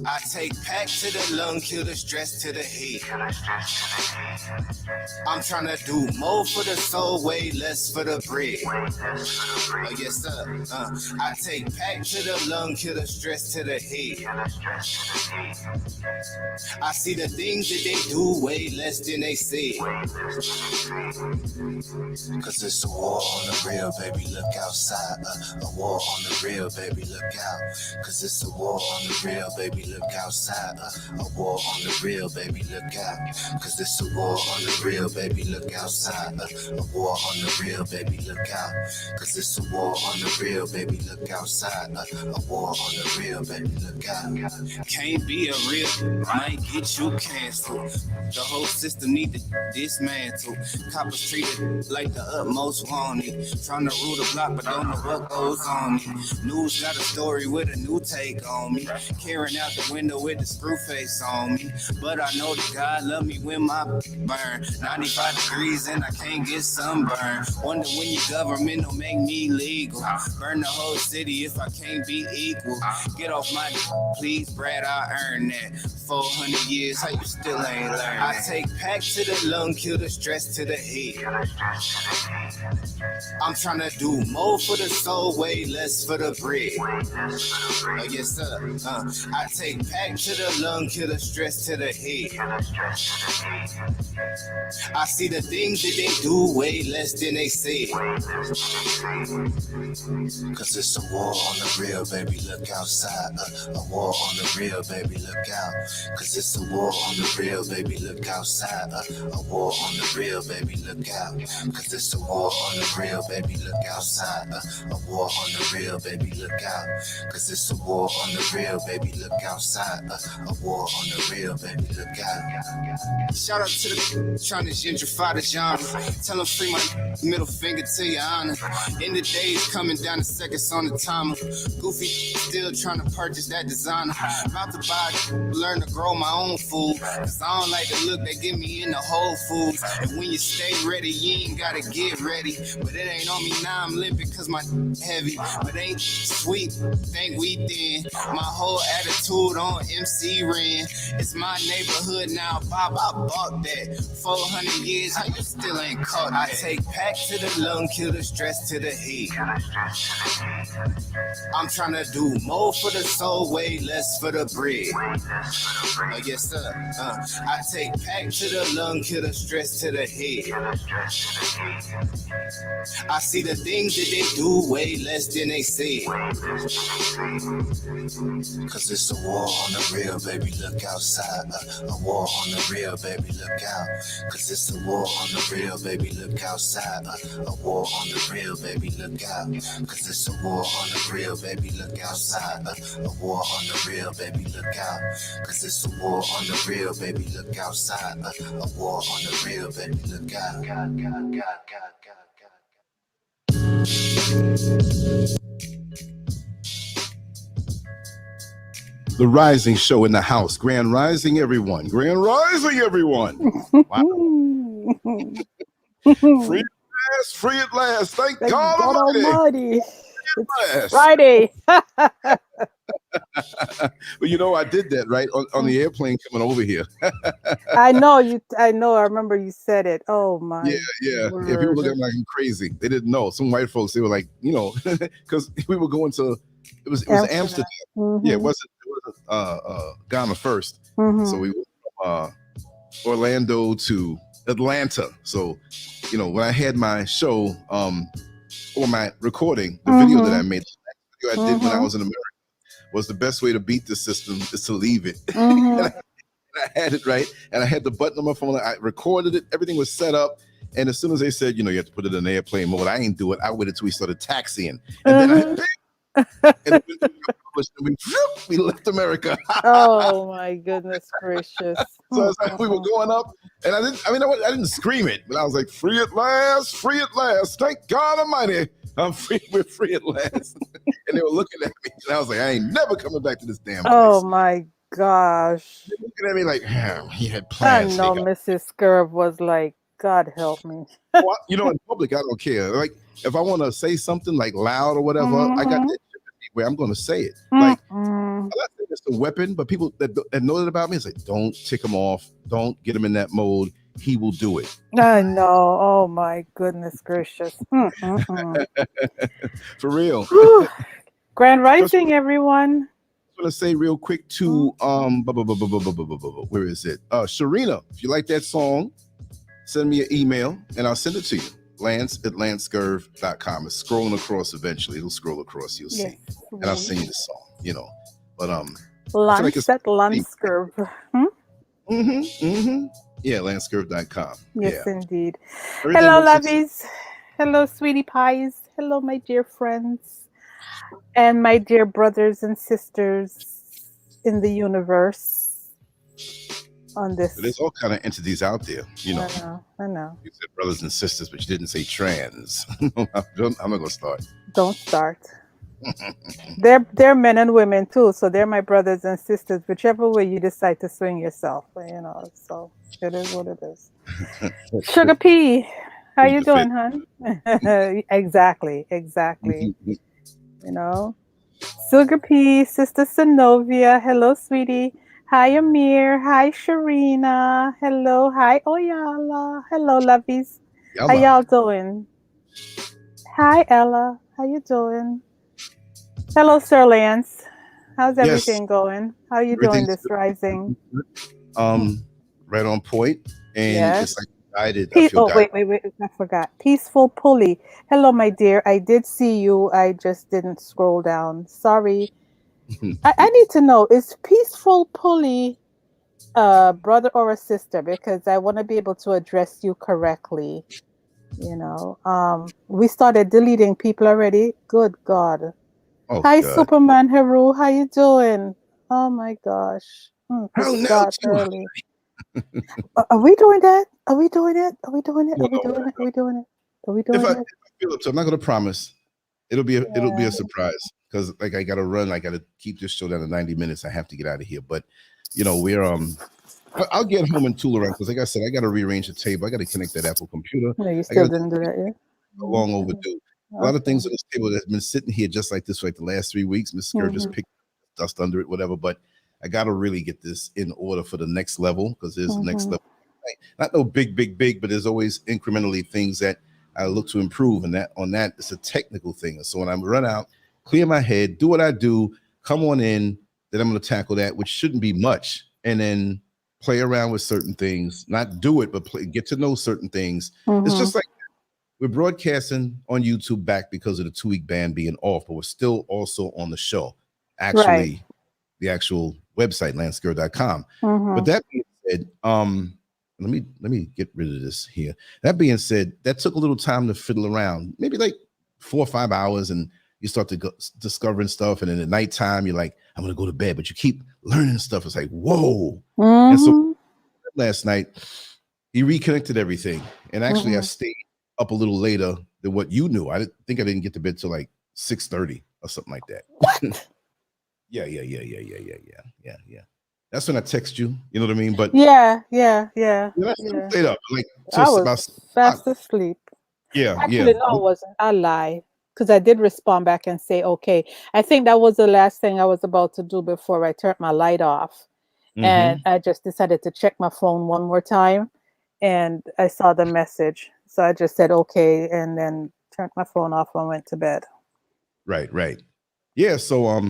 I take pack to the lung, kill the stress to the heat. I'm trying to do more for the soul, way less for the bread. Oh, yes, sir. I take pack to the lung, kill the stress to the head. I see the things that they do way less than they say. Cause it's a war on the real, baby, look outside. A war on the real, baby, look out. Cause it's a war on the real, baby, look outside. A war on the real, baby, look out. Cause it's a war on the real, baby, look outside. A war on the real, baby, look out. Cause it's a war on the real, baby, look outside. A war on the real, baby, look out. Can't be a real, might get you canceled. The whole system need to dismantle. Coppers treated like the utmost wanted. Trying to rule the block, but don't know what goes on. News got a story with a new take on me. Carrying out the window with the screw face on me. But I know that God love me when my burn. 95 degrees and I can't get sunburned. Wonder when your government will make me legal. Burn the whole city if I can't be equal. Get off my please, Brad, I earned that. 400 years, how you still ain't learned? I take pack to the lung, kill the stress to the head. I'm trying to do more for the soul, way less for the bread. Oh, yes, sir. I take pack to the lung, kill the stress to the head. I see the things that they do way less than they say. Cause it's a war on the real, baby, look outside. A war on the real, baby, look out. Cause it's a war on the real, baby, look outside. A war on the real, baby, look out. Cause it's a war on the real, baby, look outside. A war on the real, baby, look out. Cause it's a war on the real, baby, look outside. A war on the real, baby, look out. Shout out to the trying to gentrify the genre. Tell them free my middle finger to your honor. In the days coming down the seconds on the timer. Goofy still trying to purchase that designer. About to buy, learn to grow my own food. Cause I don't like the look they give me in the Whole Foods. And when you stay ready, you ain't gotta get ready. But it ain't on me now, I'm limping cause my heavy. But ain't sweet, think we thin. My whole attitude on MC Ren. It's my neighborhood now, Bob, I bought that. 400 years, how you still ain't caught that? I take pack to the lung, kill the stress to the head. I'm trying to do more for the soul, way less for the bread. Oh, yes, sir. I take pack to the lung, kill the stress to the head. I see the things that they do way less than they say. Cause it's a war on the real, baby, look outside. A war on the real, baby, look out. Cause it's a war on the real, baby, look outside. A war on the real, baby, look out. Cause it's a war on the real, baby, look outside. A war on the real, baby, look out. Cause it's a war on the real, baby, look outside. A war on the real, baby, look out. The Rising Show in the house. Grand Rising, everyone. Grand Rising, everyone. Wow. Free at last. Free at last. Thank God Almighty. It's Friday. Well, you know, I did that right on the airplane coming over here. I know you. I know. I remember you said it. Oh my. Yeah. People look at me like I'm crazy. They didn't know. Some white folks, they were like, you know, because we were going to. It was Amsterdam. Mm-hmm. Yeah, it wasn't Ghana first. Mm-hmm. So we went from Orlando to Atlanta. So, you know, when I had my show, or my recording, the video that I made, the video I did when I was in America, was the best way to beat the system is to leave it. And I had it right, and I had the button on my phone. I recorded it. Everything was set up. And as soon as they said, you know, you have to put it in airplane mode, I ain't do it. I waited till we started taxiing, and then and we left America. Oh my goodness gracious! So it's like we were going up, and I didn't scream it, but I was like, free at last, thank God Almighty, I'm free, we're free at last. And they were looking at me, and I was like, I ain't never coming back to this damn place. Oh my gosh! They're looking at me like, he had plans. I know Mrs. Scurv was like, God help me. Well, you know, in public, I don't care. Like, if I want to say something like loud or whatever, I got that shit where I'm going to say it. Like, I'm not saying it's a weapon, but people that know that about me, it's like, don't tick him off. Don't get him in that mode. He will do it. I know. Oh my goodness gracious. For real. Grand Rising, everyone. I'm going to say real quick to, where is it? Sharina, if you like that song, send me an email and I'll send it to you. Lance@lancescurv.com. It's scrolling across eventually. It'll scroll across. You'll see. And I'll send you the song, you know. But Lance@lancescurv. Yeah, lancescurv.com. Yes, yeah. indeed. Everything Hello, lovies. Hello, sweetie pies. Hello, my dear friends. And my dear brothers and sisters in the universe on this. There's all kind of entities out there, you know. I know. You said brothers and sisters, but you didn't say trans. I'm not going to start. Don't start. They're men and women too, so they're my brothers and sisters, whichever way you decide to swing yourself, you know. So it is what it is. Sugar P, how you doing, hon? Exactly. You know, Sugar P, Sister Synovia, hello, sweetie. Hi, Amir. Hi, Sharina. Hello. Hi, Oyala. Hello, lovies. How y'all doing? Hi, Ella. How you doing? Hello, Sir Lance. How's everything going? How are you doing this rising? Right on point. And it's like guided. Wait, I forgot. Peaceful Pulley. Hello, my dear. I did see you. I just didn't scroll down. Sorry. I need to know, is Peaceful Pulley a brother or a sister? Because I want to be able to address you correctly. You know, we started deleting people already. Good God. Oh, Hi, God. Superman Heru. How you doing? Oh my gosh. God, early. Are we doing that? Are we doing it? If I feel it, so I'm not going to promise. It'll be a surprise because like I got to run. I got to keep this show down to 90 minutes. I have to get out of here. But you know, we're I'll get home and tool around because like I said, I got to rearrange the table. I got to connect that Apple computer. No, you still didn't do that yet. Long overdue. A lot of things on this table that's been sitting here just like this for like the last 3 weeks. Miss Skirt just picked dust under it, whatever. But I got to really get this in order for the next level because there's the next level. Not no big, but there's always incrementally things that I look to improve. And that on that, it's a technical thing. So when I run out, clear my head, do what I do, come on in, then I'm going to tackle that, which shouldn't be much. And then play around with certain things, not do it, but get to know certain things. It's just like we're broadcasting on YouTube back because of the 2-week ban being off, but we're still also on the show. Actually, the actual website, lancescurv.com. But that being said, let me get rid of this here. That being said, that took a little time to fiddle around, maybe like 4 or 5 hours, and you start to go discovering stuff. And then at nighttime, you're like, I'm gonna go to bed, but you keep learning stuff. It's like, whoa. And so last night, he reconnected everything. And actually, I stayed up a little later than what you knew. I didn't get to bed till like 6:30 or something like that. What? Yeah. That's when I text you. You know what I mean? But yeah. Stayed up like I was fast asleep. Actually, no, I wasn't. I lied because I did respond back and say, okay. I think that was the last thing I was about to do before I turned my light off. And I just decided to check my phone one more time, and I saw the message. So I just said, okay, and then turned my phone off and went to bed. Right. Yeah, so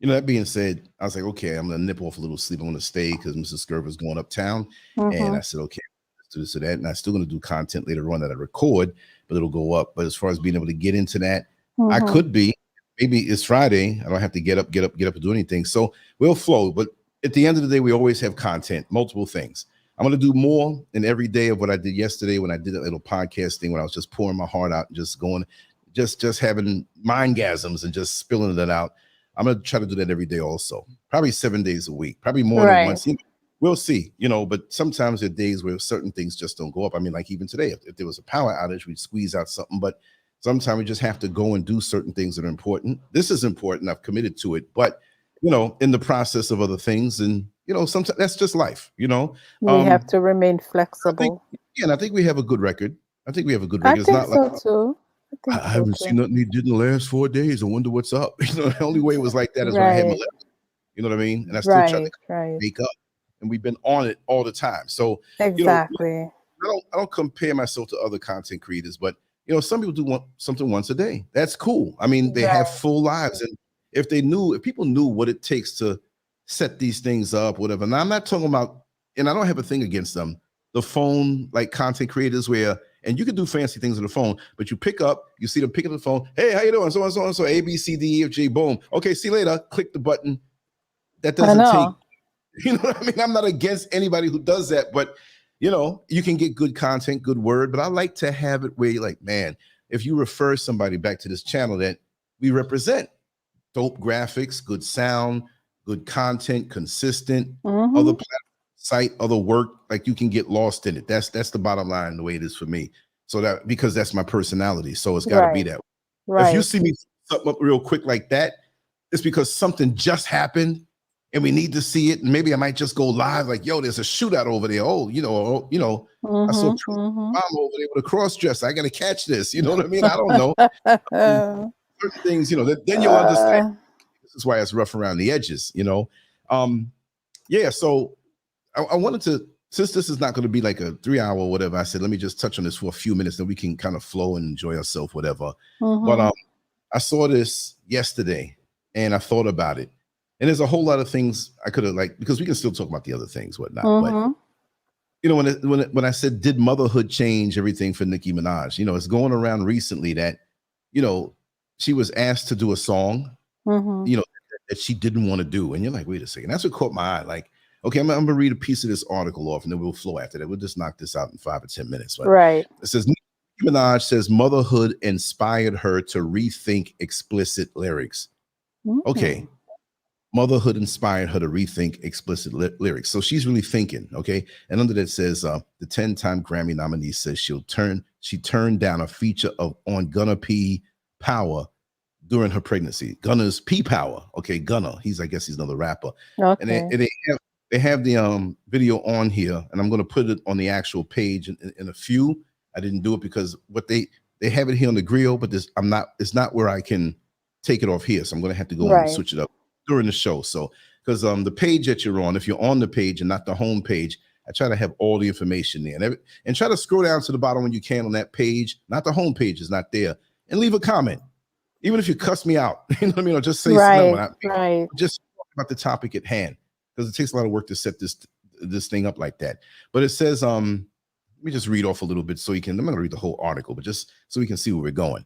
That being said, I was like, okay, I'm gonna nip off a little sleep. I'm gonna stay because Mrs. Gerber's going uptown, and I said, okay, let's do this or that, and I'm still gonna do content later on that I record, but it'll go up. But as far as being able to get into that, I could be. Maybe it's Friday. I don't have to get up and do anything. So we'll flow. But at the end of the day, we always have content, multiple things. I'm gonna do more in every day of what I did yesterday when I did that little podcast thing when I was just pouring my heart out and just going, just having mindgasms and just spilling it out. I'm going to try to do that every day also, probably 7 days a week, probably more than once. We'll see, but sometimes there are days where certain things just don't go up. I mean, like even today, if there was a power outage, we'd squeeze out something, but sometimes we just have to go and do certain things that are important. This is important. I've committed to it, but, in the process of other things and, sometimes that's just life, We have to remain flexible. And I think we have a good record. I think so too. I haven't seen nothing he did in the last 4 days. I wonder what's up. The only way it was like that is when I had my level. You know what I mean? And I still try to make up. And we've been on it all the time. So exactly. I don't compare myself to other content creators, but some people do want something once a day. That's cool. I mean, they have full lives. And if people knew what it takes to set these things up, whatever. Now I'm not talking about, and I don't have a thing against them, the phone like content creators where. And you can do fancy things on the phone, but you see them pick up the phone. Hey, how you doing? So on, so on, so A, B, C, D, E, F, G, boom. Okay, see you later. Click the button. That doesn't take, you know what I mean? I'm not against anybody who does that, but you can get good content, good word, but I like to have it where you're like, man, if you refer somebody back to this channel that we represent, dope graphics, good sound, good content, consistent, other platforms. Site, other work, like you can get lost in it. That's the bottom line, the way it is for me. So that because that's my personality. So it's got to be that way. If you see me something up real quick like that, it's because something just happened and we need to see it. And maybe I might just go live, like, yo, there's a shootout over there. Oh, I saw Obama over there with a cross dress. I gotta catch this. You know what I mean? I don't know. Certain things, then you'll understand. This is why it's rough around the edges, So I wanted to, since this is not going to be like a 3 hour or whatever, I said, let me just touch on this for a few minutes, then we can kind of flow and enjoy ourselves, whatever. But I saw this yesterday and I thought about it. And there's a whole lot of things I could have because we can still talk about the other things, whatnot. But, when I said, did motherhood change everything for Nicki Minaj? It's going around recently that, she was asked to do a song, that she didn't want to do. And you're like, wait a second. That's what caught my eye. Like, okay, I'm going to read a piece of this article off and then we'll flow after that. We'll just knock this out in 5 or 10 minutes. But it says, Nicki Minaj says motherhood inspired her to rethink explicit lyrics. Okay. Motherhood inspired her to rethink explicit lyrics. So she's really thinking, okay? And under that says, the 10-time Grammy nominee says she turned down a feature on Gunna P Power during her pregnancy. Gunna's P Power. Okay, Gunna. I guess he's another rapper. Okay. And they have the video on here, and I'm going to put it on the actual page in a few. I didn't do it because what they have it here on the grill, but it's not where I can take it off here. So I'm going to have to go and switch it up during the show. So, because the page that you're on, if you're on the page and not the home page, I try to have all the information there and try to scroll down to the bottom when you can on that page. Not the home page is not there, and leave a comment. Even if you cuss me out, you know what I mean? Or just say something. Just talk about the topic at hand. Because it takes a lot of work to set this thing up like that. But it says, let me just read off a little bit so you can, I'm not gonna read the whole article, but just so we can see where we're going.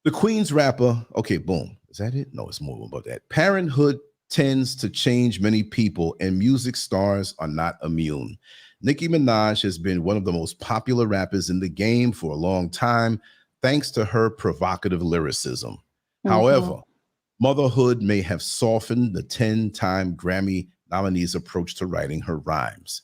The Queen's rapper, okay, boom. Is that it? No, it's more about that. Parenthood tends to change many people and music stars are not immune. Nicki Minaj has been one of the most popular rappers in the game for a long time, thanks to her provocative lyricism. However, motherhood may have softened the 10-time Grammy nominee's approach to writing her rhymes.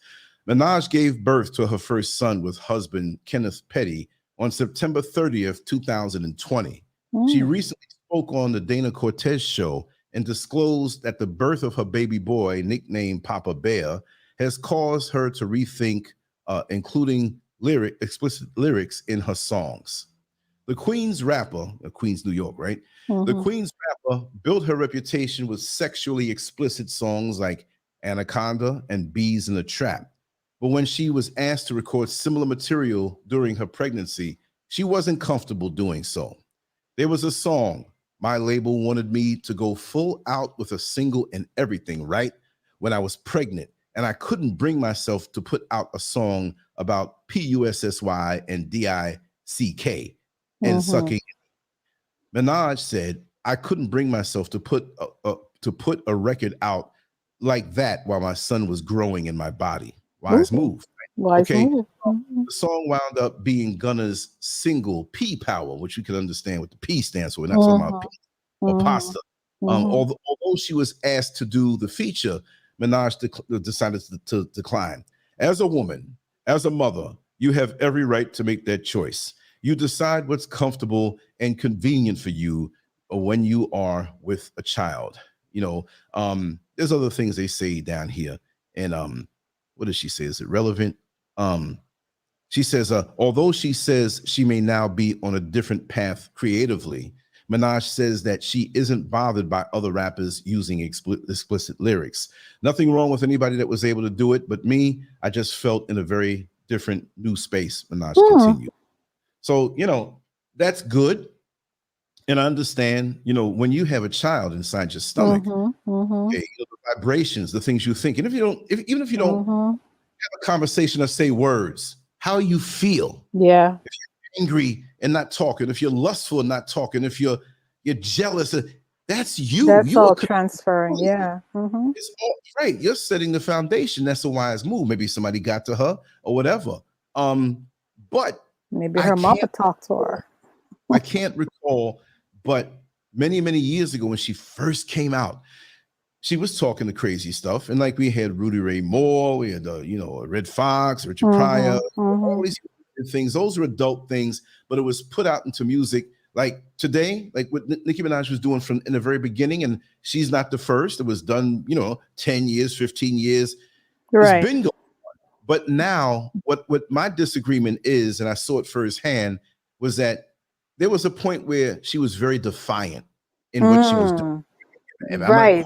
Minaj gave birth to her first son with husband Kenneth Petty on September 30th, 2020. She recently spoke on the Dana Cortez Show and disclosed that the birth of her baby boy, nicknamed Papa Bear, has caused her to rethink including explicit lyrics in her songs. The Queen's rapper, Queens, New York, right? The Queen's rapper built her reputation with sexually explicit songs like Anaconda and Beez in the Trap. But when she was asked to record similar material during her pregnancy, she wasn't comfortable doing so. There was a song, My label wanted me to go full out with a single and everything, right? When I was pregnant, and I couldn't bring myself to put out a song about PUSSY and DICK and sucking. Minaj said, I couldn't bring myself to put a record out like that while my son was growing in my body. Wise move. Right? Wise move. The song wound up being Gunna's single P Power, which you can understand what the P stands for. We're not talking about P or pasta. Although she was asked to do the feature, Minaj decided to decline. As a woman, as a mother, you have every right to make that choice. You decide what's comfortable and convenient for you when you are with a child. You know, there's other things they say down here. And what does she say? Is it relevant? She says, although she says she may now be on a different path creatively, Minaj says that she isn't bothered by other rappers using explicit lyrics. Nothing wrong with anybody that was able to do it, but me, I just felt in a very different new space, Minaj continued. So, you know, that's good. And I understand, you know, when you have a child inside your stomach, okay, you know, the vibrations, the things you think, and if you don't, even if you don't have a conversation or say words, how you feel. Yeah. If you're angry and not talking, if you're lustful and not talking, if you're jealous, that's you. That's all transferring. Yeah. It's all right. You're setting the foundation. That's a wise move. Maybe somebody got to her or whatever. But maybe her mama talked to her. I can't recall, but many, many years ago when she first came out, she was talking the crazy stuff. And like we had Rudy Ray Moore, we had, you know, Red Fox, Richard Pryor, all these things. Those are adult things, but it was put out into music. Like today, like what Nicki Minaj was doing from in the very beginning, and she's not the first. It was done, you know, 10 years, 15 years. Right. It's been going on. But now what my disagreement is, and I saw it firsthand, was that there was a point where she was very defiant in what she was doing. Right.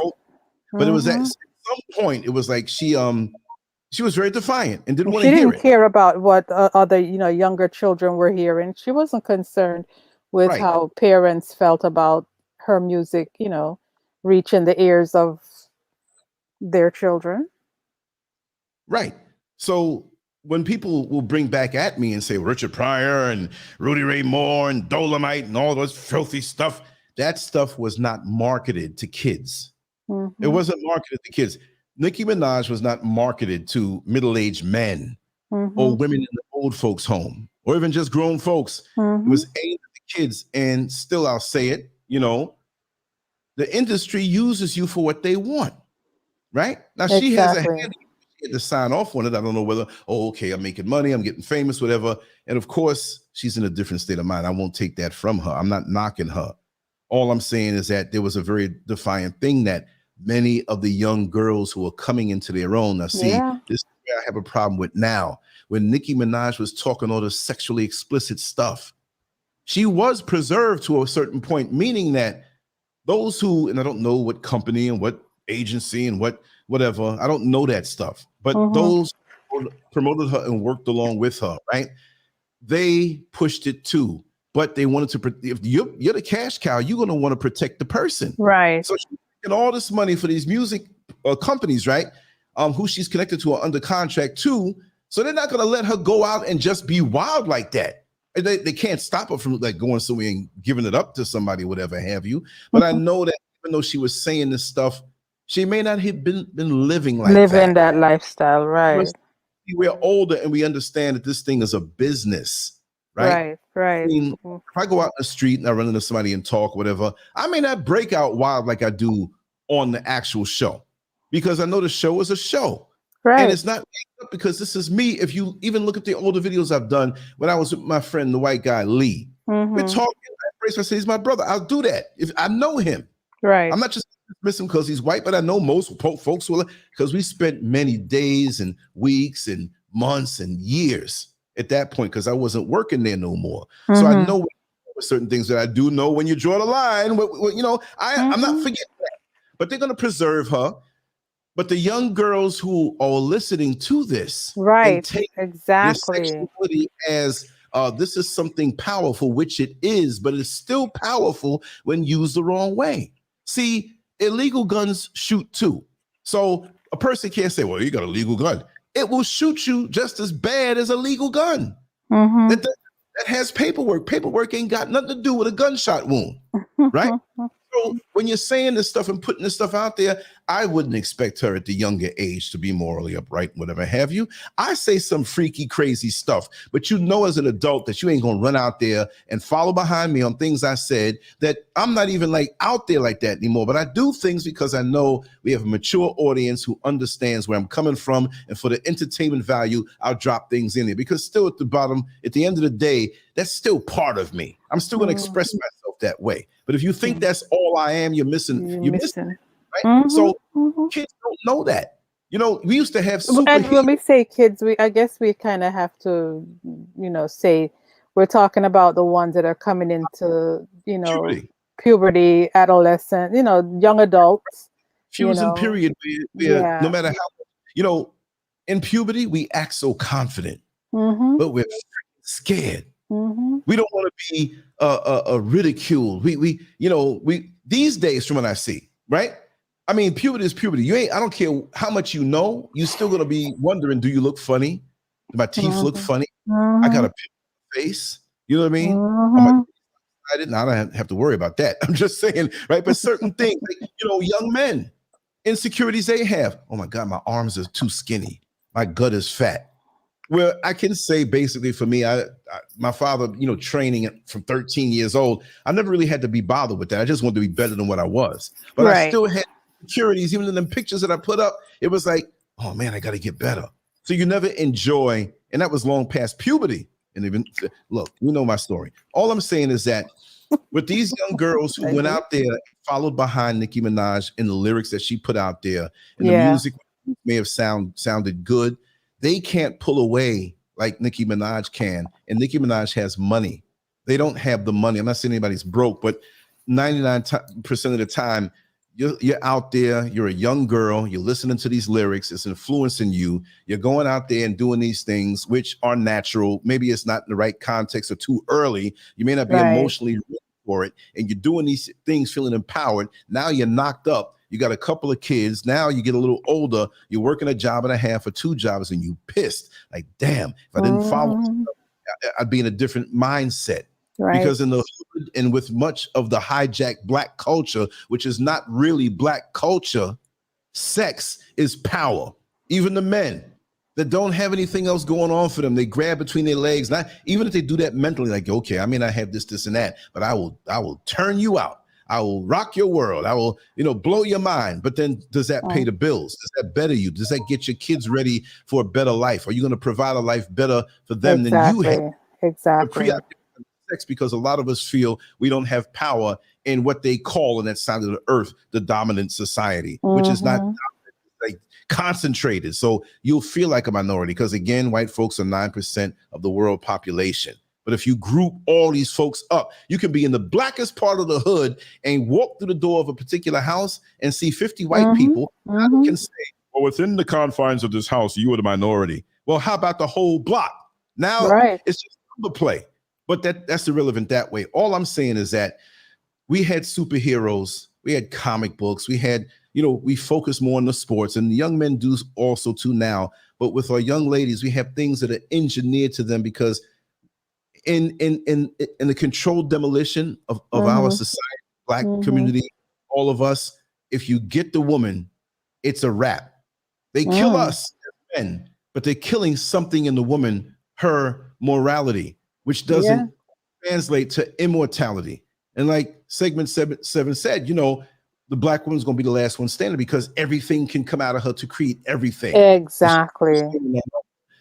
But it was at some point, it was like she was very defiant and didn't want to hear it. She didn't care about what other, you know, younger children were hearing. She wasn't concerned with how parents felt about her music, you know, reaching the ears of their children. Right. So when people will bring back at me and say Richard Pryor and Rudy Ray Moore and Dolomite and all those filthy stuff, that stuff was not marketed to kids. It wasn't marketed to kids. Nicki Minaj was not marketed to middle-aged men or women in the old folks' home or even just grown folks. It was aimed at the kids. And still, I'll say it, you know, the industry uses you for what they want, right? Now, she has a hand to sign off on it. I don't know whether, okay, I'm making money, I'm getting famous, whatever. And of course, she's in a different state of mind. I won't take that from her. I'm not knocking her. All I'm saying is that there was a very defiant thing that many of the young girls who are coming into their own. Now, see, this is where I have a problem with now. When Nicki Minaj was talking all the sexually explicit stuff, she was preserved to a certain point, meaning that those who, and I don't know what company and what agency and whatever, I don't know that stuff, but those who promoted her and worked along with her, right? They pushed it too, but they wanted to, if you're the cash cow, you're going to want to protect the person. Right. So she's getting all this money for these music companies, right? Who she's connected to or under contract to. So they're not going to let her go out and just be wild like that. They can't stop her from like going somewhere and giving it up to somebody, whatever have you. But I know that even though she was saying this stuff, she may not have been living like that lifestyle, right? We're older and we understand that this thing is a business, right? Right. I mean, if I go out in the street and I run into somebody and talk, whatever, I may not break out wild like I do on the actual show because I know the show is a show. Right. And it's not because this is me. If you even look at the older videos I've done when I was with my friend, the white guy, Lee, we're talking. I say he's my brother. I'll do that if I know him. Right. I'm not just dismissing him because he's white, but I know most folks will, because we spent many days and weeks and months and years at that point because I wasn't working there no more. So I know certain things that I do know when you draw the line. You know, I'm not forgetting that. But they're going to preserve her. But the young girls who are listening to this, right, take exactly, their sexuality as This is something powerful, which it is, but it's still powerful when used the wrong way. See, illegal guns shoot too. So a person can't say, well, you got a legal gun. It will shoot you just as bad as a legal gun. That has paperwork. Paperwork ain't got nothing to do with a gunshot wound, right? So when you're saying this stuff and putting this stuff out there, I wouldn't expect her at the younger age to be morally upright, whatever have you. I say some freaky, crazy stuff, but you know as an adult that you ain't going to run out there and follow behind me on things I said that I'm not even like out there like that anymore. But I do things because I know we have a mature audience who understands where I'm coming from. And for the entertainment value, I'll drop things in there because still at the bottom, at the end of the day, that's still part of me. I'm still going to express myself that way. But if you think that's all I am, you're missing. You're missing. Right? So kids don't know that. You know, we used to have and when we say kids, I guess we kind of have to, say we're talking about the ones that are coming into, puberty, adolescent, young adults. Fusing period. No matter how, in puberty, we act so confident, but we're scared. We don't want to be ridiculed. We these days, from what I see, right? I mean, puberty is puberty. I don't care how much you know, you're still gonna be wondering, do you look funny? Do my teeth look funny? I got a face. You know what I mean? I don't have to worry about that. I'm just saying, right? But certain things, like, young men, insecurities they have. Oh my God, my arms are too skinny. My gut is fat. Well, I can say basically for me, my father, training from 13 years old, I never really had to be bothered with that. I just wanted to be better than what I was. But I still had insecurities, even in the pictures that I put up, it was like, oh man, I got to get better. So you never enjoy, and that was long past puberty. And even, look, my story. All I'm saying is that with these young girls who went out there, followed behind Nicki Minaj in the lyrics that she put out there, and the music may have sounded good, they can't pull away like Nicki Minaj can. And Nicki Minaj has money. They don't have the money. I'm not saying anybody's broke, but 99% of the time, you're out there, you're a young girl, you're listening to these lyrics, it's influencing you. You're going out there and doing these things which are natural. Maybe it's not in the right context or too early. You may not be emotionally ready for it. And you're doing these things feeling empowered. Now you're knocked up. You got a couple of kids. Now you get a little older. You're working a job and a half or 2 jobs and you pissed. Like, damn, if I didn't follow, I'd be in a different mindset. Because and with much of the hijacked Black culture, which is not really Black culture, sex is power. Even the men that don't have anything else going on for them, they grab between their legs. Not even if they do that mentally, like, okay, I may not have this, and that, but I will turn you out. I will rock your world. I will, blow your mind. But then does that pay the bills? Does that better you? Does that get your kids ready for a better life? Are you going to provide a life better for them than you have? Exactly. Sex, because a lot of us feel we don't have power in what they call on that side of the earth, the dominant society, which is not like concentrated. So you'll feel like a minority because, again, white folks are 9% of the world population. But if you group all these folks up, you can be in the blackest part of the hood and walk through the door of a particular house and see 50 white people. You can say, well, within the confines of this house, you are the minority. Well, how about the whole block? Now it's just number play. But that's irrelevant that way. All I'm saying is that we had superheroes, we had comic books, we had, we focus more on the sports, and the young men do also too now. But with our young ladies, we have things that are engineered to them because in the controlled demolition of our society, Black community, all of us, if you get the woman, it's a wrap. They kill us as men, but they're killing something in the woman, her morality, which doesn't translate to immortality. And like segment 7 said, the Black woman's going to be the last one standing because everything can come out of her to create everything. Exactly.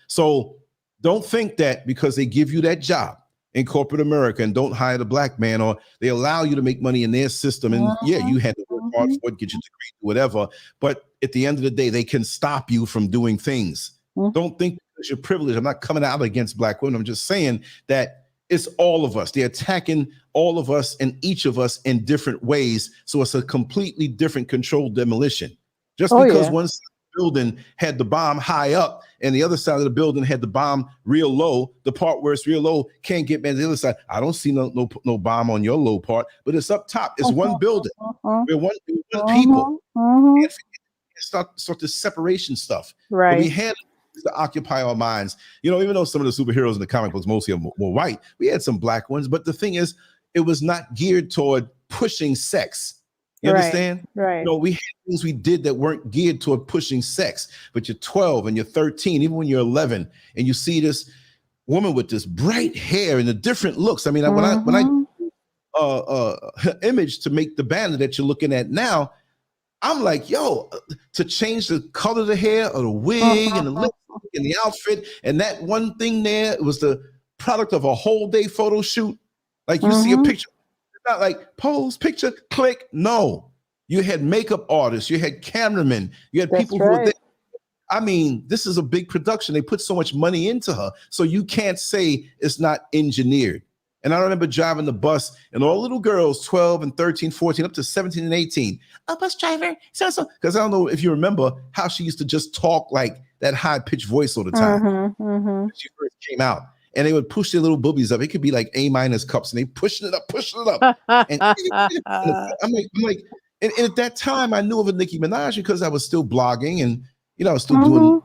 So don't think that because they give you that job in corporate America and don't hire the Black man, or they allow you to make money in their system. And you had to work hard for it, get your degree, whatever. But at the end of the day, they can stop you from doing things. Don't think because you're privileged. I'm not coming out against Black women. I'm just saying that it's all of us. They're attacking all of us and each of us in different ways. So it's a completely different controlled demolition. Just because one building had the bomb high up, and the other side of the building had the bomb real low. The part where it's real low can't get back to the other side. I don't see no bomb on your low part, but it's up top. It's one building. We're one people. And start this separation stuff. Right. But we had to occupy our minds. You know, even though some of the superheroes in the comic books mostly were white, we had some black ones. But the thing is, it was not geared toward pushing sex. You understand? Right. You know, we had things we did that weren't geared toward pushing sex. But you're 12 and you're 13, even when you're 11, and you see this woman with this bright hair and the different looks. I mean, when I image to make the banner that you're looking at now, I'm like, yo, to change the color of the hair or the wig and the lipstick and the outfit, and that one thing there, it was the product of a whole day photo shoot. Like you see a picture, it's not like pose, picture, click. No, you had makeup artists, you had cameramen, you had people who were there. I mean, this is a big production. They put so much money into her, so you can't say it's not engineered. And I remember driving the bus and all little girls, 12 and 13, 14, up to 17 and 18. A bus driver, so. Because I don't know if you remember how she used to just talk like that high-pitched voice all the time. When she first came out. And they would push their little boobies up. It could be like A- cups, and they pushing it up. And I'm like, and at that time, I knew of a Nicki Minaj because I was still blogging and, you know, I was still doing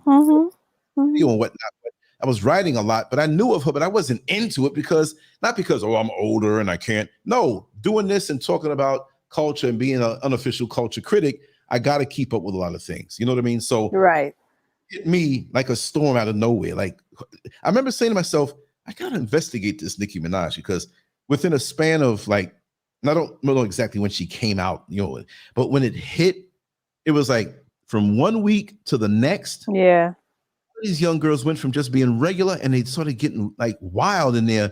video and whatnot. I was writing a lot, but I knew of her, but I wasn't into it not because, oh, I'm older and I can't. No, doing this and talking about culture and being an unofficial culture critic, I got to keep up with a lot of things. You know what I mean? So it hit me like a storm out of nowhere. Like, I remember saying to myself, I got to investigate this Nicki Minaj, because within a span of like, and I don't know exactly when she came out, you know, but when it hit, it was like from 1 week to the next. Yeah. These young girls went from just being regular and they started getting like wild in their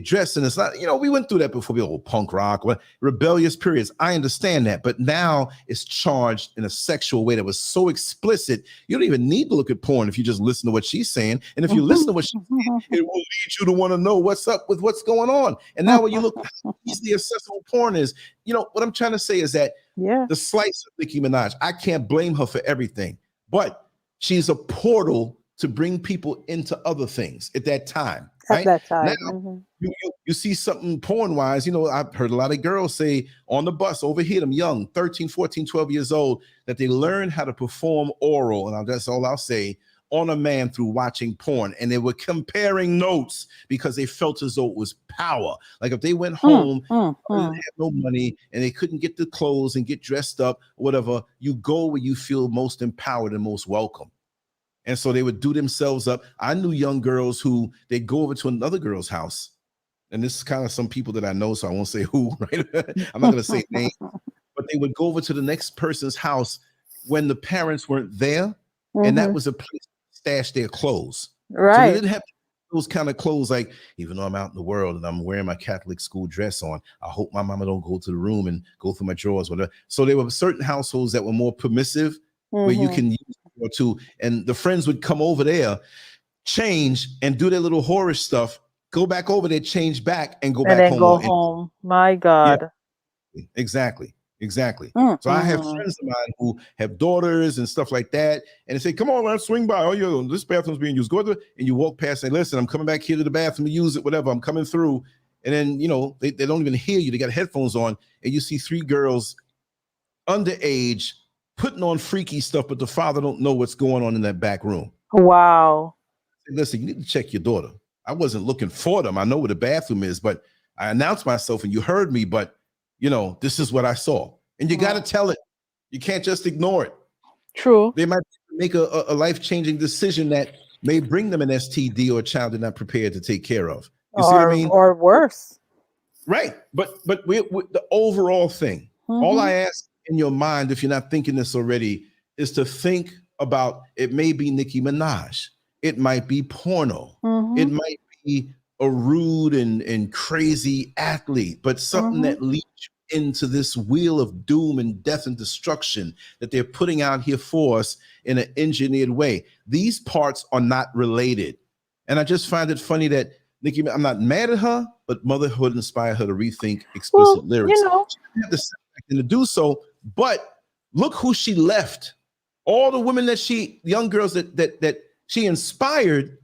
dress. And it's not, you know, we went through that before, we old punk rock, rebellious periods. I understand that, but now it's charged in a sexual way that was so explicit. You don't even need to look at porn if you just listen to what she's saying. And if you listen to what she's saying, it will lead you to want to know what's up with what's going on. And now when you look how easily accessible porn is, you know, what I'm trying to say is that the slice of Nicki Minaj, I can't blame her for everything, but she's a portal to bring people into other things at that time. Right? At that time. Now, you see something porn-wise, you know, I've heard a lot of girls say on the bus over here, them young, 13, 14, 12 years old, that they learn how to perform oral, and that's all I'll say, on a man through watching porn. And they were comparing notes because they felt as though it was power. Like if they went home, didn't have no money, and they couldn't get the clothes and get dressed up, whatever, you go where you feel most empowered and most welcome. And so they would do themselves up. I knew young girls who they'd go over to another girl's house. And this is kind of some people that I know, so I won't say who, right? I'm not going to say names. But they would go over to the next person's house when the parents weren't there. And that was a place to stash their clothes. Right. So they didn't have those kind of clothes like, even though I'm out in the world and I'm wearing my Catholic school dress on, I hope my mama don't go to the room and go through my drawers, whatever. So there were certain households that were more permissive, where you can use or two, and the friends would come over there, change and do their little whorish stuff, go back over there, change back, and go back home. Go home. My God. Yeah, exactly. So I have friends of mine who have daughters and stuff like that, and they say, "Come on, let's swing by. Oh, yeah, this bathroom's being used. Go to," and you walk past and say, "Listen, I'm coming back here to the bathroom to use it. Whatever, I'm coming through." And then, you know, they don't even hear you. They got headphones on, and you see 3 girls underage putting on freaky stuff, but the father don't know what's going on in that back room. Wow. Listen, you need to check your daughter. I wasn't looking for them. I know where the bathroom is, but I announced myself and you heard me, but you know, this is what I saw. And you got to tell it. You can't just ignore it. True. They might make a life-changing decision that may bring them an STD or a child they're not prepared to take care of. You see what I mean? Or worse. Right. But we the overall thing, all I ask in your mind, if you're not thinking this already, is to think about, it may be Nicki Minaj. It might be porno. It might be a rude and crazy athlete, but something that leads you into this wheel of doom and death and destruction that they're putting out here for us in an engineered way. These parts are not related. And I just find it funny that Nicki, I'm not mad at her, but Motherhood inspired her to rethink explicit lyrics. You know. She didn't have the to do so, but look who she left all the women that young girls that she inspired,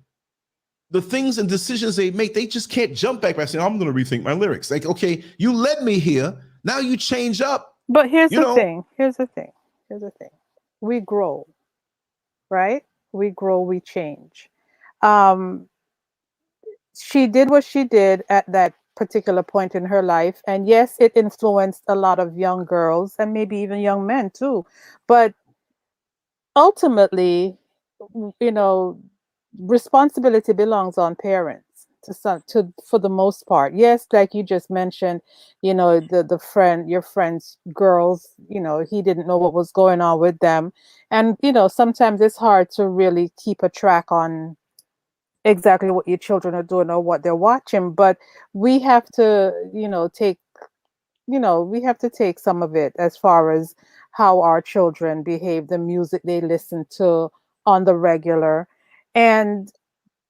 the things and decisions they make, they just can't jump back by saying, I'm going to rethink my lyrics. Like, okay, you led me here. Now you change up. But here's the thing. We grow, right? We grow, we change. She did what she did at that particular point in her life. And yes, it influenced a lot of young girls and maybe even young men too. But ultimately, responsibility belongs on parents for the most part. Yes, like you just mentioned, your friend's girls, he didn't know what was going on with them. And, sometimes it's hard to really keep a track on exactly what your children are doing or what they're watching. But we have to, take some of it as far as how our children behave, the music they listen to on the regular. And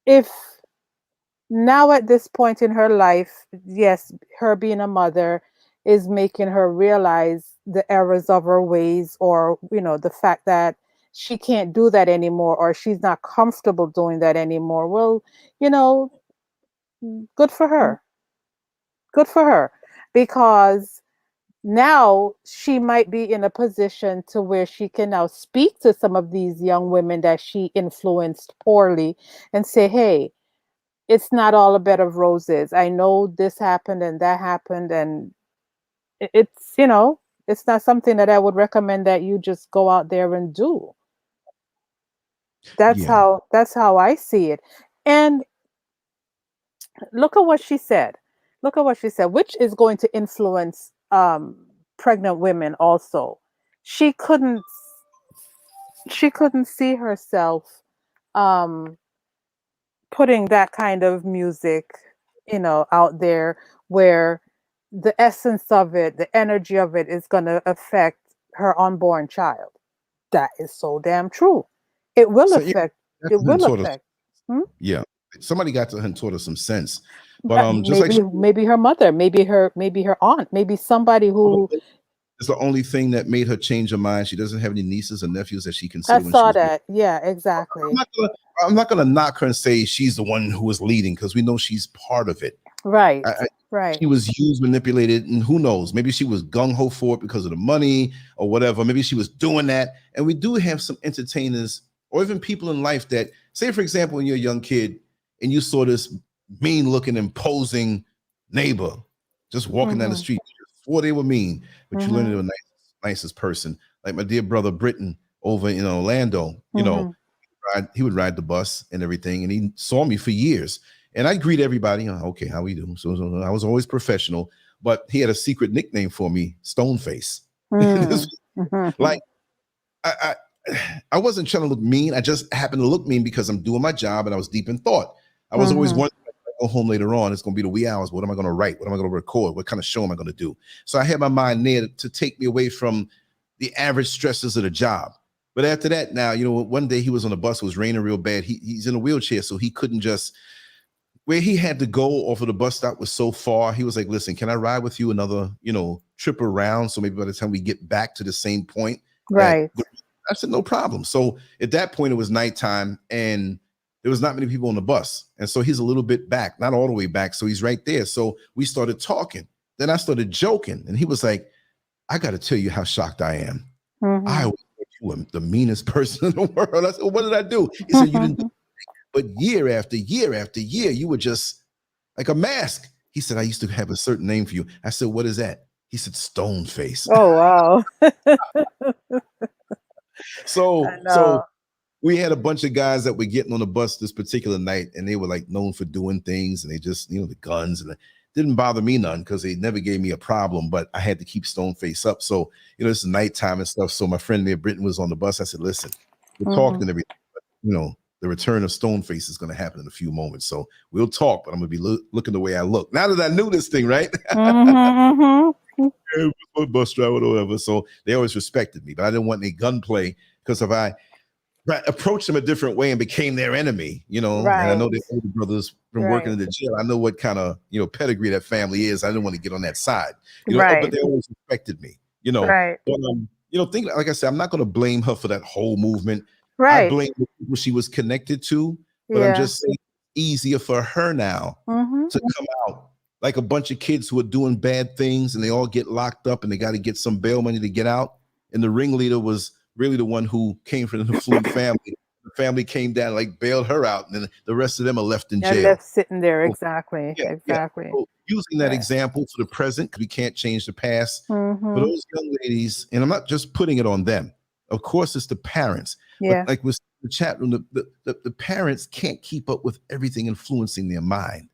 if now at this point in her life, yes, her being a mother is making her realize the errors of her ways, or, the fact that she can't do that anymore, or she's not comfortable doing that anymore. Well, good for her. Good for her. Because now she might be in a position to where she can now speak to some of these young women that she influenced poorly and say, hey, it's not all a bed of roses. I know this happened and that happened, and it's, it's not something that I would recommend that you just go out there and do. That's how I see it. And look at what she said. Which is going to influence pregnant women also. She couldn't see herself putting that kind of music, out there where the essence of it, the energy of it is going to affect her unborn child. That is so damn true. It will affect. It will affect. Yeah. Somebody got to her and taught her some sense. But maybe her mother, maybe her aunt, maybe somebody who. It's the only thing that made her change her mind. She doesn't have any nieces or nephews that she can see. I saw that. Yeah, exactly. I'm not gonna knock her and say she's the one who was leading, because we know she's part of it. Right. Right. She was used, manipulated, and who knows? Maybe she was gung-ho for it because of the money or whatever. Maybe she was doing that. And we do have some entertainers or even people in life that, say, for example, when you're a young kid and you saw this mean-looking, imposing neighbor just walking down the street, before they were mean, but you learned they were the nicest person. Like my dear brother Britton over in Orlando, he would ride the bus and everything, and he saw me for years. And I greet everybody. Okay, how we do? So I was always professional, but he had a secret nickname for me, Stoneface. Like I wasn't trying to look mean. I just happened to look mean because I'm doing my job and I was deep in thought. I was always wondering, go home later on, it's going to be the wee hours. What am I going to write? What am I going to record? What kind of show am I going to do? So I had my mind there to take me away from the average stresses of the job. But after that, now, one day he was on a bus, it was raining real bad. He's in a wheelchair, so he couldn't just, where he had to go off of the bus stop was so far. He was like, listen, can I ride with you another, trip around? So maybe by the time we get back to the same point. Right. I said, no problem. So at that point, it was nighttime and there was not many people on the bus. And so he's a little bit back, not all the way back. So he's right there. So we started talking. Then I started joking. And he was like, I got to tell you how shocked I am. I thought you were the meanest person in the world. I said, well, what did I do? He said, you didn't do it. But year after year after year, you were just like a mask. He said, I used to have a certain name for you. I said, what is that? He said, Stoneface. Oh, wow. So we had a bunch of guys that were getting on the bus this particular night, and they were like known for doing things, and they just, the guns, and it didn't bother me none because they never gave me a problem, but I had to keep Stoneface up. So, this is nighttime and stuff. So my friend there, Britton, was on the bus. I said, listen, we're talking and everything, but, the return of Stoneface is going to happen in a few moments. So we'll talk, but I'm going to be looking the way I look. Now that I knew this thing, right? Bus driver or whatever. So they always respected me, but I didn't want any gunplay, because if I approached them a different way and became their enemy, and I know their older brothers from working in the jail, I know what kind of, pedigree that family is. I didn't want to get on that side, but they always respected me, Right. But, think, like I said, I'm not going to blame her for that whole movement. Right. I blame the people she was connected to, but I'm just saying it's easier for her now to come out like a bunch of kids who are doing bad things and they all get locked up and they got to get some bail money to get out. And the ringleader was really the one who came from the affluent family. The family came down, like bailed her out, and then the rest of them are left in jail. Left sitting there, exactly. Exactly. So using that example for the present, because we can't change the past. For those young ladies, and I'm not just putting it on them. Of course, it's the parents. But like with the chat room, the parents can't keep up with everything influencing their mind,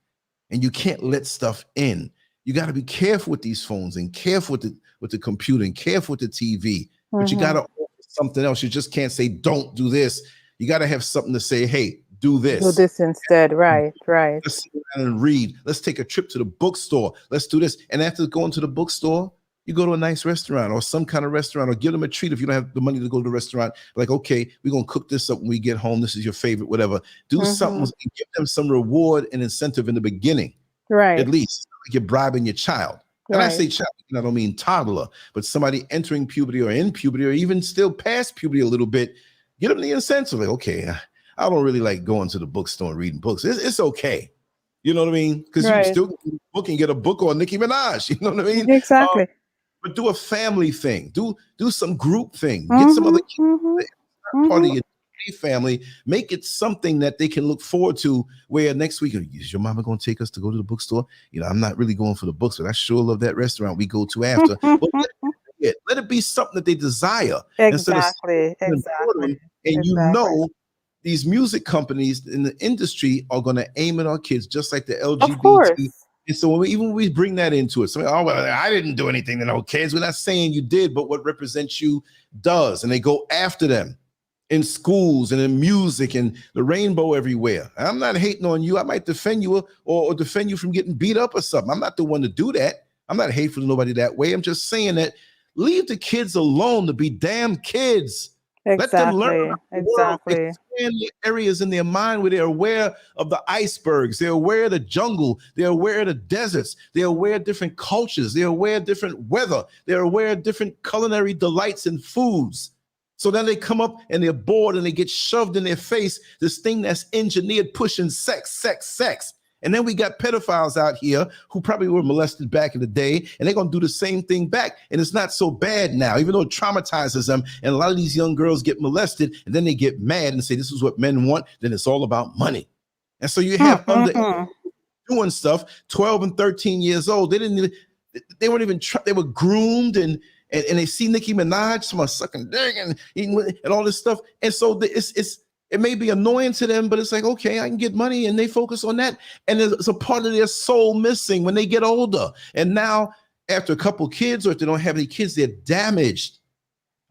and you can't let stuff in. You got to be careful with these phones and careful with the computer and careful with the TV. But you got to offer something else. You just can't say, "Don't do this." You got to have something to say, hey, do this. Do this instead. Right. Let's sit down and read. Let's take a trip to the bookstore. Let's do this. And after going to the bookstore, you go to a nice restaurant or some kind of restaurant, or give them a treat if you don't have the money to go to the restaurant. Like, okay, we're going to cook this up when we get home. This is your favorite, whatever. Do something and give them some reward and incentive in the beginning. Right. At least like you're bribing your child. And I say child, I don't mean toddler, but somebody entering puberty or in puberty or even still past puberty a little bit. Get them the incentive, like, okay, I don't really like going to the bookstore and reading books. It's okay. You know what I mean? Because you can still get a book and get a book on Nicki Minaj. You know what I mean? Exactly. But do a family thing. Do some group thing. Get some other kids part of your family. Make it something that they can look forward to, where next week, is your mama going to take us to go to the bookstore? I'm not really going for the books, but I sure love that restaurant we go to after. Let it be something that they desire. Exactly. And these music companies in the industry are going to aim at our kids just like the LGBT. And so when we bring that into it, so I didn't do anything to no kids. We're not saying you did, but what represents you does. And they go after them in schools and in music and the rainbow everywhere. I'm not hating on you. I might defend you or defend you from getting beat up or something. I'm not the one to do that. I'm not hateful to nobody that way. I'm just saying that leave the kids alone to be damn kids. Let them learn expand the areas in their mind where they're aware of the icebergs, they're aware of the jungle, they're aware of the deserts, they're aware of different cultures, they're aware of different weather, they're aware of different culinary delights and foods. So then they come up and they're bored and they get shoved in their face this thing that's engineered, pushing sex. And then we got pedophiles out here who probably were molested back in the day, and they're going to do the same thing back. And it's not so bad now, even though it traumatizes them. And a lot of these young girls get molested, and then they get mad and say, this is what men want. Then it's all about money. And so you have doing stuff, 12 and 13 years old. They weren't even, they were groomed and they see Nicki Minaj, someone sucking dick and all this stuff. And so it may be annoying to them, but it's like, okay, I can get money, and they focus on that. And there's a part of their soul missing when they get older. And now, after a couple kids, or if they don't have any kids, they're damaged.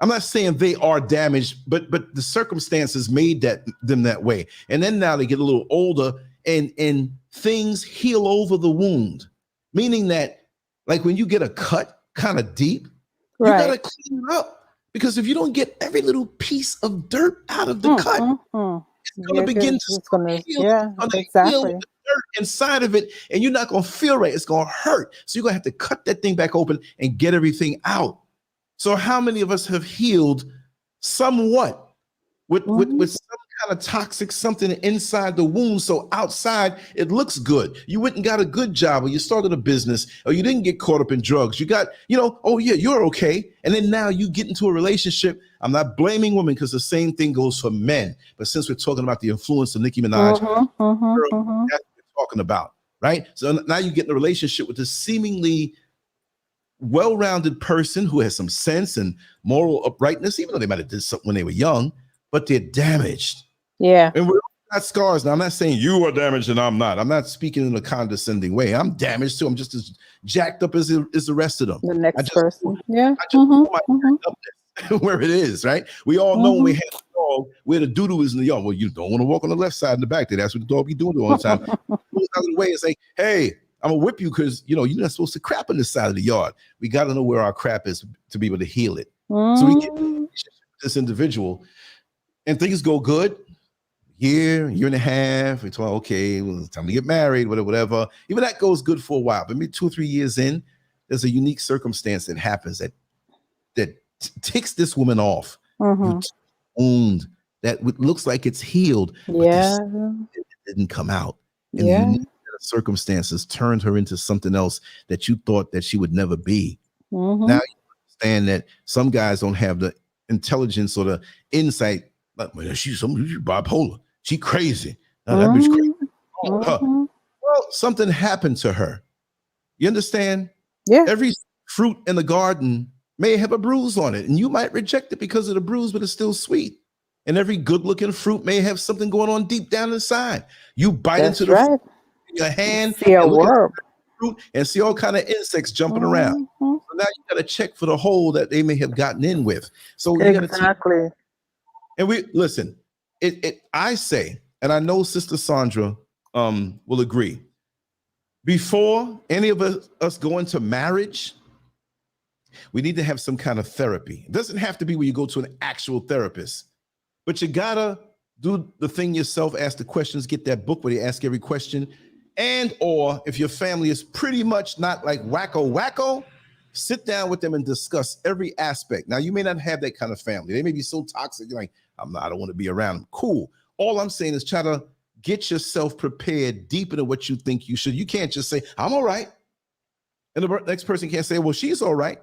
I'm not saying they are damaged, but the circumstances made them that way. And then now they get a little older, and things heal over the wound. Meaning that, like when you get a cut kind of deep, you gotta clean it up. Because if you don't get every little piece of dirt out of the cut, it's going to begin to heal. Exactly. The dirt inside of it, and you're not going to feel right. It's going to hurt. So you're going to have to cut that thing back open and get everything out. So how many of us have healed somewhat with some kind of toxic something inside the wound, so outside it looks good? You went and got a good job, or you started a business, or you didn't get caught up in drugs. You got, oh yeah, you're okay. And then now you get into a relationship. I'm not blaming women, because the same thing goes for men. But since we're talking about the influence of Nicki Minaj, that's what we're talking about, right? So now you get in a relationship with this seemingly well-rounded person who has some sense and moral uprightness, even though they might have did something when they were young, but they're damaged. Yeah. And we're not scars. Now, I'm not saying you are damaged and I'm not. I'm not speaking in a condescending way. I'm damaged too. I'm just as jacked up as the rest of them. The next person. Yeah. I just know where it is, right? We all know when we have a dog where the doo-doo is in the yard. Well, you don't want to walk on the left side and the back there. That's what the dog be doing all the time. Goes out of the way and say, hey, I'm gonna whip you because you're not supposed to crap on this side of the yard. We got to know where our crap is to be able to heal it. So we get this individual, and things go good. Year and a half. We talk, okay, well, it's time to get married, whatever. Even that goes good for a while. But maybe 2 or 3 years in, there's a unique circumstance that happens that ticks this woman off. Mm-hmm. You owned that. It looks like it's healed, but it didn't come out. And the unique circumstances turned her into something else that you thought that she would never be. Mm-hmm. Now you understand that some guys don't have the intelligence or the insight. Like, well, she's bipolar. She crazy. That bitch crazy. Mm-hmm. Well, something happened to her. You understand? Yeah. Every fruit in the garden may have a bruise on it, and you might reject it because of the bruise, but it's still sweet. And every good-looking fruit may have something going on deep down inside. You bite into the fruit in your hand, see a worm, fruit, and see all kind of insects jumping around. So now you got to check for the hole that they may have gotten in with. So you exactly. And we listen. I say, and I know Sister Sandra will agree. Before any of us go into marriage, we need to have some kind of therapy. It doesn't have to be where you go to an actual therapist, but you gotta do the thing yourself, ask the questions, get that book where they ask every question. And or if your family is pretty much not like wacko, sit down with them and discuss every aspect. Now, you may not have that kind of family. They may be so toxic, you're like, I don't want to be around them. Cool. All I'm saying is try to get yourself prepared deeper than what you think you should. You can't just say, I'm all right. And the next person can't say, well, she's all right.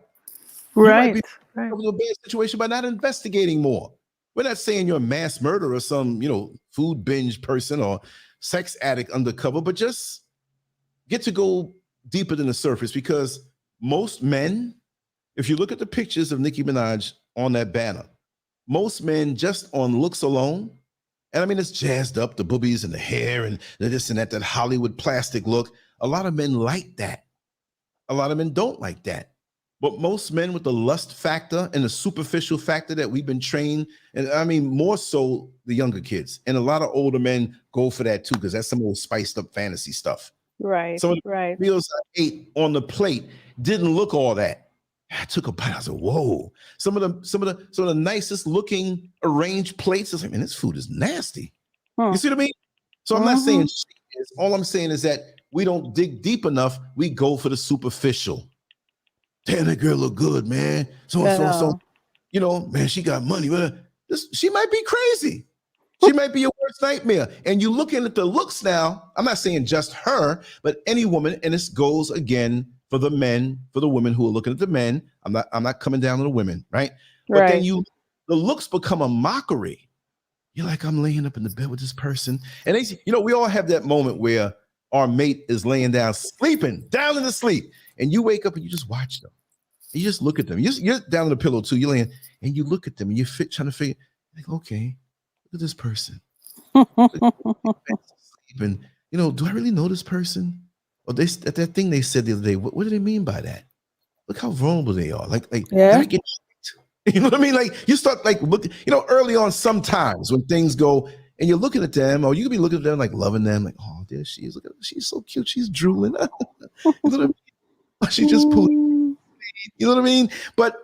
Right. You might be in a bad situation by not investigating more. We're not saying you're a mass murderer or some, food binge person or sex addict undercover, but just get to go deeper than the surface, because most men, if you look at the pictures of Nicki Minaj on that banner, most men just on looks alone, and I mean, it's jazzed up, the boobies and the hair and this and that Hollywood plastic look. A lot of men like that. A lot of men don't like that. But most men with the lust factor and the superficial factor that we've been trained, and I mean, more so the younger kids, and a lot of older men go for that too, because that's some old spiced up fantasy stuff. Right. Some of the meals I ate on the plate didn't look all that. I took a bite. I said, "Whoa!" Some of the nicest looking arranged plates. I was like, "Man, this food is nasty." You see what I mean? So I'm not saying shit. All I'm saying is that we don't dig deep enough. We go for the superficial. Damn, that girl look good, man. So, man, she got money. She might be crazy. She might be your worst nightmare. And you're looking at the looks now. I'm not saying just her, but any woman. And this goes again for the men, for the women who are looking at the men. I'm not coming down to the women, right? But then the looks become a mockery. You're like, I'm laying up in the bed with this person. And we all have that moment where our mate is laying down, sleeping, down in the sleep. And you wake up and you just watch them. You just look at them. You're down on the pillow too. You're laying and you look at them and you're trying to figure, like, okay, look at this person. And do I really know this person? Or at that thing they said the other day, what do they mean by that? Look how vulnerable they are. Like did I get shit? You know what I mean? Like you start like looking, early on sometimes when things go and you're looking at them, or you could be looking at them like loving them, like, oh, there she is. Look at her. She's so cute. She's drooling. You know what I mean? She just pulled. You know what I mean? But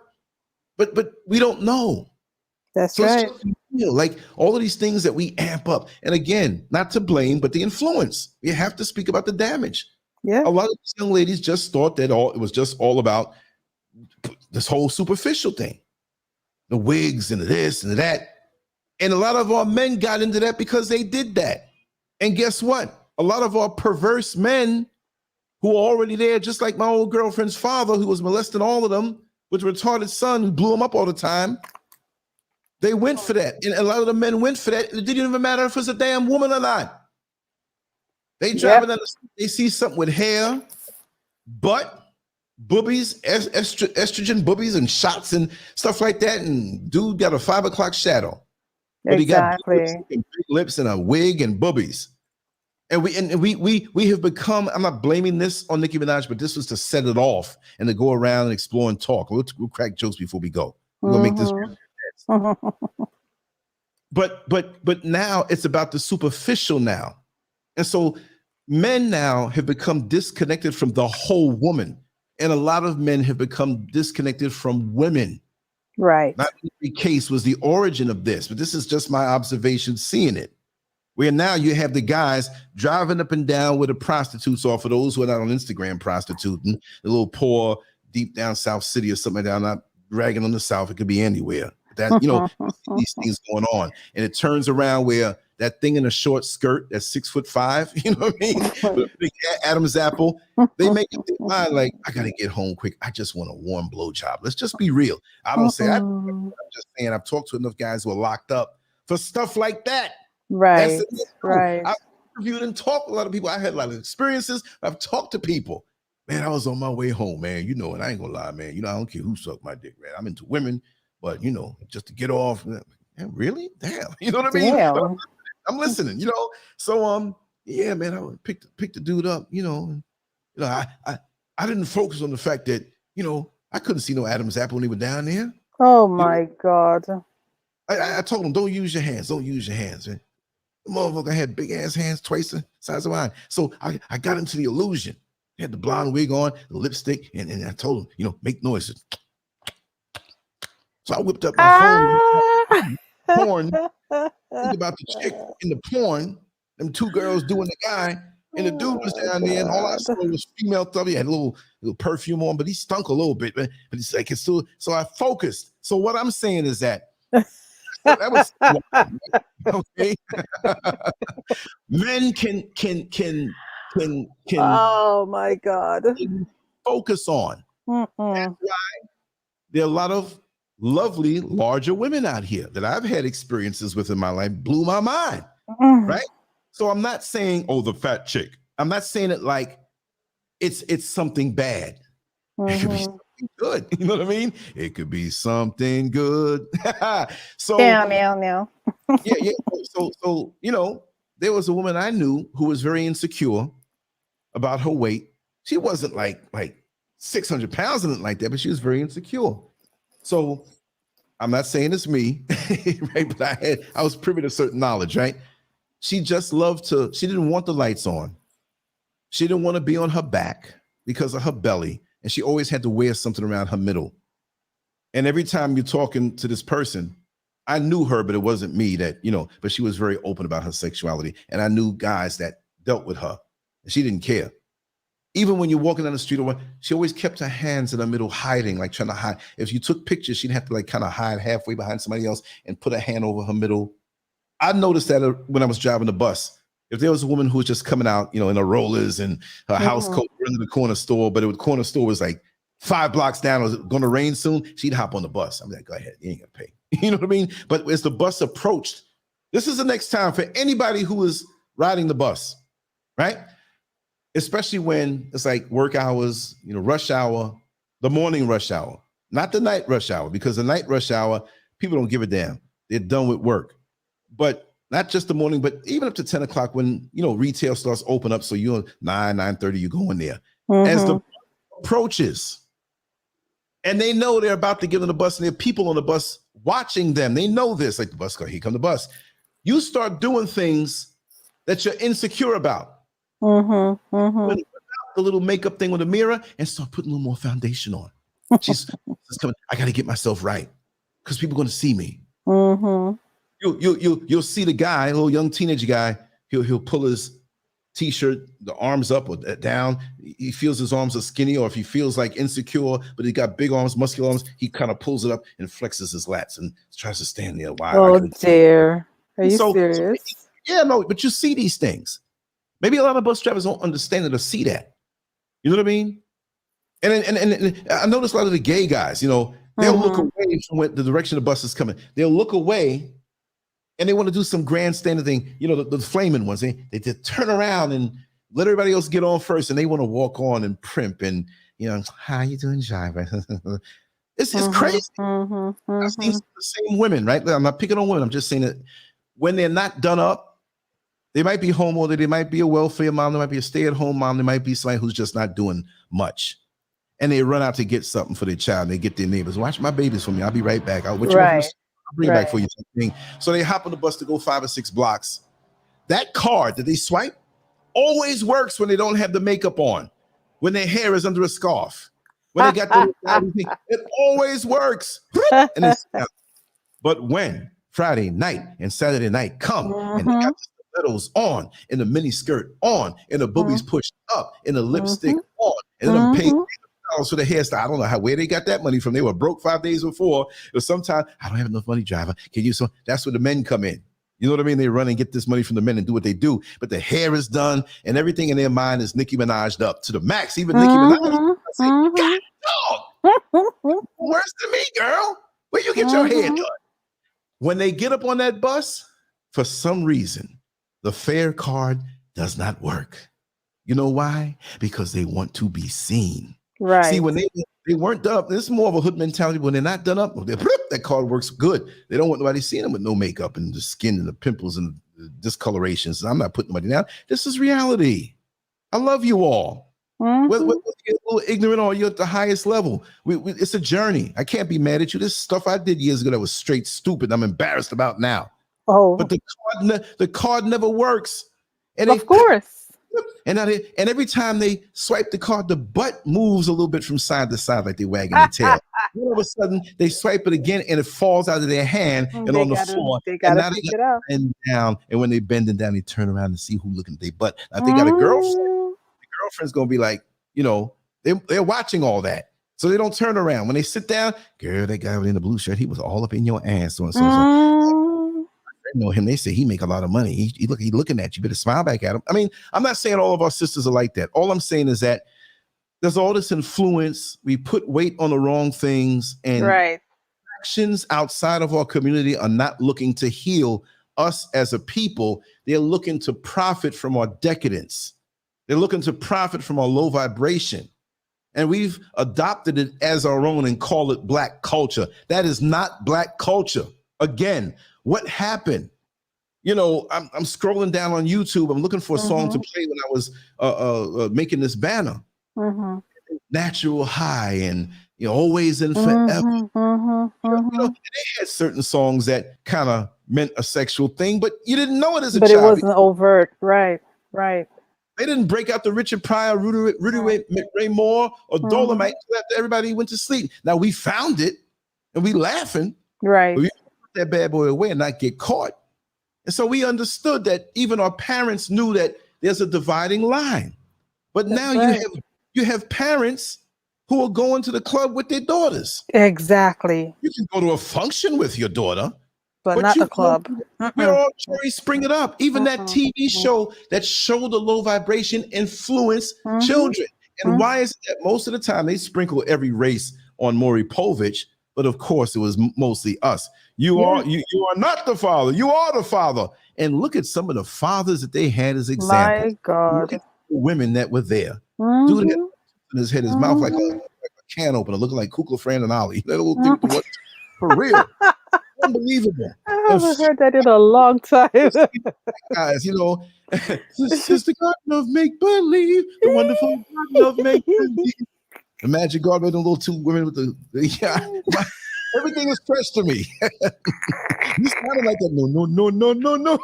we don't know. That's right. Like all of these things that we amp up. And again, not to blame, but the influence. You have to speak about the damage. Yeah. A lot of these young ladies just thought that it was just all about this whole superficial thing. The wigs and the this and the that. And a lot of our men got into that because they did that. And guess what? A lot of our perverse men who are already there, just like my old girlfriend's father, who was molesting all of them with a retarded son who blew them up all the time. They went for that. And a lot of the men went for that. It didn't even matter if it was a damn woman or not. They driving down the street, they see something with hair, butt, boobies, estrogen boobies and shots and stuff like that. And dude got a 5 o'clock shadow. But exactly. He got big lips and a wig and boobies. And we have become, I'm not blaming this on Nicki Minaj, but this was to set it off and to go around and explore and talk. We'll crack jokes before we go. We're gonna make this but now it's about the superficial now. And so men now have become disconnected from the whole woman. And a lot of men have become disconnected from women. Right. Not every case was the origin of this, but this is just my observation seeing it. Where now you have the guys driving up and down where the prostitutes are, for those who are not on Instagram prostituting, the little poor deep down South City or something like that. I'm not dragging on the South. It could be anywhere. That, you know, these things going on. And it turns around where that thing in a short skirt that's 6'5", you know what I mean? With a big Adam's apple, they make it their mind like, I gotta get home quick. I just want a warm blowjob. Let's just be real. I don't say I'm just saying I've talked to enough guys who are locked up for stuff like that. Right. Right. I've interviewed and talked to a lot of people. I had a lot of experiences. I've talked to people. Man, I was on my way home, man. You know, and I ain't gonna lie, man. You know, I don't care who sucked my dick, man. I'm into women, but you know, just to get off, man, really? Damn. You know what I mean? Damn. I'm listening, you know. So yeah, man, I would pick the dude up, you know. I didn't focus on the fact that, you know, I couldn't see no Adam's apple when he was down there. Oh my God. I told him, don't use your hands, man. The motherfucker had big ass hands, twice the size of mine. So I got into the illusion. He had the blonde wig on, the lipstick, and I told him, you know, make noises. So I whipped up my phone, porn, think about the chick in the porn, them two girls doing the guy, and the dude was down there, and all I saw was female stuff. He had a little perfume on, but he stunk a little bit, but it's like it's still. So I focused. So what I'm saying is that was okay. Men can oh my God, focus on. That's why there are a lot of lovely larger women out here that I've had experiences with in my life, blew my mind, right? So I'm not saying, oh, the fat chick. I'm not saying it like it's something bad. It could be something good. You know what I mean? It could be something good. So meow. yeah. So you know, there was a woman I knew who was very insecure about her weight. She wasn't like 600 pounds and like that, but she was very insecure. So I'm not saying it's me, right? But I was privy to certain knowledge, right? She just loved she didn't want the lights on. She didn't want to be on her back because of her belly. And she always had to wear something around her middle. And every time you're talking to this person, I knew her, but it wasn't me that, you know, but she was very open about her sexuality. And I knew guys that dealt with her. And she didn't care. Even when you're walking down the street, she always kept her hands in the middle, hiding, like trying to hide. If you took pictures, she'd have to like kind of hide halfway behind somebody else and put a hand over her middle. I noticed that when I was driving the bus. If there was a woman who was just coming out, you know, in her rollers and her house coat into the corner store, but the corner store was like 5 blocks down, it was going to rain soon, she'd hop on the bus. I'm like, go ahead, you ain't gonna pay. You know what I mean? But as the bus approached, this is the next time for anybody who is riding the bus, right? Especially when it's like work hours, you know, rush hour, the morning rush hour, not the night rush hour, because the night rush hour, people don't give a damn. They're done with work. But not just the morning, but even up to 10 o'clock when, you know, retail starts open up. So you're 9:30, you go in there. As the approaches, and they know they're about to get on the bus, and there are people on the bus watching them. They know this, like the bus car, here come the bus. You start doing things that you're insecure about. When you put out the little makeup thing with a mirror and start putting a little more foundation on. She's coming. I got to get myself right because people are going to see me. You'll see the guy, a little young teenage guy. He'll pull his t-shirt, the arms up or down. He feels his arms are skinny, or if he feels like insecure, but he got big arms, muscular arms, he kind of pulls it up and flexes his lats and tries to stand there. Why? Oh dear, are you serious? Yeah, no, but you see these things. Maybe a lot of bus drivers don't understand it or see that. You know what I mean? And I notice a lot of the gay guys, you know, they'll look away from the direction the bus is coming. They'll look away and they want to do some grandstanding thing. You know, the flaming ones, they just turn around and let everybody else get on first, and they want to walk on and primp and, you know, how you doing, driver? It's crazy. I've seen the same women, right? I'm not picking on women. I'm just saying that when they're not done up, they might be home, or they might be a welfare mom, they might be a stay-at-home mom, they might be somebody who's just not doing much. And they run out to get something for their child, and they get their neighbors. Watch my babies for me. I'll be right back. I'll bring it back for you. So they hop on the bus to go 5 or 6 blocks. That card that they swipe always works when they don't have the makeup on, when their hair is under a scarf, when they got the it always works. But when Friday night and Saturday night come and they got the stilettos on and the mini skirt on and the boobies pushed up and the lipstick on and then for the hairstyle. I don't know where they got that money from. They were broke 5 days before. Or sometimes I don't have enough money, driver. Can you? So that's where the men come in. You know what I mean? They run and get this money from the men and do what they do. But the hair is done and everything in their mind is Nicki Minaj up to the max. Even Nicki Minaj. I say, God, dog, worse than me, girl. Where you get your hair done? When they get up on that bus, for some reason, the fare card does not work. You know why? Because they want to be seen. Right. See, when they weren't done up, this is more of a hood mentality. When they're not done up, that card works good. They don't want nobody seeing them with no makeup and the skin and the pimples and the discolorations. I'm not putting nobody down. This is reality. I love you all. Whether you're a little ignorant or you're at the highest level, it's a journey. I can't be mad at you. This stuff I did years ago that was straight stupid. I'm embarrassed about now. Oh, but the card never works. And of course. And every time they swipe the card, the butt moves a little bit from side to side like they're wagging their tail. All of a sudden, they swipe it again, and it falls out of their hand and on the floor. They gotta pick it up. And down, and when they bending down, they turn around and see who looking at their butt. Now, if they got a girlfriend, the girlfriend's gonna be like, they're watching all that, so they don't turn around when they sit down. Girl, that guy in the blue shirt, he was all up in your ass. So know him. They say he make a lot of money. He looking at you. Better smile back at him. I mean, I'm not saying all of our sisters are like that. All I'm saying is that there's all this influence. We put weight on the wrong things, and actions outside of our community are not looking to heal us as a people. They're looking to profit from our decadence. They're looking to profit from our low vibration. And we've adopted it as our own and call it Black culture. That is not Black culture. Again, what happened? I'm scrolling down on YouTube. I'm looking for a song to play when I was making this banner. Natural high and always and forever. They had certain songs that kind of meant a sexual thing, but you didn't know it as a child. But it wasn't overt, right? They didn't break out the Richard Pryor, Rudy Ray Moore, or Dolomite after everybody went to sleep. Now we found it and we laughing. Right. We put that bad boy away and not get caught. And so we understood that even our parents knew that there's a dividing line. But now you have parents who are going to the club with their daughters. Exactly. You can go to a function with your daughter, but not the club. We're all cherry spring it up. Even that TV show that showed the low vibration influence children. And why is it that most of the time they sprinkle every race on Maury Povich, but of course it was mostly us. You are not the father. You are the father. And look at some of the fathers that they had as examples. My God. Look at the women that were there. Dude had in his head, his mouth like a can opener, looking like Kukla, Fran, and Ollie. That little thing for real. Unbelievable. I haven't heard that in a long time. Guys, Sister Garden of Make Believe, the wonderful Garden of Make Believe. The magic garden with the little two women with everything is fresh to me. You sounded like a no.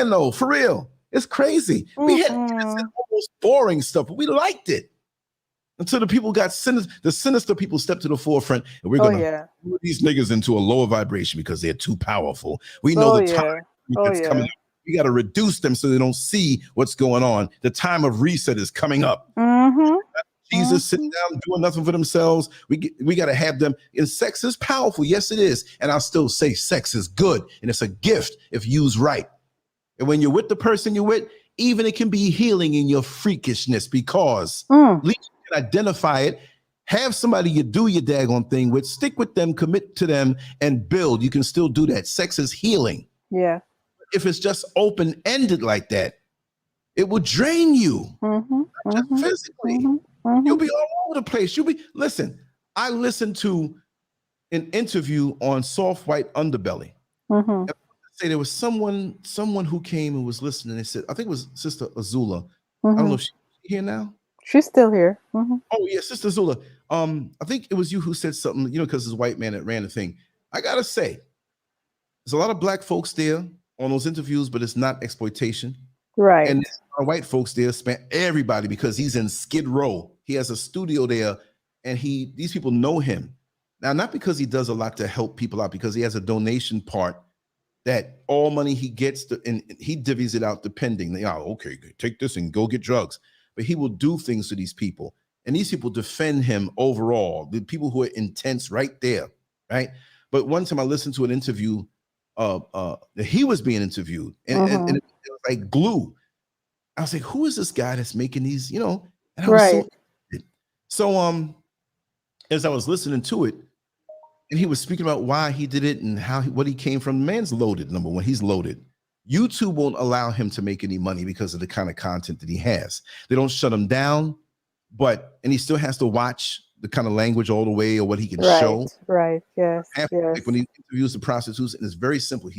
No, for real. It's crazy. We had almost boring stuff, but we liked it. Until the people got the sinister people stepped to the forefront, and we're going to put these niggas into a lower vibration because they're too powerful. We know the time that's coming up. We got to reduce them so they don't see what's going on. The time of reset is coming up. Jesus sitting down doing nothing for themselves. We got to have them. And sex is powerful. Yes, it is. And I'll still say sex is good, and it's a gift if used right. And when you're with the person you're with, even it can be healing in your freakishness because at least you can identify it. Have somebody you do your daggone thing with, stick with them, commit to them, and build. You can still do that. Sex is healing. Yeah. If it's just open-ended like that, it will drain you. Not just physically. You'll be all over the place. Listen, I listened to an interview on Soft White Underbelly. Say there was someone who came and was listening. They said, I think it was Sister Azula. I don't know if she's here now. She's still here. Oh yeah, Sister Azula. I think it was you who said something, because it's a white man that ran the thing. I gotta say, there's a lot of black folks there on those interviews, but it's not exploitation. Right. And our white folks there spent everybody because he's in Skid Row. He has a studio there, and these people know him. Now, not because he does a lot to help people out, because he has a donation part that all money he gets, and he divvies it out depending. Okay, take this and go get drugs. But he will do things to these people. and these people defend him overall. The people who are intense right there, right? But one time I listened to an interview, he was being interviewed, and it was like glue. I was like, who is this guy that's making these, you know? And I was so as I was listening to it, and he was speaking about why he did it and what he came from. The man's loaded. Number one, he's loaded. YouTube won't allow him to make any money because of the kind of content that he has. They don't shut him down, and he still has to watch the kind of language all the way or what he can show. Right. Yes. Like when he interviews the prostitutes, and it's very simple.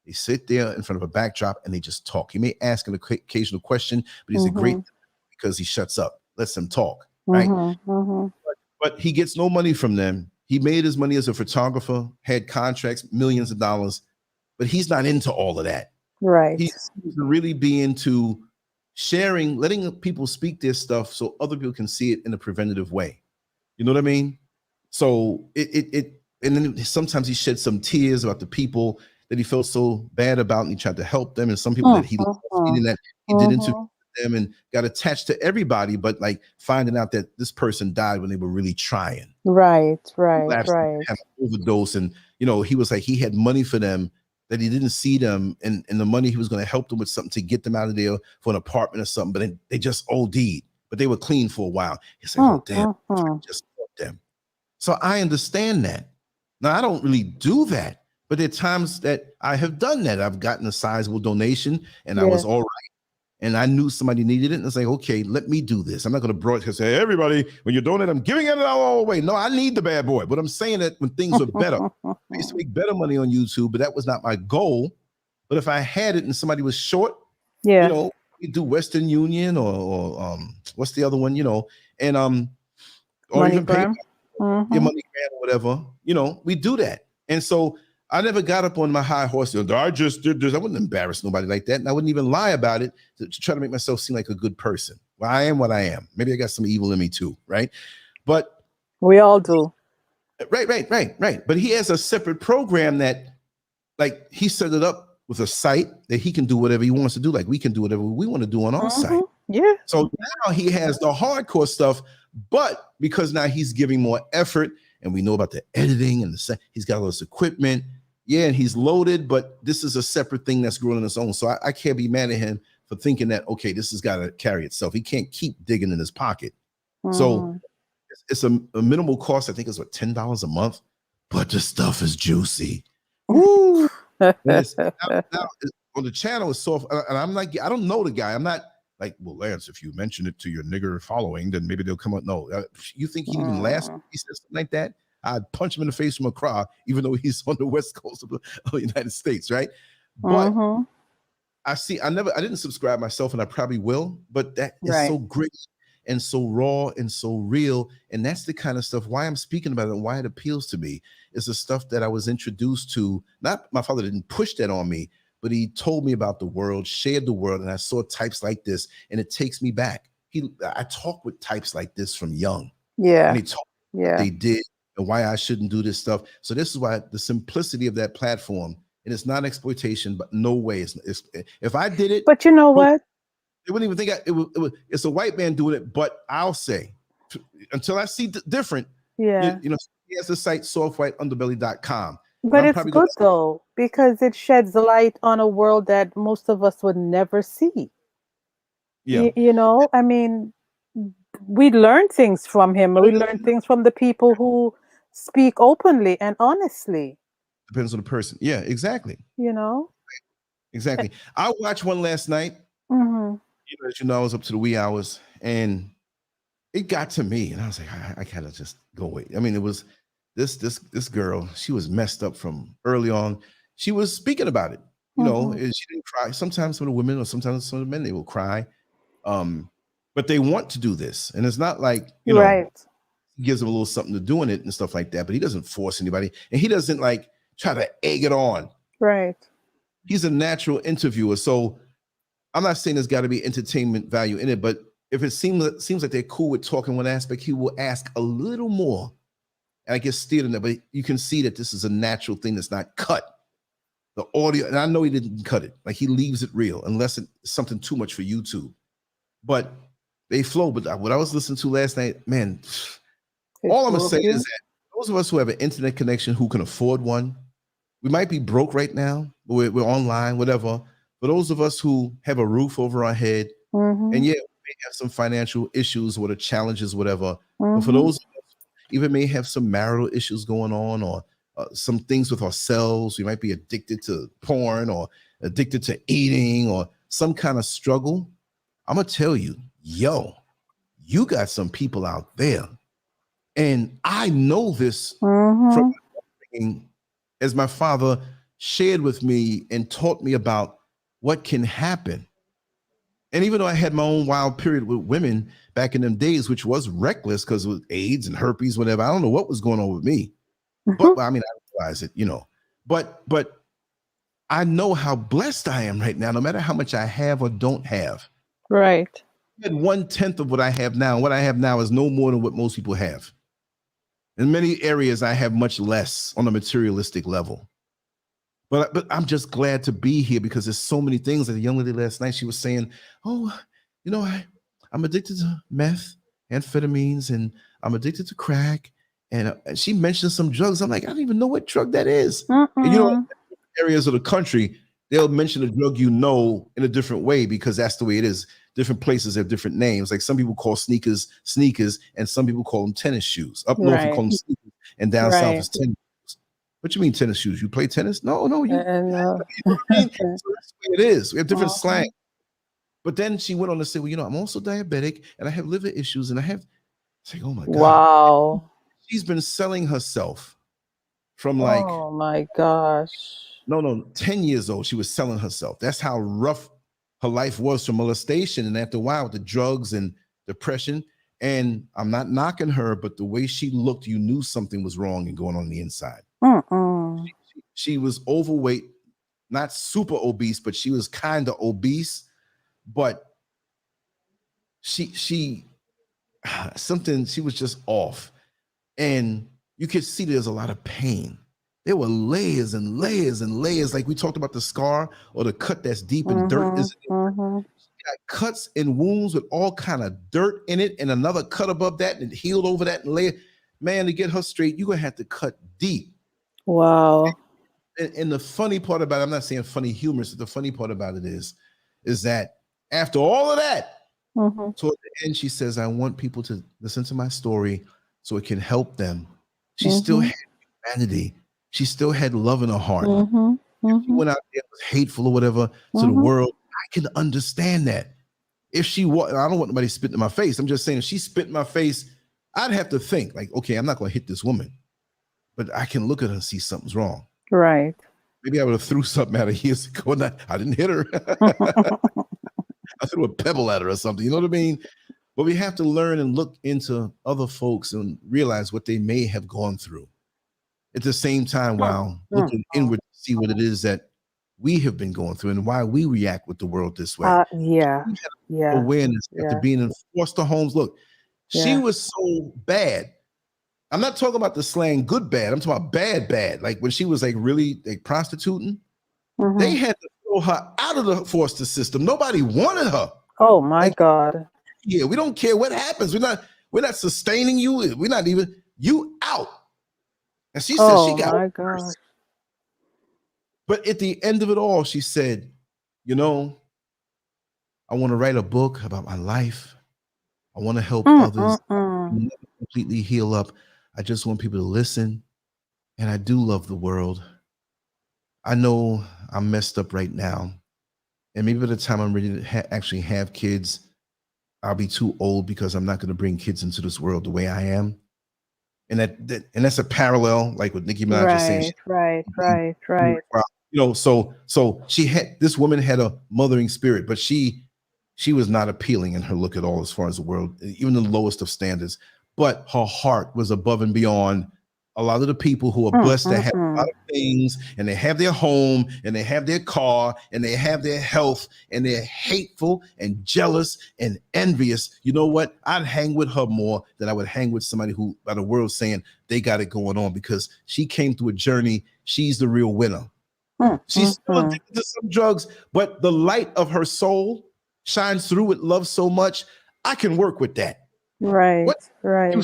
They sit there in front of a backdrop and they just talk. He may ask an occasional question, but he's a great because he shuts up, lets them talk, right? But he gets no money from them. He made his money as a photographer, had contracts, millions of dollars, but he's not into all of that. Right. He's really be into sharing, letting people speak their stuff so other people can see it in a preventative way. You know what I mean? So and then sometimes he shed some tears about the people that he felt so bad about, and he tried to help them. And some people that he did interview them and got attached to everybody, but like finding out that this person died when they were really trying. Right. Had an overdose, and you know, he was like, he had money for them that he didn't see them, and the money he was going to help them with something to get them out of there for an apartment or something, but they just OD'd, but they were clean for a while. He said, oh damn, just help them. So I understand that. Now I don't really do that, but there are times that I have done that. I've gotten a sizable donation and I was all right. And I knew somebody needed it. And it's like, okay, let me do this. I'm not going to broadcast, say, everybody, when you donate, I'm giving it all away. No, I need the bad boy. But I'm saying that when things were better, I used to make better money on YouTube, but that was not my goal. But if I had it and somebody was short, you know, we do Western Union or what's the other one, you know, and or even pay your money grant or whatever, you know, we do that. And so I never got up on my high horse. I just did this. I wouldn't embarrass nobody like that. And I wouldn't even lie about it to try to make myself seem like a good person. Well, I am what I am. Maybe I got some evil in me too, right? But we all do. Right. But he has a separate program that, like, he set it up with a site that he can do whatever he wants to do. Like we can do whatever we want to do on our site. Yeah. So now he has the hardcore stuff, but because now he's giving more effort and we know about the editing and he's got all this equipment. Yeah, and he's loaded, but this is a separate thing that's growing on its own. So I can't be mad at him for thinking that, okay, this has got to carry itself. He can't keep digging in his pocket. So it's a minimal cost. I think it's what, $10 a month, but the stuff is juicy. Woo! now, on the channel, it's soft, and I'm like, I don't know the guy. I'm not like, well, Lance, if you mention it to your nigger following, then maybe they'll come up. No, you think he'd even last? He said something like that. I'd punch him in the face from across, even though he's on the west coast of the United States, right? But I didn't subscribe myself, and I probably will, but that is so gritty and so raw and so real. And that's the kind of stuff, why I'm speaking about it and why it appeals to me, is the stuff that I was introduced to. Not, my father didn't push that on me, but he told me about the world, shared the world, and I saw types like this, and it takes me back. I talk with types like this from young. Yeah. And he told me what they did and why I shouldn't do this stuff. So this is why the simplicity of that platform, and it's not exploitation, but no way. If I did it, but you know what? They wouldn't even think it's a white man doing it. But I'll say, until I see different, you know, he has the site softwhiteunderbelly.com. But it's good though, because it sheds light on a world that most of us would never see. Yeah, you know, I mean, we learn things from him. We learn things from the people who speak openly and honestly. Depends on the person. Yeah, exactly. You know? Exactly. I watched one last night. As you know, I was up to the wee hours, and it got to me, and I was like, I gotta just go away. I mean, it was this girl. She was messed up from early on. She was speaking about it. You know, and she didn't cry. Sometimes some of the women, or sometimes some of the men, they will cry. But they want to do this, and it's not like, you know, he gives them a little something to do in it and stuff like that, but he doesn't force anybody, and he doesn't like try to egg it on. Right. He's a natural interviewer, so I'm not saying there's got to be entertainment value in it, but if it seems like they're cool with talking one aspect, he will ask a little more, and I get steered in there. But you can see that this is a natural thing that's not cut. The audio, and I know he didn't cut it. Like, he leaves it real, unless it's something too much for YouTube. But They flow. But what I was listening to last night, man, It's all I'm gonna say broken. is that those of us who have an internet connection who can afford one, we might be broke right now, but we're online, whatever. For those of us who have a roof over our head, and yeah, we may have some financial issues, what challenges, whatever. But for those of us who even may have some marital issues going on, or some things with ourselves, we might be addicted to porn or addicted to eating or some kind of struggle. I'm gonna tell you, yo, you got some people out there. And I know this from as my father shared with me and taught me about what can happen. And even though I had my own wild period with women back in them days, which was reckless because of AIDS and herpes, whatever, I don't know what was going on with me. But I mean, I realize it, but I know how blessed I am right now, no matter how much I have or don't have. Right. I had 1/10 of what I have now. What I have now is no more than what most people have. In many areas, I have much less on a materialistic level. But I'm just glad to be here because there's so many things. Like the young lady last night, she was saying, oh, I'm addicted to meth, amphetamines, and I'm addicted to crack. And she mentioned some drugs. I'm like, I don't even know what drug that is. And in areas of the country, they'll mention a drug in a different way because that's the way it is. Different places have different names. Like some people call sneakers, and some people call them tennis shoes. Up north, we call them sneakers, and down south is tennis shoes. What you mean tennis shoes? You play tennis? No, you. You know what I mean? So that's the way it is. We have different slang. But then she went on to say, well, I'm also diabetic and I have liver issues and I have. It's like, oh my God. Wow. She's been selling herself from like. Oh my gosh. No, 10 years old. She was selling herself. That's how rough her life was from molestation. And after a while with the drugs and depression. And I'm not knocking her, but the way she looked, you knew something was wrong and going on the inside. She was overweight, not super obese, but she was kind of obese. But she was just off. And you could see there's a lot of pain. There were layers and layers and layers. Like we talked about the scar or the cut that's deep in dirt. She got cuts and wounds with all kind of dirt in it and another cut above that and it healed over that and layer. Man, to get her straight, you're going to have to cut deep. Wow. And the funny part about it, I'm not saying funny humorous, but the funny part about it is that after all of that, toward the end, she says, I want people to listen to my story so it can help them. She still had humanity. She still had love in her heart. If she went out there was hateful or whatever to the world, I can understand that. If she was, I don't want nobody spitting in my face. I'm just saying, if she spit in my face, I'd have to think like, okay, I'm not going to hit this woman, but I can look at her and see something's wrong. Right. Maybe I would have threw something at her years ago and I didn't hit her. I threw a pebble at her or something. You know what I mean? But we have to learn and look into other folks and realize what they may have gone through. At the same time, while looking inward to see what it is that we have been going through and why we react with the world this way. Awareness after being in foster homes. Look, she was so bad. I'm not talking about the slang good bad. I'm talking about bad. Like when she was like really like prostituting, they had to throw her out of the foster system. Nobody wanted her. Oh my God. Yeah, we don't care what happens. We're not sustaining you. We're not even you out. And she said she got worse. But at the end of it all, she said, I want to write a book about my life. I want to help others completely heal up. I just want people to listen. And I do love the world. I know I'm messed up right now. And maybe by the time I'm ready to actually have kids, I'll be too old because I'm not going to bring kids into this world the way I am. And that's a parallel, like what Nicki Minaj was saying. Right. So this woman had a mothering spirit, but she was not appealing in her look at all as far as the world, even the lowest of standards. But her heart was above and beyond a lot of the people who are blessed to have a lot of things, and they have their home, and they have their car, and they have their health, and they're hateful and jealous and envious. You know what? I'd hang with her more than I would hang with somebody who, by the world, saying they got it going on, because she came through a journey. She's the real winner. She's still addicted to some drugs, but the light of her soul shines through with love so much. I can work with that. Right. What Right.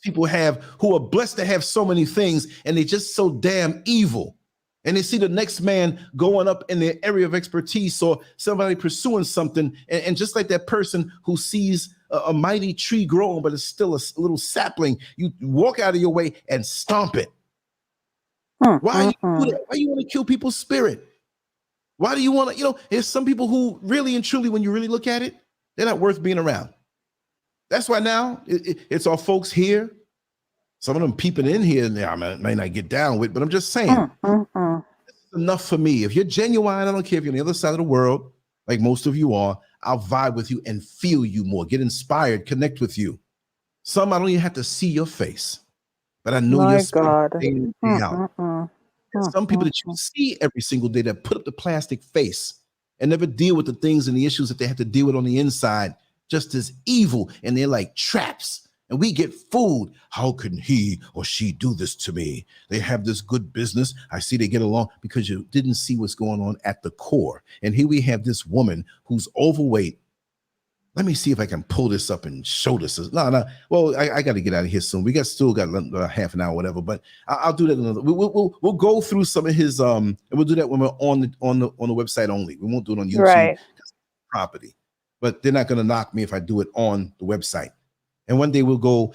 people have who are blessed to have so many things, and they're just so damn evil. And they see the next man going up in their area of expertise or somebody pursuing something. And just like that person who sees a mighty tree growing, but it's still a little sapling, you walk out of your way and stomp it. Why you do that? Why you want to kill people's spirit? Why do you want to, there's some people who really and truly, when you really look at it, they're not worth being around. That's why now it's our folks here. Some of them peeping in here and I may not get down with, but I'm just saying, this is enough for me. If you're genuine, I don't care if you're on the other side of the world, like most of you are, I'll vibe with you and feel you more, get inspired, connect with you. Some, I don't even have to see your face, but I know your spirit. Some people that you see every single day that put up the plastic face and never deal with the things and the issues that they have to deal with on the inside, just as evil, and they're like traps. And we get fooled. How can he or she do this to me? They have this good business. I see they get along because you didn't see what's going on at the core. And here we have this woman who's overweight. Let me see if I can pull this up and show this. No. Well, I got to get out of here soon. We still got half an hour, whatever. But I'll do that another. We'll go through some of his and we'll do that when we're on the website only. We won't do it on YouTube. Right. Property, but they're not going to knock me if I do it on the website. And one day we'll go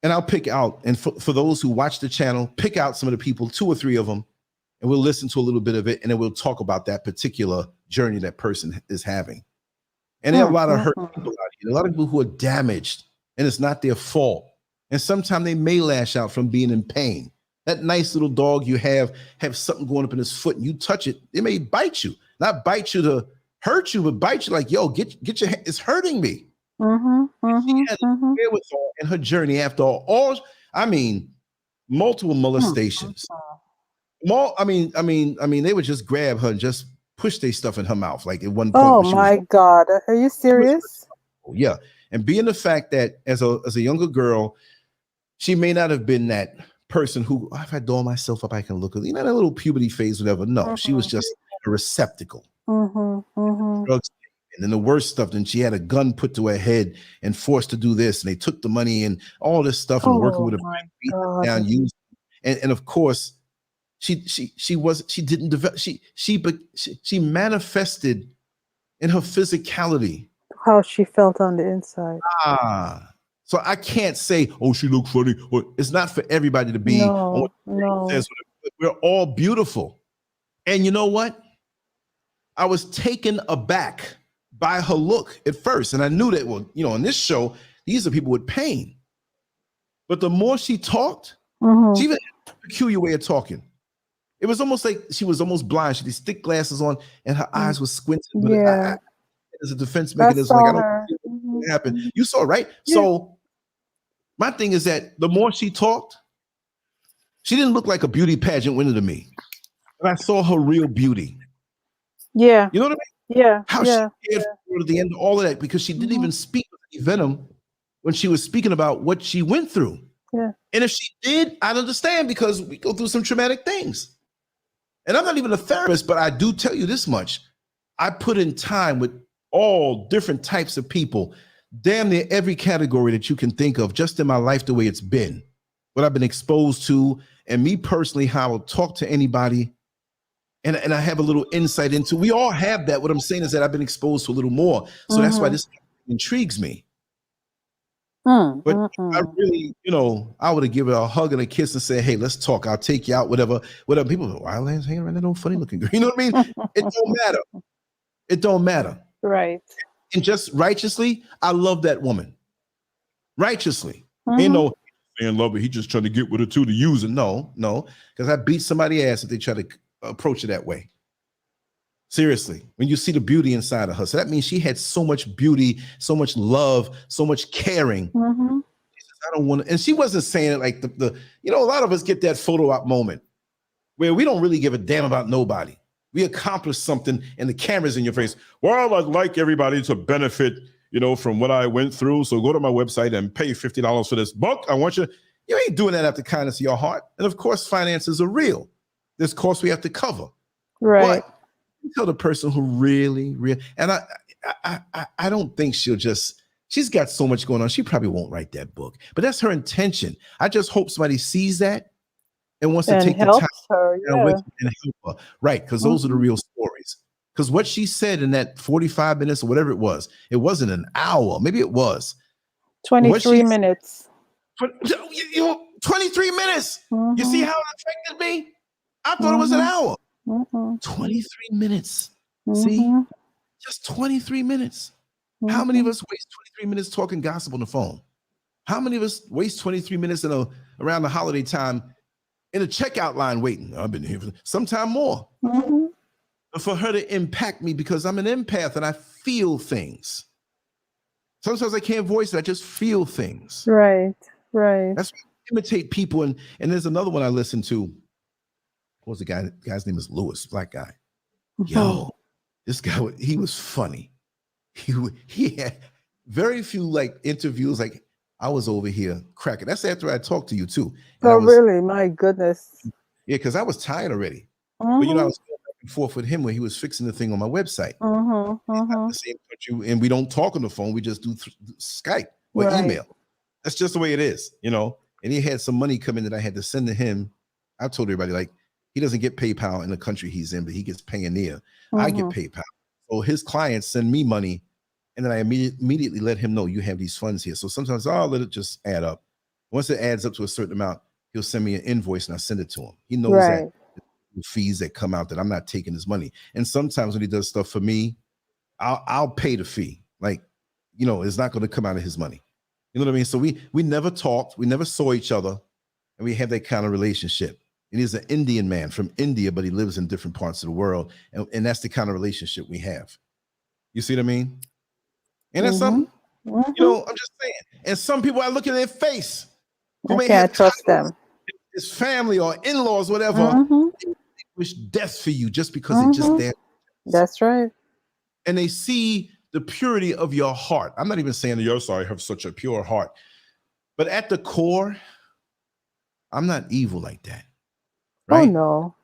and I'll pick out, and for those who watch the channel, pick out some of the people, 2 or 3 of them, and we'll listen to a little bit of it, and then we'll talk about that particular journey that person is having. And there are a lot of hurt people out here, a lot of people who are damaged, and it's not their fault. And sometimes they may lash out from being in pain. That nice little dog you have something going up in his foot, and you touch it, it may bite you. Not bite you to hurt you, but bite you like, yo, get your hand, it's hurting me. She had a wherewithal in her journey after all, multiple molestations. They would just grab her and just push their stuff in her mouth like at one point. Oh my God, are you serious? Yeah, and being the fact that as a younger girl, she may not have been that person who, if I doll myself up, I can look at that little puberty phase, whatever. No, she was just a receptacle. Drugs. And then the worst stuff, then she had a gun put to her head and forced to do this. And they took the money and all this stuff and working with her down, used. And of course, she didn't develop, she manifested in her physicality. How she felt on the inside. So I can't say, oh, she looked funny. Or it's not for everybody to be. No. We're all beautiful. And you know what? I was taken aback by her look at first. And I knew that, on this show, these are people with pain. But the more she talked, she even had a peculiar way of talking. It was almost like she was almost blind. She had these thick glasses on and her eyes were squinting. But as a defense mechanism, like, I don't think what happened. You saw, right? Yeah. So my thing is that the more she talked, she didn't look like a beauty pageant winner to me. And I saw her real beauty. Yeah. You know what I mean? Yeah. How she cared for her at the end of all of that, because she didn't even speak with any venom when she was speaking about what she went through. Yeah. And if she did, I'd understand, because we go through some traumatic things. And I'm not even a therapist, but I do tell you this much. I put in time with all different types of people, damn near every category that you can think of, just in my life, the way it's been, what I've been exposed to, and me personally, how I will talk to anybody. And I have a little insight into, we all have that. What I'm saying is that I've been exposed to a little more. So that's why this intrigues me. But I really, I would have given her a hug and a kiss and said, hey, let's talk. I'll take you out, whatever. People go, why Lance hanging around that old funny looking girl? You know what I mean? It don't matter. It don't matter. Right. And just righteously, I love that woman. Righteously. Ain't no man love her. He just trying to get with her too to use it. No, because I beat somebody's ass if they try to approach it that way. Seriously, when you see the beauty inside of her. So that means she had so much beauty, so much love, so much caring. She says, I don't want to, and she wasn't saying it like the a lot of us get that photo op moment where we don't really give a damn about nobody. We accomplished something and the camera's in your face. Well, I'd like everybody to benefit, from what I went through. So go to my website and pay $50 for this book. I want you ain't doing that out of the kindness of your heart. And of course, finances are real. There's costs we have to cover. Right. But you tell the person who really, and I don't think she'll just She's got so much going on. She probably won't write that book, but that's her intention. I just hope somebody sees that and wants to take the time and help her. Right, because those are the real stories. Because what she said in that 45 minutes or whatever it wasn't an hour. Maybe it was. 23 minutes. 23 minutes. You see how it affected me? I thought it was an hour. 23 minutes. See? Just 23 minutes. How many of us waste 23 minutes talking gossip on the phone? How many of us waste 23 minutes around the holiday time in a checkout line waiting? I've been here for sometime more. For her to impact me because I'm an empath and I feel things. Sometimes I can't voice it. I just feel things. Right. That's why I imitate people. And there's another one I listen to. What was the guy? The guy's name is Lewis, black guy. Yo, this guy, he was funny. He had very few like interviews. Like I was over here cracking. That's after I talked to you too. And really? My goodness. Yeah, because I was tired already. But you know, I was going back and forth with him when he was fixing the thing on my website. The same country, and we don't talk on the phone. We just do Skype or email. That's just the way it is, you know. And he had some money come in that I had to send to him. I told everybody like he doesn't get PayPal in the country he's in, but he gets Payoneer. I get PayPal. So his clients send me money. And then I immediately let him know you have these funds here. So sometimes I'll let it just add up. Once it adds up to a certain amount, he'll send me an invoice and I send it to him. He knows that the fees that come out that I'm not taking his money. And sometimes when he does stuff for me, I'll pay the fee. Like, you know, it's not going to come out of his money. You know what I mean? So we never talked, we never saw each other, and we have that kind of relationship. And he's an Indian man from India, but he lives in different parts of the world. And that's the kind of relationship we have. You see what I mean? And that's something, you know, I'm just saying. And some people, I look at their face. I can't trust them. His family or in-laws, whatever, they wish death for you just because they just there. That's right. And they see the purity of your heart. I'm not even saying that you're sorry, I have such a pure heart. But at the core, I'm not evil like that. Right? Oh, no.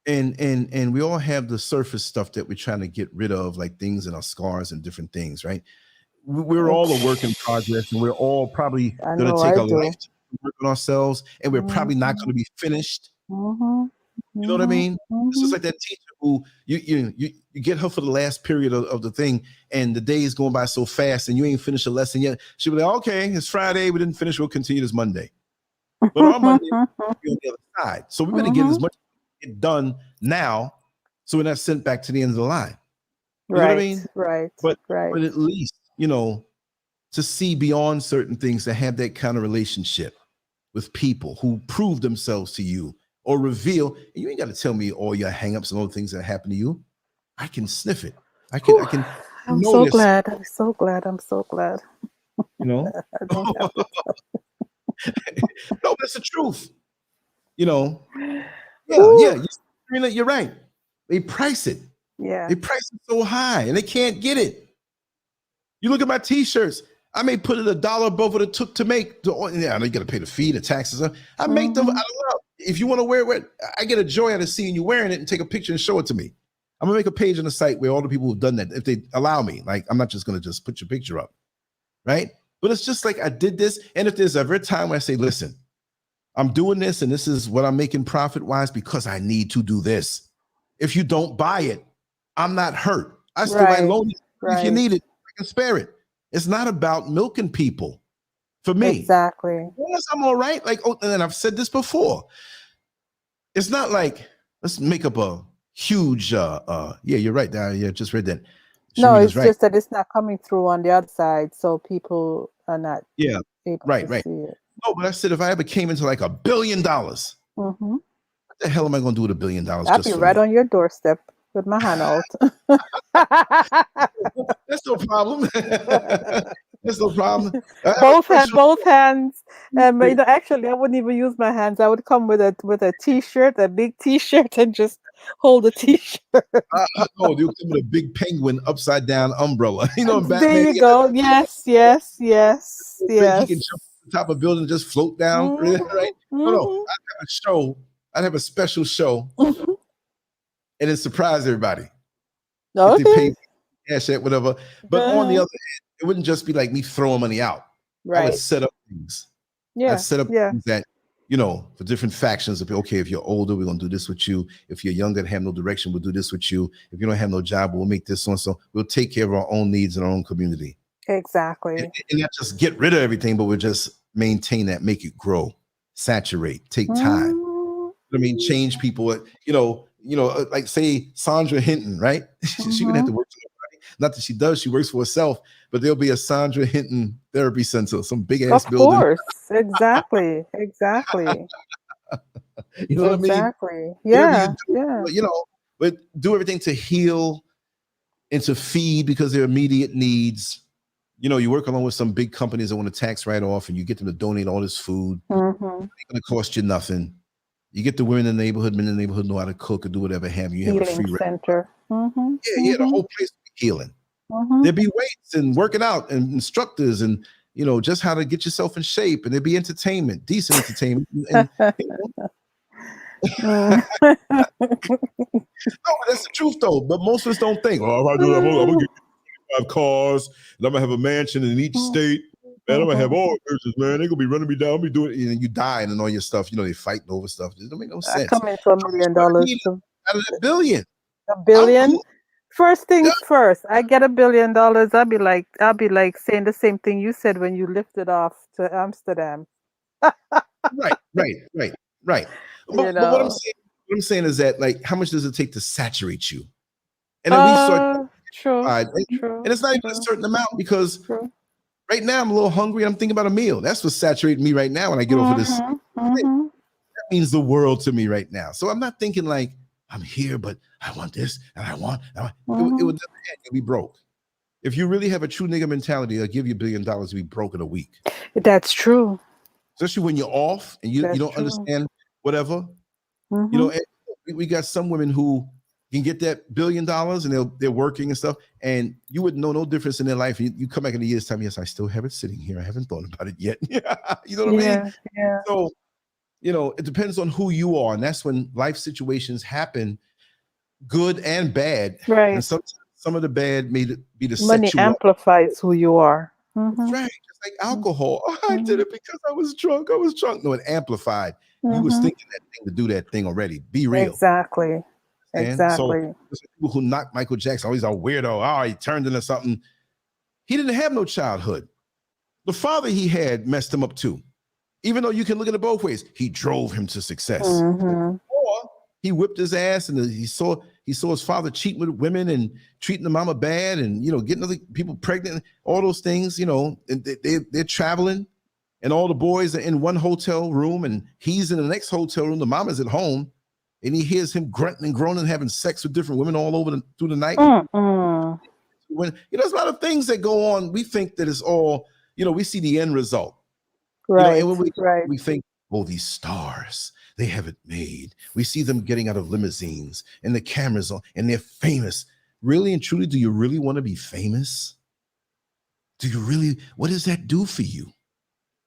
And we all have the surface stuff that we're trying to get rid of, like things in our scars and different things, right? We're all a work in progress, and we're all probably going to take a life to work on ourselves, and we're probably not going to be finished. You know what I mean? It's just like that teacher who you get her for the last period of the thing, and the day is going by so fast, and you ain't finished a lesson yet. She'll be like, okay, it's Friday, we didn't finish, we'll continue this Monday. But on Monday, we'll be on the other side. So we better get as much done now, so we're not sent back to the end of the line. You know what I mean? Right. But at least, you know, to see beyond certain things, to have that kind of relationship with people who prove themselves to you or reveal. And you ain't got to tell me all your hangups and all the things that happen to you. I can sniff it. I can. I'm so glad. I'm so glad. You know. No, that's the truth. You know. Yeah. You're right. They price it. Yeah. They price it so high, and they can't get it. You look at my T-shirts. I may put it $1 above what it took to make. I know you got to pay the fee, the taxes. I make them. I don't know. If you want to wear it, I get a joy out of seeing you wearing it and take a picture and show it to me. I'm gonna make a page on the site where all the people who've done that, if they allow me, like I'm not just gonna just put your picture up, right? But it's just like I did this, and if there's ever a time where I say, listen, I'm doing this, and this is what I'm making profit-wise because I need to do this. If you don't buy it, I'm not hurt. I still might loan it if you need it. I can spare it. It's not about milking people. For me, exactly. Yes, I'm all right. Like, and I've said this before. It's not like let's make up a huge. Yeah, you're right. Yeah, just read that. No, it's just that it's not coming through on the other side, so people are not. Yeah, able right. to see it. No, but I said if I ever came into like $1 billion, what the hell am I going to do with $1 billion? I'll be right on your doorstep with my hand out. That's no problem. That's no problem. Both hands. But actually, I wouldn't even use my hands. I would come with a T-shirt, a big T-shirt, and just hold the T-shirt. Oh, you come with a big penguin upside down umbrella. You know, Batman. There you go. Yes. He can jump to the top of a building and just float down, right? No. I'd have a special show, and it surprise everybody. Okay. cash app, whatever. But on the other hand, it wouldn't just be like me throwing money out. I would set up things. I'd set up things that, you know, for different factions. Okay, if you're older, we're gonna do this with you. If you're younger and have no direction, we'll do this with you. If you don't have no job, we'll make this one. So we'll take care of our own needs in our own community. Exactly. And not just get rid of everything, but we'll just maintain that, make it grow, saturate, take time. I mean, change people. You know, like say Sandra Hinton, right? She would have to work for nobody. Not that she does; she works for herself. But there'll be a Sandra Hinton therapy center, some big ass building. Of course, exactly. You know what I mean? Exactly. Yeah. You know, but do everything to heal and to feed because they're immediate needs. You know, you work along with some big companies that want a tax write-off, and you get them to donate all this food. It's going to cost you nothing. You get the women in the neighborhood, men in the neighborhood know how to cook or do whatever have you. You have a free center. The whole place will be healing. There'd be weights and working out and instructors and, you know, just how to get yourself in shape. And there'd be entertainment, decent entertainment. And, no, that's the truth, though. But most of us don't think, oh, if I do that, I'm going to get 5 cars and I'm going to have a mansion in each state. Man, I'm going to have all churches, man. They're going to be running me down. I'll be doing it. And you dying and all your stuff. You know, they fighting over stuff. It don't make no sense. I come into $1 million. Out of that billion. $1 billion? First things first, I get $1 billion. I'll be like saying the same thing you said when you lifted off to Amsterdam. Right. But what I'm saying is that, like, how much does it take to saturate you? And then we start true. And it's not even a certain amount because right now I'm a little hungry. I'm thinking about a meal. That's what's saturating me right now when I get off of this. That means the world to me right now. So I'm not thinking like I'm here, but I want this and I want. It would never end. You'll be broke. If you really have a true nigga mentality, I'll give you $1 billion to be broke in a week. That's true. Especially when you're off and you don't understand whatever. You know, we got some women who can get that $1 billion and they're working and stuff, and you wouldn't know no difference in their life. You come back in a year's time, yes, I still have it sitting here. I haven't thought about it yet. You know what I mean? Yeah. So, you know, it depends on who you are, and that's when life situations happen, good and bad. Right. And sometimes some of the bad may be the money amplifies who you are. Right. Just like alcohol. Oh, I did it because I was drunk. No, it amplified. You was thinking that thing to do that thing already. Be real. Exactly. So people who knock Michael Jackson, oh, he's a weirdo. Oh, he turned into something. He didn't have no childhood. The father he had messed him up too. Even though you can look at it both ways, he drove him to success. Or he whipped his ass, and he saw his father cheating with women and treating the mama bad, and getting other people pregnant, all those things. And they're traveling, and all the boys are in one hotel room, and he's in the next hotel room. The mama's at home, and he hears him grunting and groaning, having sex with different women all over through the night. When there's a lot of things that go on, we think that it's all we see the end result. Right. And when we think, oh, these stars, they have it made. We see them getting out of limousines and the cameras on, and they're famous. Really and truly, do you really want to be famous? What does that do for you?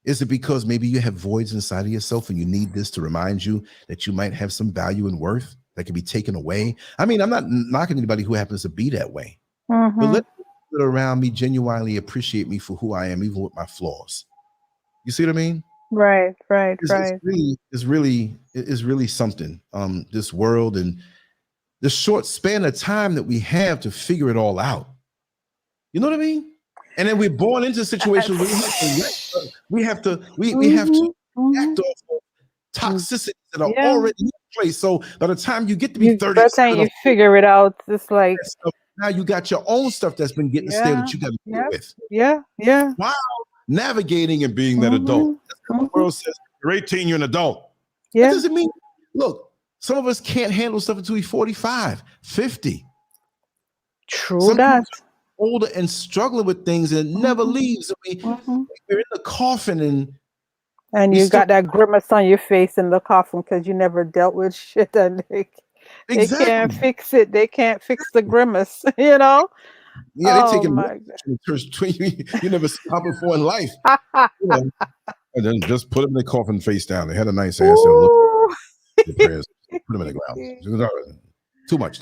Is it because maybe you have voids inside of yourself and you need this to remind you that you might have some value and worth that can be taken away? I mean, I'm not knocking anybody who happens to be that way, but let people around me genuinely appreciate me for who I am, even with my flaws. You see what I mean? Right. It's really something. This world and the short span of time that we have to figure it all out. You know what I mean? And then we're born into situations where we have to act off toxicity that are already in place. So by the time you get to be 30, by the time you figure it out, it's like now you got your own stuff that's been getting stale that you got to deal with. Yeah. Wow. Navigating and being that adult. That's what the world says. You're 18, you're an adult. Yeah. That doesn't mean, look, some of us can't handle stuff until we're 45, 50. True that. Older and struggling with things and it never leaves. We're in the coffin and you got that grimace on your face in the coffin because you never dealt with shit and they can't fix it. They can't fix the grimace, Yeah, they take it. You never saw before in life. And then just put them in the coffin face down. They had a nice ass. Put them in the ground. Too much.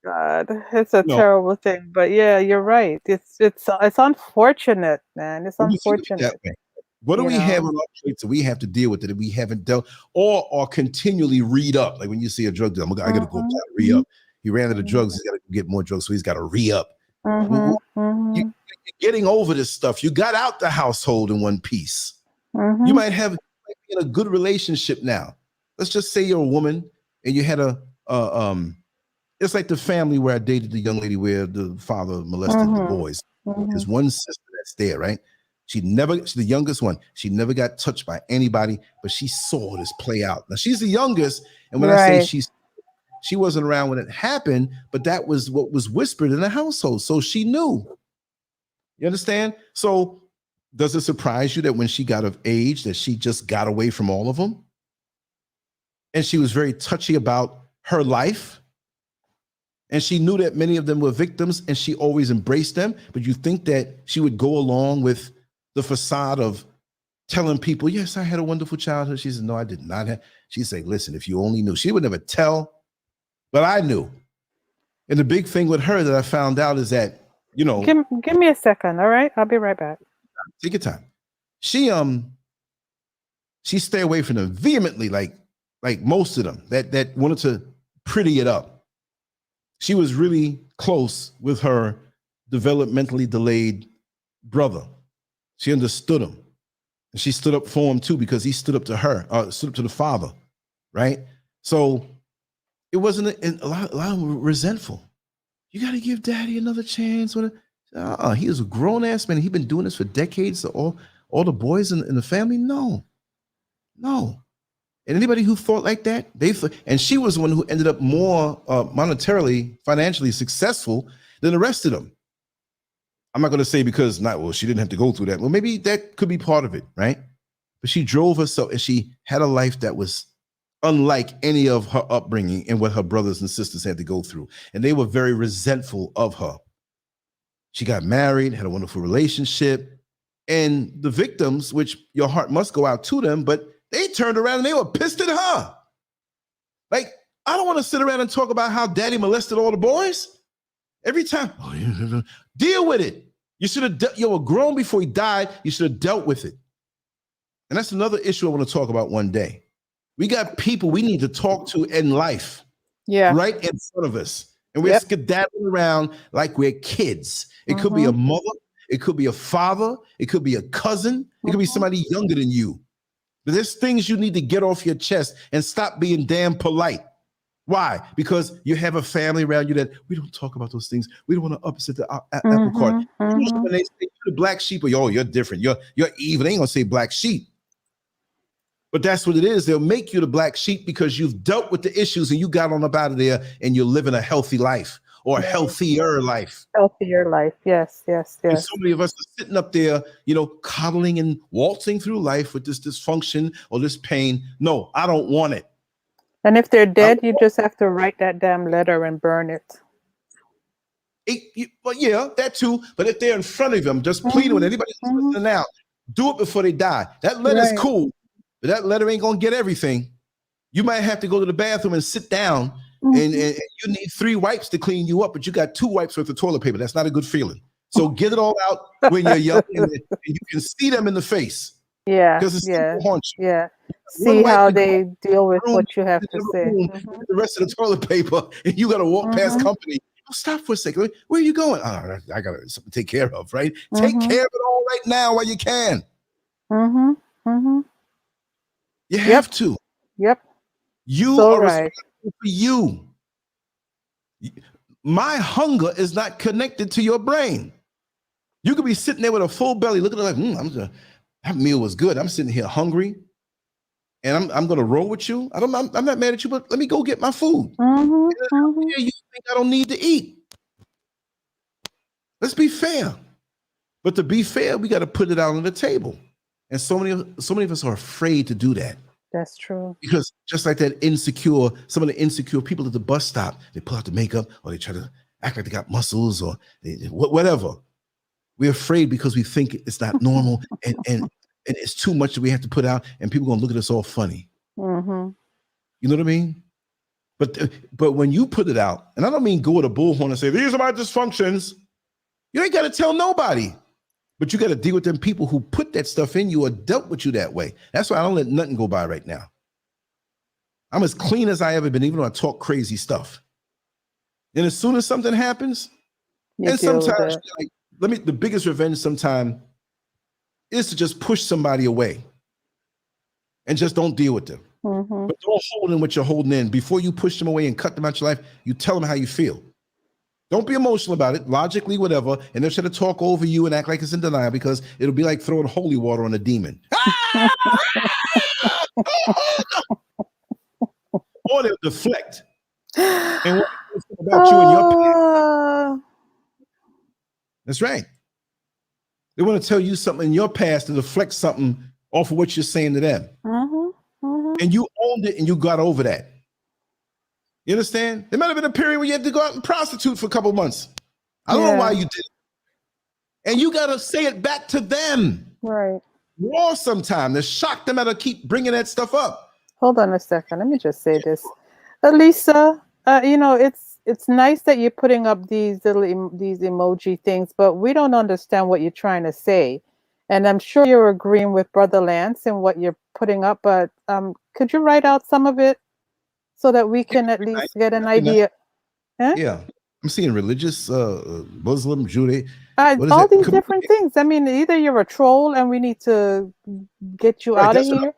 God, it's a No, terrible thing. But yeah, you're right. It's unfortunate, man. It's when you think of it that unfortunate. way, what do You we have know. on our plates that we have to deal with that we haven't dealt or continually read up? Like when you see a drug dealer, I got to go Mhm. re up. He ran out of Mhm. drugs. He's got to get more drugs, so he's got to re up. Mhm. You're getting over this stuff. You got out the household in one piece. You Mhm. might be in a good relationship now. Let's just say you're a woman and you had it's like the family where I dated the young lady where the father molested the boys. There's one sister that's there, right? She's the youngest one. She never got touched by anybody, but she saw this play out. Now she's the youngest, and when I say Right. she wasn't around when it happened, but that was what was whispered in the household. So she knew. You understand? So does it surprise you that when she got of age that she just got away from all of them? And she was very touchy about her life. And she knew that many of them were victims and she always embraced them. But you think that she would go along with the facade of telling people, yes, I had a wonderful childhood. She said, no, I did not have. She'd say, listen, if you only knew. She would never tell, but I knew. And the big thing with her that I found out is that, you know, Give me a second, all right? I'll be right back. take your time. She stay away from them vehemently, like most of them that wanted to pretty it up. She was really close with her developmentally delayed brother. She understood him. And she stood up for him too because he stood up to her, stood up to the father, right? So it wasn't a lot of them were resentful. You got to give daddy another chance. He was a grown ass man. He's been doing this for decades. So all the boys in the family, no. And anybody who thought like that, and she was the one who ended up more monetarily, financially successful than the rest of them. I'm not going to say because she didn't have to go through that. Well, maybe that could be part of it, right? But she drove herself and she had a life that was unlike any of her upbringing and what her brothers and sisters had to go through. And they were very resentful of her. She got married, had a wonderful relationship. And the victims, which your heart must go out to them, but they turned around and they were pissed at her. Like, I don't want to sit around and talk about how daddy molested all the boys. Every time, deal with it. You should have, you were grown before he died. You should have dealt with it. And that's another issue I want to talk about one day. We got people we need to talk to in life. Yeah. Right in front of us. And we're skedaddling around like we're kids. It could be a mother. It could be a father. It could be a cousin. It could be somebody younger than you. But there's things you need to get off your chest and stop being damn polite. Why? Because you have a family around you that we don't talk about those things. We don't want to upset the apple cart. When they say you're the black sheep, or you're different. You're evil. They ain't gonna say black sheep. But that's what it is. They'll make you the black sheep because you've dealt with the issues and you got on up out of there and you're living a healthy life or a healthier life. Healthier life. Yes. And so many of us are sitting up there, coddling and waltzing through life with this dysfunction or this pain. No, I don't want it. And if they're dead, you just have to write that damn letter and burn it. Well, yeah, that too. But if they're in front of them, just pleading with anybody who's listening now, do it before they die. That letter's cool, but that letter ain't gonna get everything. You might have to go to the bathroom and sit down, and you need 3 wipes to clean you up, but you got 2 wipes worth of toilet paper. That's not a good feeling. So get it all out when you're young, and you can see them in the face. Yeah, because it's haunt you. yeah. See how they deal with what you have to say. The rest of the toilet paper, and you got to walk past company. Oh, stop for a second. Where are you going? Oh, I got something to take care of, right? Take care of it all right now while you can. You have to. Yep. You so are right. responsible for you. My hunger is not connected to your brain. You could be sitting there with a full belly, looking like, that meal was good. I'm sitting here hungry, and I'm gonna roll with you. I'm not mad at you, but let me go get my food. You think I don't need to eat? Let's be fair. But to be fair, we got to put it out on the table. And so many of us are afraid to do that. That's true. Because just like that some of the insecure people at the bus stop, they pull out the makeup or they try to act like they got muscles or whatever. We're afraid because we think it's not normal and it's too much that we have to put out and people are going to look at us all funny. You know what I mean? But when you put it out, and I don't mean go with a bullhorn and say, these are my dysfunctions. You ain't got to tell nobody. But you got to deal with them people who put that stuff in you or dealt with you that way. That's why I don't let nothing go by right now. I'm as clean as I ever been, even though I talk crazy stuff. And as soon as something happens, and sometimes like, the biggest revenge sometimes is to just push somebody away and just don't deal with them. Mm-hmm. But don't hold in what you're holding in. Before you push them away and cut them out your life, you tell them how you feel. Don't be emotional about it, logically, whatever, and they'll try to talk over you and act like it's in denial because it'll be like throwing holy water on a demon. Or they'll deflect. And what about you and your past? That's right. They want to tell you something in your past to deflect something off of what you're saying to them. Mm-hmm. Mm-hmm. And you owned it and you got over that. You understand? There might have been a period where you had to go out and prostitute for a couple months. I don't know why you did it. And you got to say it back to them. Right. Raw sometime to shock them out to keep bringing that stuff up. Hold on a second. Let me just say this. Lisa, it's nice that you're putting up these these emoji things, but we don't understand what you're trying to say. And I'm sure you're agreeing with Brother Lance and what you're putting up, but could you write out some of it so that we can at least get an idea? Huh? Yeah. I'm seeing religious, Muslim, Judaism. All these different things. I mean, either you're a troll and we need to get you out of here,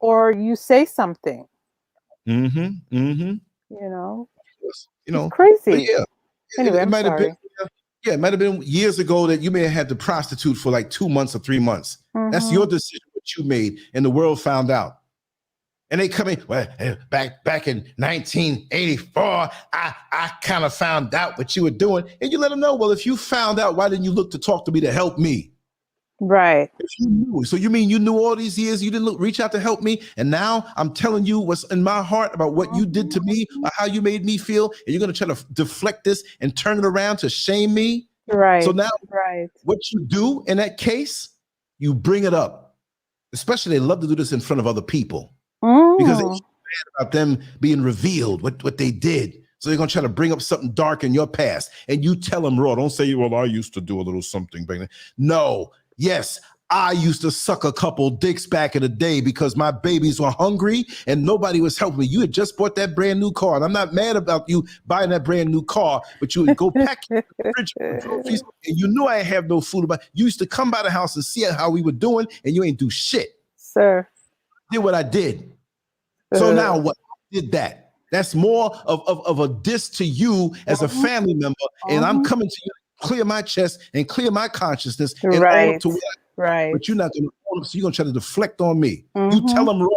or you say something. Mm-hmm. Mm-hmm. It's crazy. Yeah. Anyway, it might sorry. have been. Yeah, it might have been years ago that you may have had to prostitute for like 2 months or 3 months. Mm-hmm. That's your decision, what you made, and the world found out. And they come in, well, back in 1984, I kind of found out what you were doing. And you let them know, well, if you found out, why didn't you look to talk to me to help me? Right. If you knew. So you mean you knew all these years, you didn't reach out to help me? And now I'm telling you what's in my heart about what you did to me or how you made me feel. And you're going to try to deflect this and turn it around to shame me? Right. So now what you do in that case, you bring it up. Especially they love to do this in front of other people. Because they're mad about them being revealed, what they did. So they're going to try to bring up something dark in your past. And you tell them raw. Don't say, well, I used to do a little something back then. No. Yes, I used to suck a couple dicks back in the day because my babies were hungry and nobody was helping me. You had just bought that brand new car. And I'm not mad about you buying that brand new car, but you would go pack your fridge with groceries, and you knew I didn't have no food. You used to come by the house and see how we were doing, and you ain't do shit. Sir. Did what I did. So now what did that? That's more of a diss to you as a family member. And I'm coming to you to clear my chest and clear my consciousness and own up to what but you're not going to own up, so you're going to try to deflect on me. You tell them raw.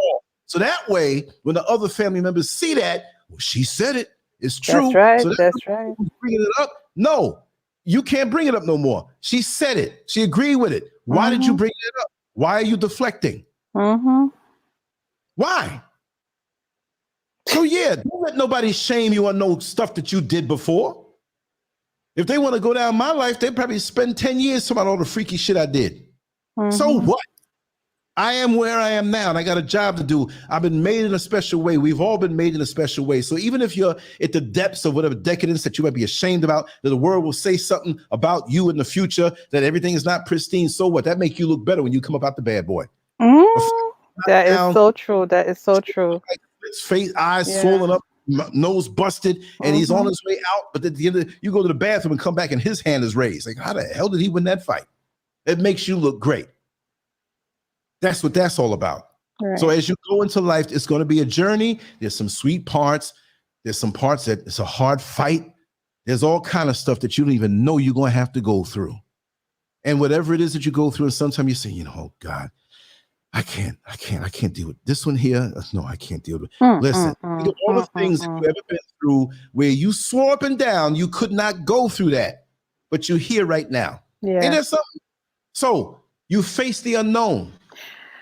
So that way, when the other family members see that, well, she said it. It's true. That's right. So that's right. Bringing it up? No, you can't bring it up no more. She said it. She agreed with it. Why did you bring it up? Why are you deflecting? Why? So yeah, don't let nobody shame you on no stuff that you did before. If they want to go down my life, they probably spend 10 years talking about all the freaky shit I did. So what? I am where I am now, and I got a job to do. I've been made in a special way. We've all been made in a special way. So even if you're at the depths of whatever decadence that you might be ashamed about, that the world will say something about you in the future, that everything is not pristine, so what? That make you look better when you come up out the bad boy. That is so true. That is so true. His face, eyes swollen up, nose busted, and he's on his way out. But at the end of you go to the bathroom and come back and his hand is raised. Like, how the hell did he win that fight? It makes you look great. That's what that's all about. Right. So as you go into life, it's going to be a journey. There's some sweet parts. There's some parts that it's a hard fight. There's all kind of stuff that you don't even know you're going to have to go through. And whatever it is that you go through, and sometimes you say, oh God, I can't deal with this one here. No, I can't deal with it. Listen, all the things that you've ever been through where you swore up and down, you could not go through that, but you're here right now. Yeah. Ain't that something? So you face the unknown.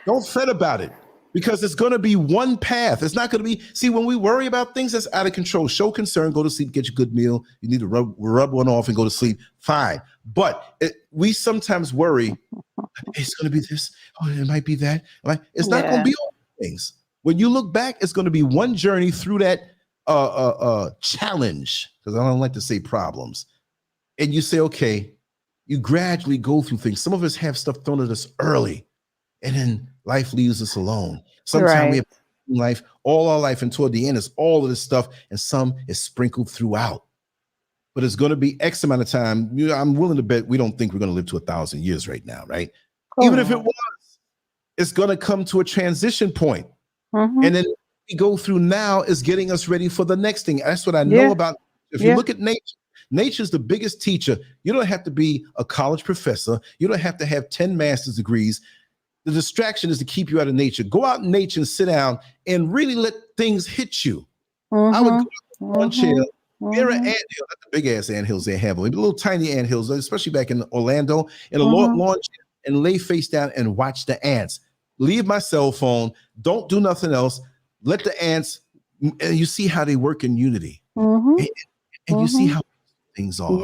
Don't fret about it because it's going to be one path. It's not going to be, see, when we worry about things that's out of control, show concern, go to sleep, get your good meal. You need to rub one off and go to sleep. Fine. But we sometimes worry, it's going to be this. Oh, it might be that. It's not going to be all things. When you look back, it's going to be one journey through that challenge, because I don't like to say problems. And you say, okay, you gradually go through things. Some of us have stuff thrown at us early, and then life leaves us alone. Sometimes we have life, all our life, and toward the end is all of this stuff, and some is sprinkled throughout. But it's going to be X amount of time. I'm willing to bet we don't think we're going to live to 1,000 years right now, right? Cool. Even if it was, it's going to come to a transition point. And then what we go through now is getting us ready for the next thing. That's what I know about. If you look at nature, nature's the biggest teacher. You don't have to be a college professor. You don't have to have 10 master's degrees. The distraction is to keep you out of nature. Go out in nature and sit down and really let things hit you. I would go to one chair. There are anthill, not the big ass anthills they have, but little tiny anthills, especially back in Orlando, in a lawn chair, and lay face down and watch the ants. Leave my cell phone. Don't do nothing else. Let the ants, and you see how they work in unity. And you see how things are.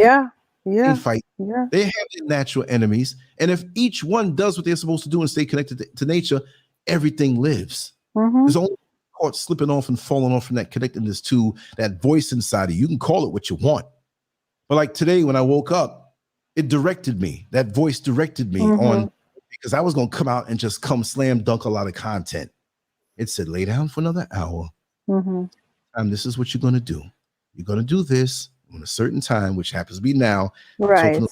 They fight. They have their natural enemies. And if each one does what they're supposed to do and stay connected to nature, everything lives. There's only caught slipping off and falling off from that connectedness to that voice inside of you. You can call it what you want. But like today, when I woke up, it directed me. That voice directed me on, because I was going to come out and just come slam dunk a lot of content. It said, lay down for another hour. And this is what you're going to do. You're going to do this on a certain time, which happens to be now. Right.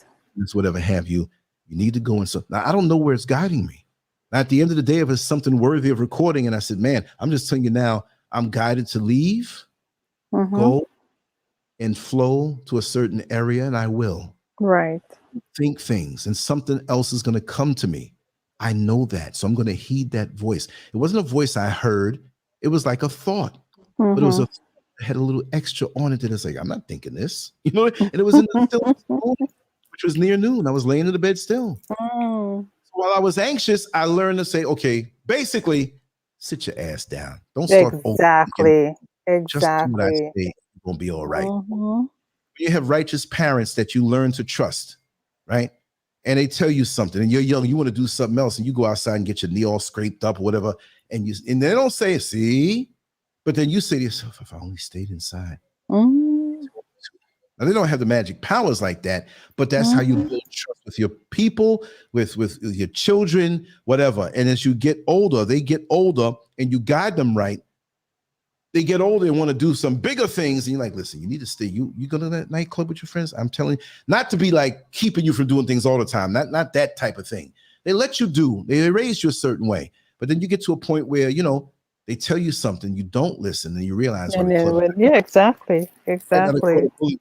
Whatever have you. You need to go and so. Now, I don't know where it's guiding me. At the end of the day, if it's something worthy of recording, and I said, man, I'm just telling you now, I'm guided to leave, go and flow to a certain area, and I will. Right. Think things, and something else is going to come to me. I know that. So I'm going to heed that voice. It wasn't a voice I heard. It was like a thought, but it was it had a little extra on it that it's like, I'm not thinking this, you know, and it was in the still moment, which was near noon. I was laying in the bed still. While I was anxious, I learned to say, okay, basically, sit your ass down. Don't start Exactly. Just do what I say. You're going to be all right. You have righteous parents that you learn to trust, right? And they tell you something, and you're young, you want to do something else, and you go outside and get your knee all scraped up or whatever, and they don't say, see? But then you say to yourself, if I only stayed inside. Now, they don't have the magic powers like that, but that's how you build trust with your people, with your children, whatever. And as you get older, they get older and you guide them right. They get older and want to do some bigger things. And you're like, listen, you need to stay. You go to that nightclub with your friends? I'm telling you, not to be like keeping you from doing things all the time. Not that type of thing. They let you do. They raise you a certain way. But then you get to a point where, you know, they tell you something, you don't listen, and you realize. Exactly.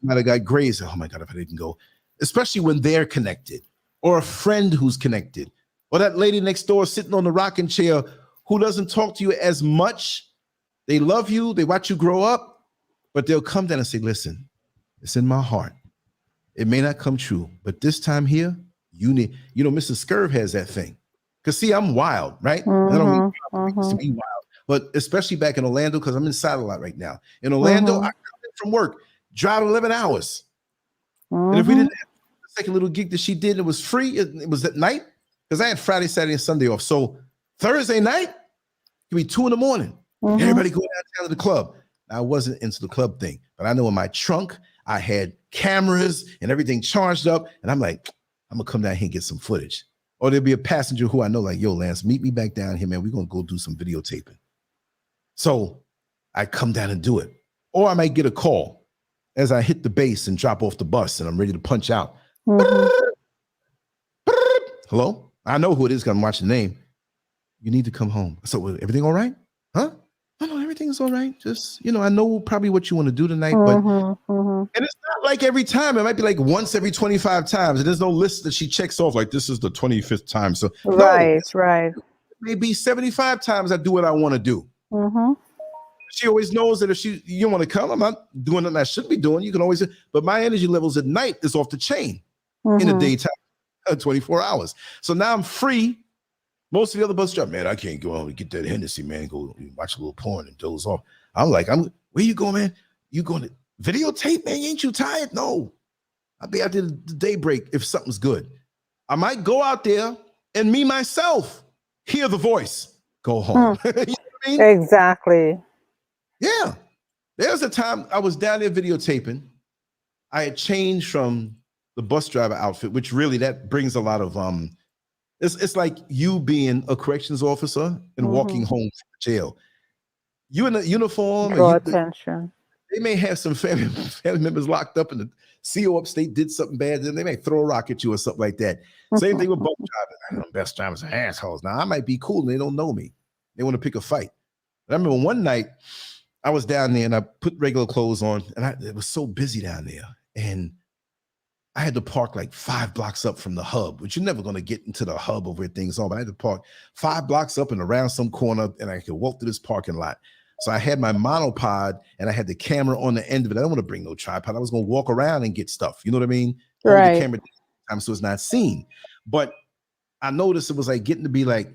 Might have got grazed. Oh my God, if I didn't go. Especially when they're connected, or a friend who's connected, or that lady next door sitting on the rocking chair who doesn't talk to you as much. They love you, they watch you grow up, but they'll come down and say, listen, it's in my heart. It may not come true, but this time here, you need, you know, Mrs. Scurv has that thing. Because see, I'm wild, right? I don't mean to be wild. But especially back in Orlando, because I'm inside a lot right now. In Orlando, I come in from work, drive 11 hours. And if we didn't have the second little gig that she did, it was free. It was at night, because I had Friday, Saturday, and Sunday off. So Thursday night, it could be 2 a.m. Everybody go downtown to the club. I wasn't into the club thing, but I know in my trunk, I had cameras and everything charged up. And I'm like, I'm going to come down here and get some footage. Or there'll be a passenger who I know, like, yo, Lance, meet me back down here, man. We're going to go do some videotaping. So I come down and do it. Or I might get a call as I hit the base and drop off the bus and I'm ready to punch out. Hello? I know who it is because I'm watching the name. You need to come home. So everything all right? Huh? No, everything's all right. Just, you know, I know probably what you want to do tonight, but and it's not like every time. It might be like once every 25 times. And there's no list that she checks off like this is the 25th time. So right. Maybe 75 times I do what I want to do. She always knows that if you want to come, I'm not doing nothing I should be doing. You can always, but my energy levels at night is off the chain in the daytime, 24 hours. So now I'm free. Most of the other bus drivers, man, I can't go home and get that Hennessy, man, go watch a little porn and doze off. I'm like, where you going, man? You going to videotape, man? Ain't you tired? No. I'll be out there the daybreak if something's good. I might go out there and me, myself, hear the voice, go home. You know what I I mean? Exactly. Yeah. There was a time I was down there videotaping. I had changed from the bus driver outfit, which really that brings a lot of it's like you being a corrections officer and walking home from jail. You in a uniform, Draw and attention. they may have some family members locked up, and the CO upstate did something bad, then they may throw a rock at you or something like that. Same thing with bus drivers. I know bus drivers are assholes. Now I might be cool and they don't know me. They want to pick a fight. But I remember one night I was down there and I put regular clothes on, and it was so busy down there. And I had to park like 5 blocks up from the hub, which you're never going to get into the hub of where things are. But I had to park 5 blocks up and around some corner, and I could walk through this parking lot. So I had my monopod and I had the camera on the end of it. I don't want to bring no tripod. I was going to walk around and get stuff. You know what I mean? Hold the camera time so it's not seen. But I noticed it was like getting to be like,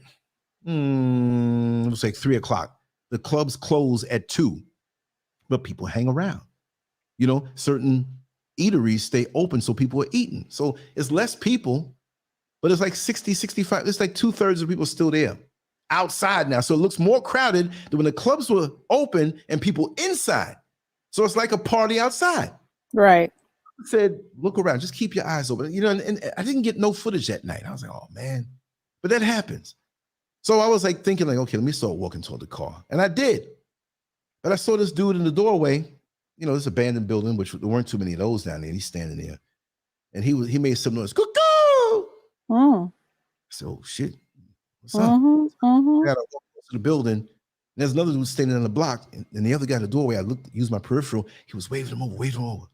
it was like 3 o'clock. The clubs close at 2, but people hang around. You know, certain eateries stay open so people are eating. So it's less people, but it's like 60, 65. It's like 2/3 of people still there outside now. So it looks more crowded than when the clubs were open and people inside. So it's like a party outside. Right. I said, look around, just keep your eyes open. You know, and I didn't get no footage that night. I was like, oh man, but that happens. So I was like thinking like, okay, let me start walking toward the car. And I did. But I saw this dude in the doorway, you know, this abandoned building, which there weren't too many of those down there. And he's standing there. And he made some noise. Cuckoo! I said, oh shit. What's up? I got to walk to the building. And there's another dude standing on the block. And the other guy in the doorway, I used my peripheral. He was waving him over.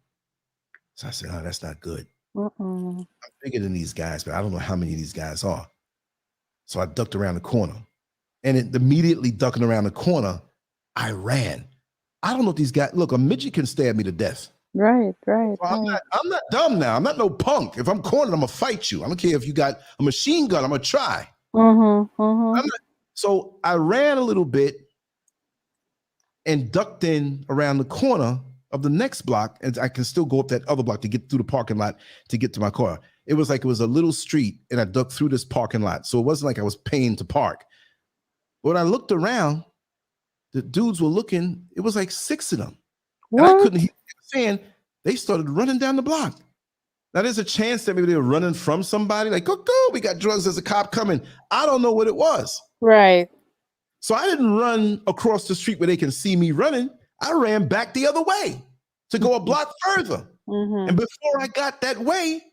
So I said, oh, that's not good. I'm bigger than these guys, but I don't know how many of these guys are. So I ducked around the corner. And immediately ducking around the corner, I ran. I don't know if these guys, look, a midget can stab me to death. Right. So I'm not dumb now. I'm not no punk. If I'm cornered, I'm going to fight you. I don't care if you got a machine gun, I'm going to try. So I ran a little bit and ducked in around the corner of the next block, and I can still go up that other block to get through the parking lot to get to my car. It was a little street, and I ducked through this parking lot. So it wasn't like I was paying to park. But when I looked around, the dudes were looking, it was like 6 of them. What? And I couldn't hear what they were saying. They started running down the block. Now there's a chance that maybe they were running from somebody, like, go, we got drugs, there's a cop coming. I don't know what it was. Right. So I didn't run across the street where they can see me running. I ran back the other way to go a block further. And before I got that way,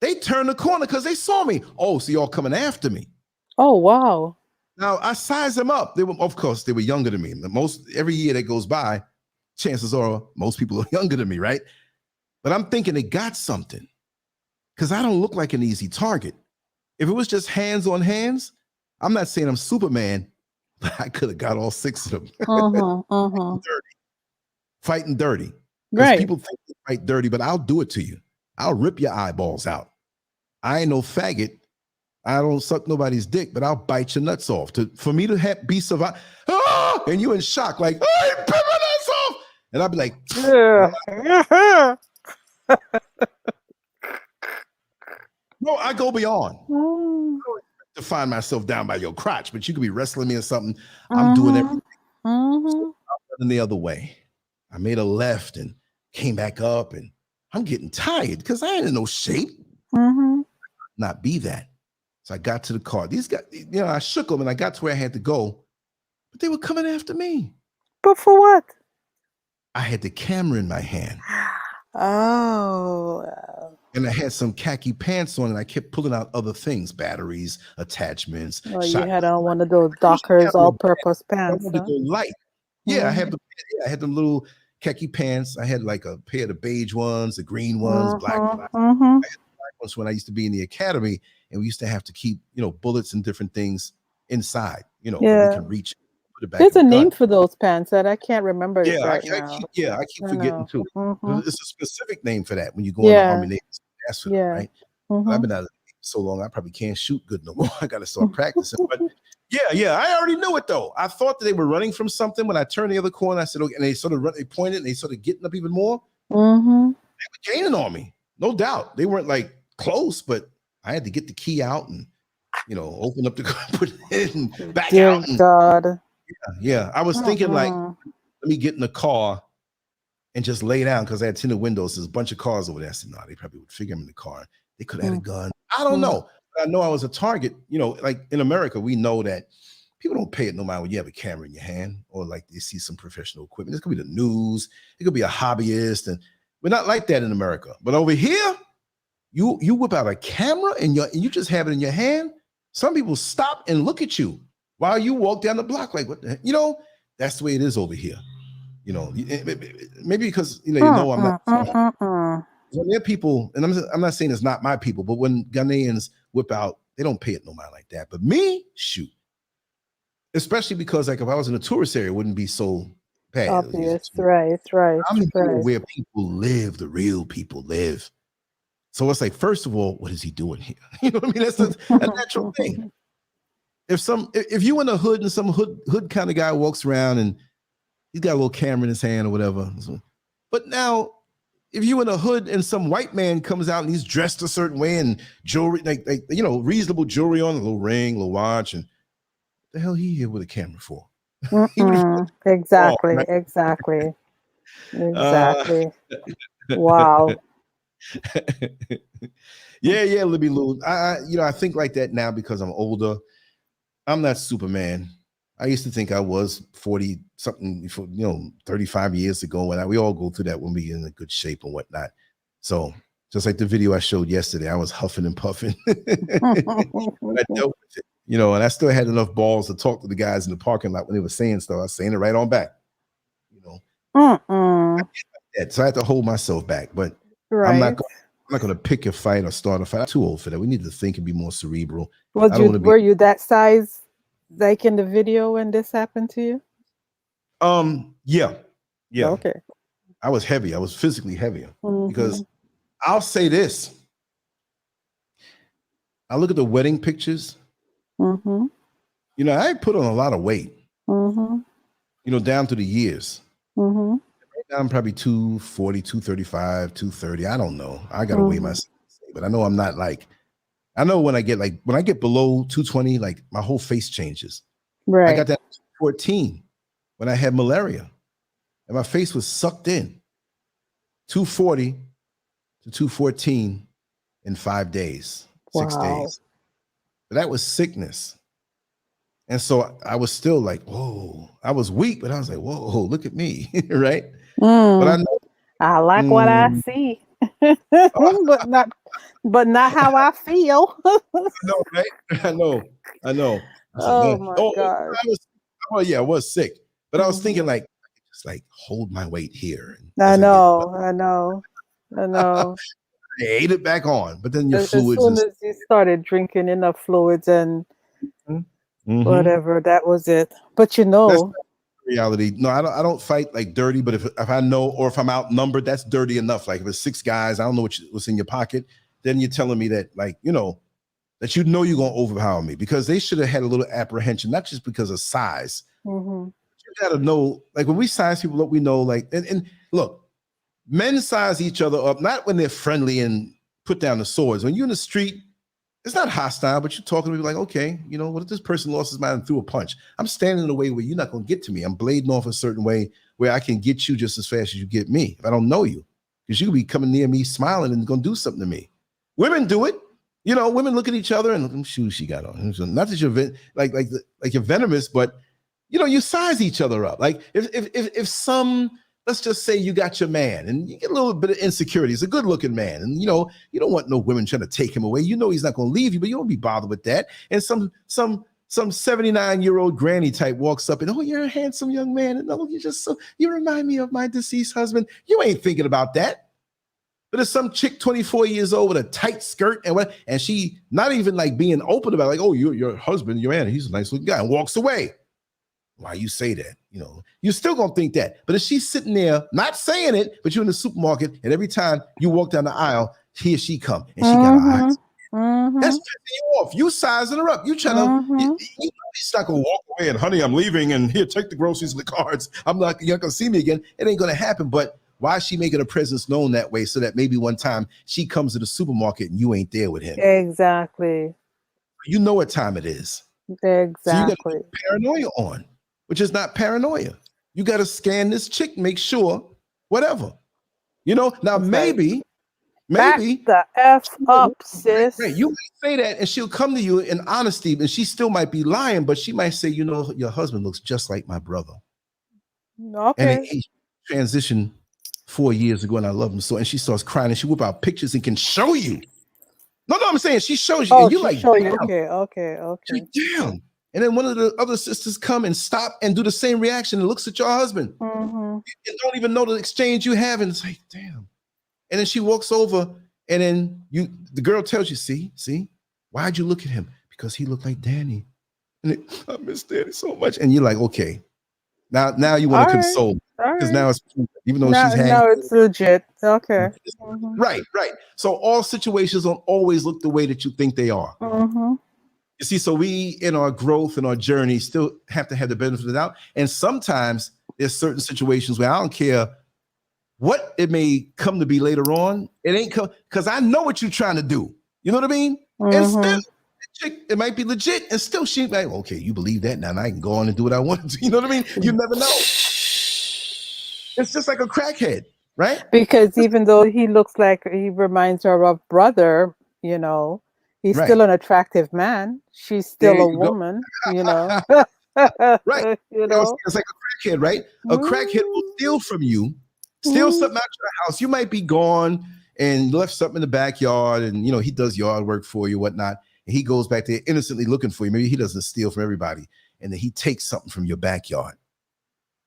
they turned the corner because they saw me. Oh, so y'all coming after me. Oh, wow. Now I sized them up. Of course, they were younger than me. Every year that goes by, chances are most people are younger than me, right? But I'm thinking they got something because I don't look like an easy target. If it was just hands on hands, I'm not saying I'm Superman, but I could have got all 6 of them. Fighting dirty. Because people think they fight dirty, but I'll do it to you. I'll rip your eyeballs out. I ain't no faggot. I don't suck nobody's dick, but I'll bite your nuts off. For me to be survive, and you in shock, like, oh, he bit my nuts off. And I'll be like, no, I go beyond. I don't expect to find myself down by your crotch, but you could be wrestling me or something. I'm doing everything. So I'm running the other way. I made a left and came back up, and I'm getting tired because I ain't in no shape. Not be that. So I got to the car. These guys, I shook them and I got to where I had to go, but they were coming after me. But for what? I had the camera in my hand. Oh. And I had some khaki pants on, and I kept pulling out other things, batteries, attachments. Oh, you had on one of those Dockers all-purpose pants. I wanted to go light. Yeah, I had the little khaki pants. I had like a pair of the beige ones, the green ones, black ones. I had the black ones when I used to be in the academy, and we used to have to keep, bullets and different things inside, we can reach. Put it back. There's a name for those pants that I can't remember. I keep forgetting too. It's a specific name for that when you go in the Army Navy. That's for that, right? I've been out of the Navy so long, I probably can't shoot good no more. I got to start practicing. But I already knew it though. I thought that they were running from something. When I turned the other corner, I said, okay, and they sort of they pointed, and they started getting up even more. They were gaining on me, no doubt. They weren't like close, but I had to get the key out and open up the car, put it in, and back out. God. Yeah. I was thinking like, let me get in the car and just lay down because I had tinted windows. There's a bunch of cars over there. I said, no, they probably would figure him in the car. They could have had a gun. I don't know. I know I was a target. You know, like in America, we know that people don't pay it no matter when you have a camera in your hand or like they see some professional equipment. This could be the news. It could be a hobbyist. And we're not like that in America. But over here, you whip out a camera and you just have it in your hand. Some people stop and look at you while you walk down the block. Like, what the heck? You know, that's the way it is over here. You know, maybe because, you know I'm not. When there are people, and I'm not saying it's not my people, but when Ghanaians whip out, they don't pay it no mind like that. But me, shoot. Especially because, like, if I was in a tourist area, it wouldn't be so bad. Obvious, right. I'm where people live, the real people live. So it's like, first of all, what is he doing here? You know what I mean? That's a natural thing. If you in the hood and some hood kind of guy walks around and he's got a little camera in his hand or whatever. But now, if you in a hood and some white man comes out and he's dressed a certain way and jewelry, like reasonable jewelry on, a little ring, a little watch, and the hell he here with a camera for? Exactly. Wow. Yeah, Libby Lou. I think like that now because I'm older. I'm not Superman. I used to think I was 40 something, 35 years ago. And we all go through that when we're in a good shape and whatnot. So just like the video I showed yesterday, I was huffing and puffing. I dealt with it, and I still had enough balls to talk to the guys in the parking lot when they were saying stuff. I was saying it right on back, So I had to hold myself back, but I'm not going to pick a fight or start a fight. I'm too old for that. We need to think and be more cerebral. Were you that size? Like in the video when this happened to you? Yeah. Okay. I was heavy. I was physically heavier because I'll say this. I look at the wedding pictures. I put on a lot of weight. Down through the years. Right now I'm probably 240, 235, 230. I don't know. I gotta weigh myself, but I know I'm not like. I know when I get below 220, like my whole face changes. Right. I got that 14 when I had malaria, and my face was sucked in. 240 to 214 in 5 days, 6 days. But that was sickness. And so I was still like, whoa, I was weak, but I was like, whoa, look at me, right? But I know I like what I see, but not how I feel. No, right? I know. Oh my God. I was sick, but I was thinking like, just like hold my weight here. I know. I ate it back on, but then your as fluids. As soon as you started drinking enough fluids and whatever, that was it. But that's reality. No, I don't fight like dirty, but if I know or if I'm outnumbered, that's dirty enough. Like if it's 6 guys, I don't know what's in your pocket. Then you're telling me that, like, that you're going to overpower me, because they should have had a little apprehension, not just because of size. You got to know, like when we size people up, we know, like, and look, men size each other up, not when they're friendly and put down the swords. When you're in the street, it's not hostile, but you're talking to me like, okay, what if this person lost his mind and threw a punch? I'm standing in a way where you're not going to get to me. I'm blading off a certain way where I can get you just as fast as you get me if I don't know you, because you could be coming near me smiling and going to do something to me. Women do it. Women look at each other and look at them shoes she got on. Not that you're like you're venomous, but you size each other up. Like if some, let's just say you got your man and you get a little bit of insecurity. He's a good looking man, and you don't want no women trying to take him away. He's not going to leave you, but you don't be bothered with that. And some 79-year-old granny type walks up and, oh, you're a handsome young man, and oh, you remind me of my deceased husband. You ain't thinking about that. But there's some chick 24 years old with a tight skirt and she not even like being open about, like, oh, your husband, your man, he's a nice looking guy, and walks away. Why you say that? You're still gonna think that. But if she's sitting there not saying it, but you're in the supermarket and every time you walk down the aisle, he or she come and she got her eyes. That's pissing you off. You sizing her up. You trying to. She's not gonna walk away and, honey, I'm leaving, and here, take the groceries and the cards. You're not gonna see me again. It ain't gonna happen. But why is she making her presence known that way, so that maybe one time she comes to the supermarket and you ain't there with him? Exactly. You know what time it is. Exactly. So you got to put paranoia on. which is not paranoia. You got to scan this chick, make sure, whatever. You know, now It's maybe back the F up, sis. Right. You might say that and she'll come to you in honesty, and she still might be lying, but she might say, you know, your husband looks just like my brother. Okay. And he transitioned 4 years ago and I love him so. And she starts crying and she whip out pictures and can show you. No, I'm saying she shows you. Oh, and you're like, show you. damn. Okay. Damn. And then one of the other sisters come and stop and do the same reaction and looks at your husband. Mm-hmm. And don't even know the exchange you have. And it's like, damn. And then she walks over and then the girl tells you, see, why'd you look at him? Because he looked like Danny. And I miss Danny so much. And you're like, okay. Now you want to console. Because now it's, even though she's hanging. Now it's legit. Okay. Mm-hmm. Right. So all situations don't always look the way that you think they are. Mm-hmm. You see, so we, in our growth and our journey, still have to have the benefit of the doubt. And sometimes there's certain situations where I don't care what it may come to be later on. It ain't come because I know what you're trying to do. You know what I mean? Mm-hmm. And still, chick, it might be legit, and still she like, okay, you believe that now, and I can go on and do what I want to. You know what I mean? You never know. It's just like a crackhead, right? Because even though he looks like he reminds her of brother, you know, he's still an attractive man. She's still a woman, you know. Right. You know, it's like a crackhead, right? A crackhead will steal from you, steal something out your house. You might be gone and left something in the backyard, and you know he does yard work for you, whatnot. And he goes back there innocently looking for you. Maybe he doesn't steal from everybody, and then he takes something from your backyard,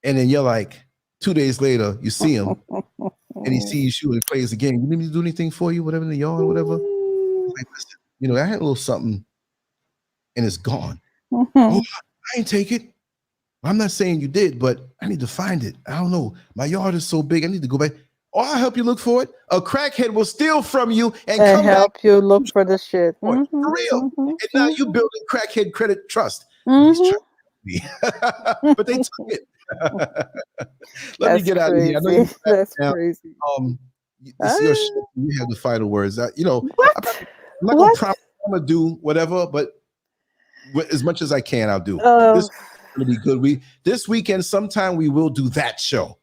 and then you're like, 2 days later, you see him, and he sees you and plays the game. You need me to do anything for you, whatever in the yard, whatever. Like, listen, you know, I had a little something, and it's gone. Oh, I ain't take it. I'm not saying you did, but I need to find it. I don't know. My yard is so big. I need to go back. Or I'll help you look for it. A crackhead will steal from you and come help back you look for the shit. For real. And now you building crackhead credit trust. He's trying to me. But they took it. Let me get out of here. I know That's crazy. This is your show. You have the final words. You know, I'm not going to promise I'm going to do whatever, but as much as I can, I'll do. This is going to be good. This weekend, sometime we will do that show.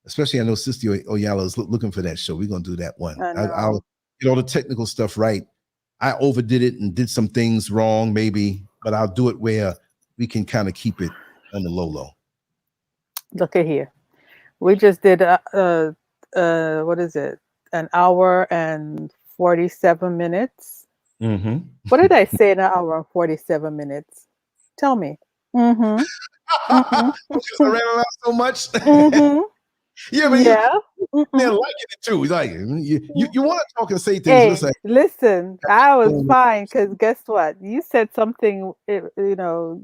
Especially, I know Sister Oyala is looking for that show. We're going to do that one. I'll get all the technical stuff right. I overdid it and did some things wrong, maybe, but I'll do it where we can kind of keep it on the low. Look at here. We just did, what is it? An hour and 47 minutes. Mm-hmm. What did I say in an hour and 47 minutes? Tell me. Mm-hmm. Because I ran around so much. Mm-hmm. Yeah, but they're liking it too. Like you want to talk and say things. Hey, listen, I was fine because guess what? You said something, you know,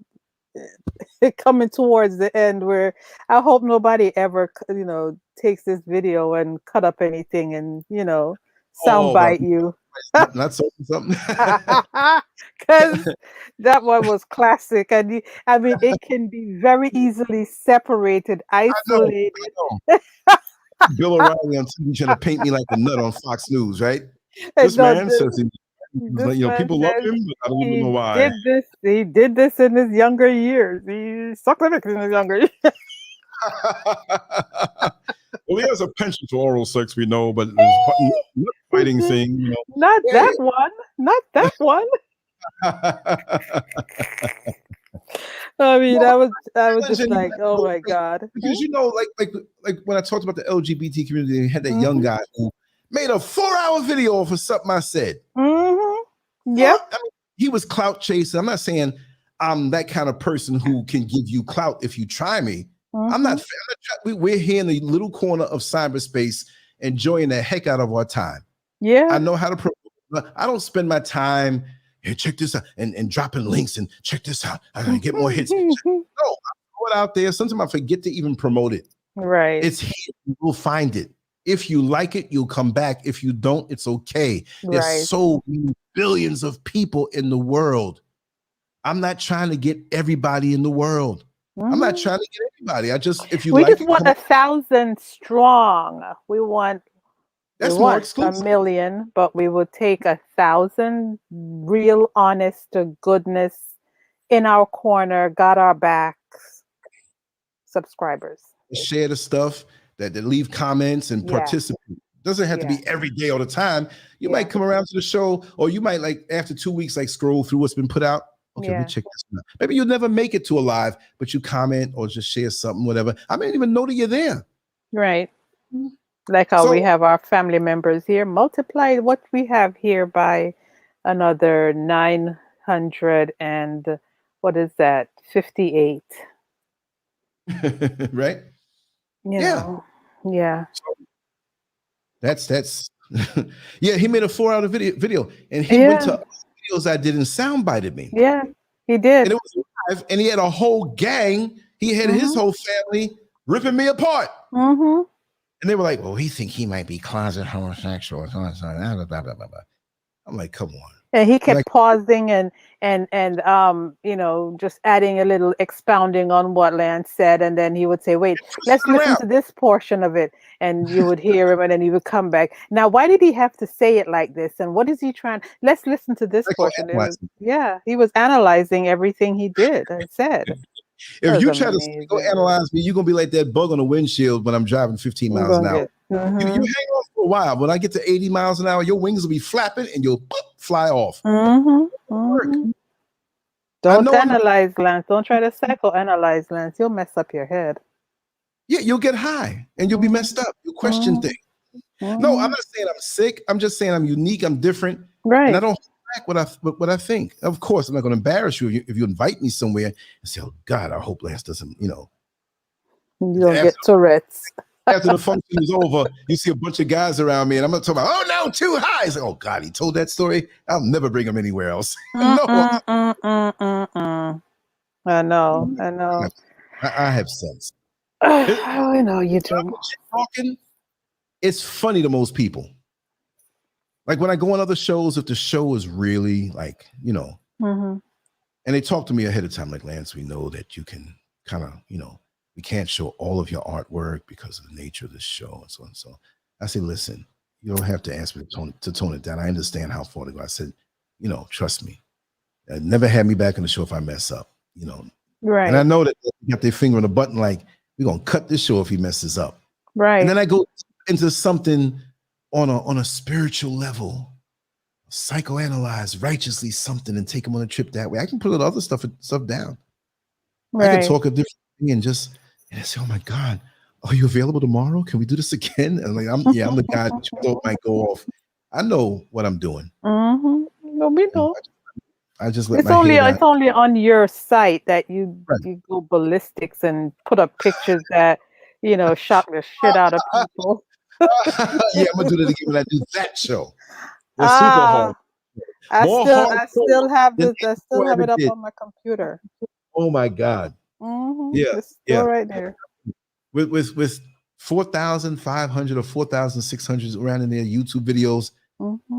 coming towards the end where I hope nobody ever, you know, takes this video and cut up anything and, you know, soundbite you. Not something. Because that one was classic. And I mean, it can be very easily separated, isolated. I know. Bill O'Reilly on TV trying to paint me like a nut on Fox News, right? This man says, you know, people love him, but I don't even know why. He did this in his younger years. He sucked the in his younger years. Well, he has a penchant for oral sex, we know, but the fighting thing, you know. Not that one. Not that one. I mean, I was just like, oh my God. Because you know, like when I talked about the LGBT community, they had that young guy who made a 4-hour video for something I said. Mm-hmm. Yeah. I mean, he was clout chasing. I'm not saying I'm that kind of person who can give you clout if you try me. I'm not. We're here in the little corner of cyberspace, enjoying the heck out of our time. Yeah. I know how to promote. I don't spend my time. Hey, check this out, and dropping links and check this out. I gotta get more hits. No, I throw it out there. Sometimes I forget to even promote it. Right. It's here. You'll find it. If you like it, you'll come back. If you don't, it's okay. There's so many billions of people in the world. I'm not trying to get everybody in the world. I'm not trying to get everybody. If you we like just want 1,000 strong. We want more exclusive. 1 million, but we will take 1,000 real, honest to goodness in our corner, got our backs, subscribers. Share the stuff, that leave comments and participate. Doesn't have to be every day all the time. You might come around to the show, or you might like after 2 weeks, like scroll through what's been put out. Okay, let me check this out. Maybe you'll never make it to a live, but you comment or just share something, whatever. I didn't even know that you're there. Right. Like how we have our family members here. Multiply what we have here by another 900 and what is that? 58. Right? You know. Yeah. That's yeah, he made a 4-hour video and he went to videos I did and soundbited me. Yeah, he did. And it was live, and he had a whole gang. He had his whole family ripping me apart. And they were like, well, he think he might be closet homosexual. I'm like, come on. And he kept pausing and you know, just adding a little expounding on what Lance said, and then he would say, wait, let's listen to this portion of it, and you would hear him, and then he would come back. Now, why did he have to say it like this, and what is he trying? Let's listen to this portion. He was analyzing everything he did and said. If you try to go analyze me, you're gonna be like that bug on the windshield when I'm driving 15 miles an hour. You hang on for a while. When I get to 80 miles an hour, your wings will be flapping and you'll fly off. Don't analyze, Lance. Don't try to psychoanalyze, Lance. You'll mess up your head. Yeah, you'll get high and you'll be messed up. You'll question things. No, I'm not saying I'm sick. I'm just saying I'm unique. I'm different. Right. And I don't back what I think. Of course, I'm not going to embarrass you if you invite me somewhere and say, oh, God, I hope Lance doesn't, you know. You don't get Tourette's. After the function is over, you see a bunch of guys around me, and I'm not talking about, oh no, too high. It's like, oh God, he told that story. I'll never bring him anywhere else. No. I know. I have sense. I know you do. Talking, it's funny to most people. Like when I go on other shows, if the show is really like, you know, and they talk to me ahead of time, like, Lance, we know that you can kind of, you know, we can't show all of your artwork because of the nature of this show and so on. So I say, listen, you don't have to ask me to tone it down. I understand how far to go. I said, you know, trust me. Never had me back on the show if I mess up, you know. Right. And I know that they got their finger on the button, like, we're going to cut this show if he messes up. Right. And then I go into something on a spiritual level, psychoanalyze righteously something and take him on a trip that way. I can put other stuff down. Right. I can talk a different thing and I say, oh my God, are you available tomorrow? Can we do this again? And like, I'm the guy that you thought might go off. I know what I'm doing. No, we know. I just let it's only on your site that you go ballistics and put up pictures that, you know, shock the shit out of people. Yeah, I'm gonna do that again when I do that show. Super hard. I still have it up on my computer. Oh my God. Yeah, it's still right there. With 4,500 or 4,600 around in their YouTube videos.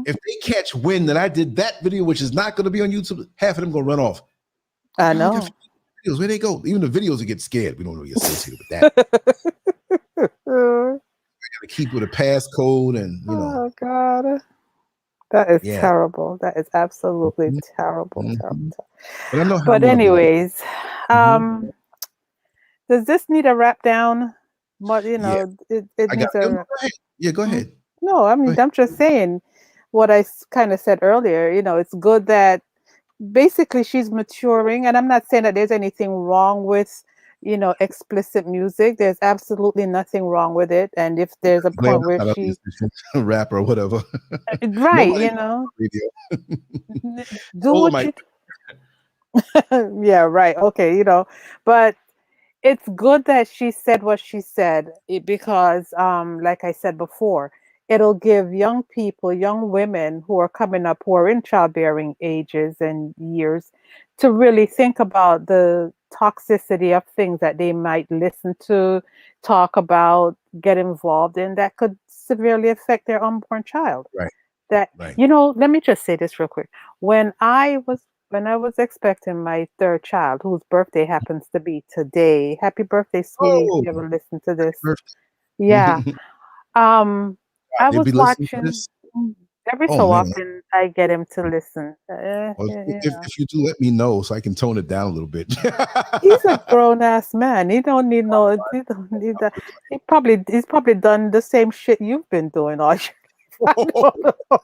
If they catch wind that I did that video, which is not going to be on YouTube, half of them going to run off. I know. Videos, where they go? Even the videos will get scared. We don't really associate with that. I got to keep with a passcode and, you know. Oh, God. That is terrible. That is absolutely terrible. Terrible. But anyways, does this need a wrap down? But, you know, it needs a... Yeah, go ahead. No, I mean, I'm just saying what I kind of said earlier. You know, it's good that basically she's maturing. And I'm not saying that there's anything wrong with, you know, explicit music. There's absolutely nothing wrong with it. And if there's a point where she's a rapper or whatever. Right, you know. Do what you Yeah, right. Okay, you know. But it's good that she said what she said because, like I said before, it'll give young people, young women who are coming up, who are in childbearing ages and years, to really think about the toxicity of things that they might listen to, talk about, get involved in that could severely affect their unborn child. Right. You know, let me just say this real quick. When I was expecting my third child, whose birthday happens to be today, happy birthday, sweetie, if you ever listen to this. Yeah. I was watching. Every Oh so man. often, I get him to listen. Well, You know. if you do, let me know so I can tone it down a little bit. He's a grown ass man. He don't need no. He don't need that. He's probably done the same shit you've been doing all your life. I don't know.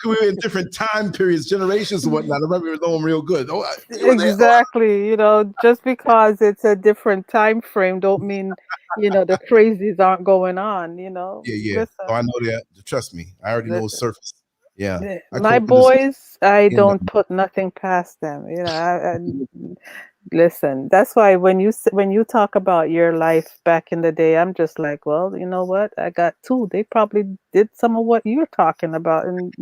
We were in different time periods, generations, and whatnot. I remember know him real good. Oh, you were there. Exactly. Just because it's a different time frame, don't mean the crazies aren't going on. Yeah. Oh, I Listen, know that. Trust me, I already know the listen. surface. Yeah, I My caught this boys, I in. don't put nothing past them. Listen, that's why when you talk about your life back in the day, I'm just like, well, you know what? I got two. They probably did some of what you're talking about, and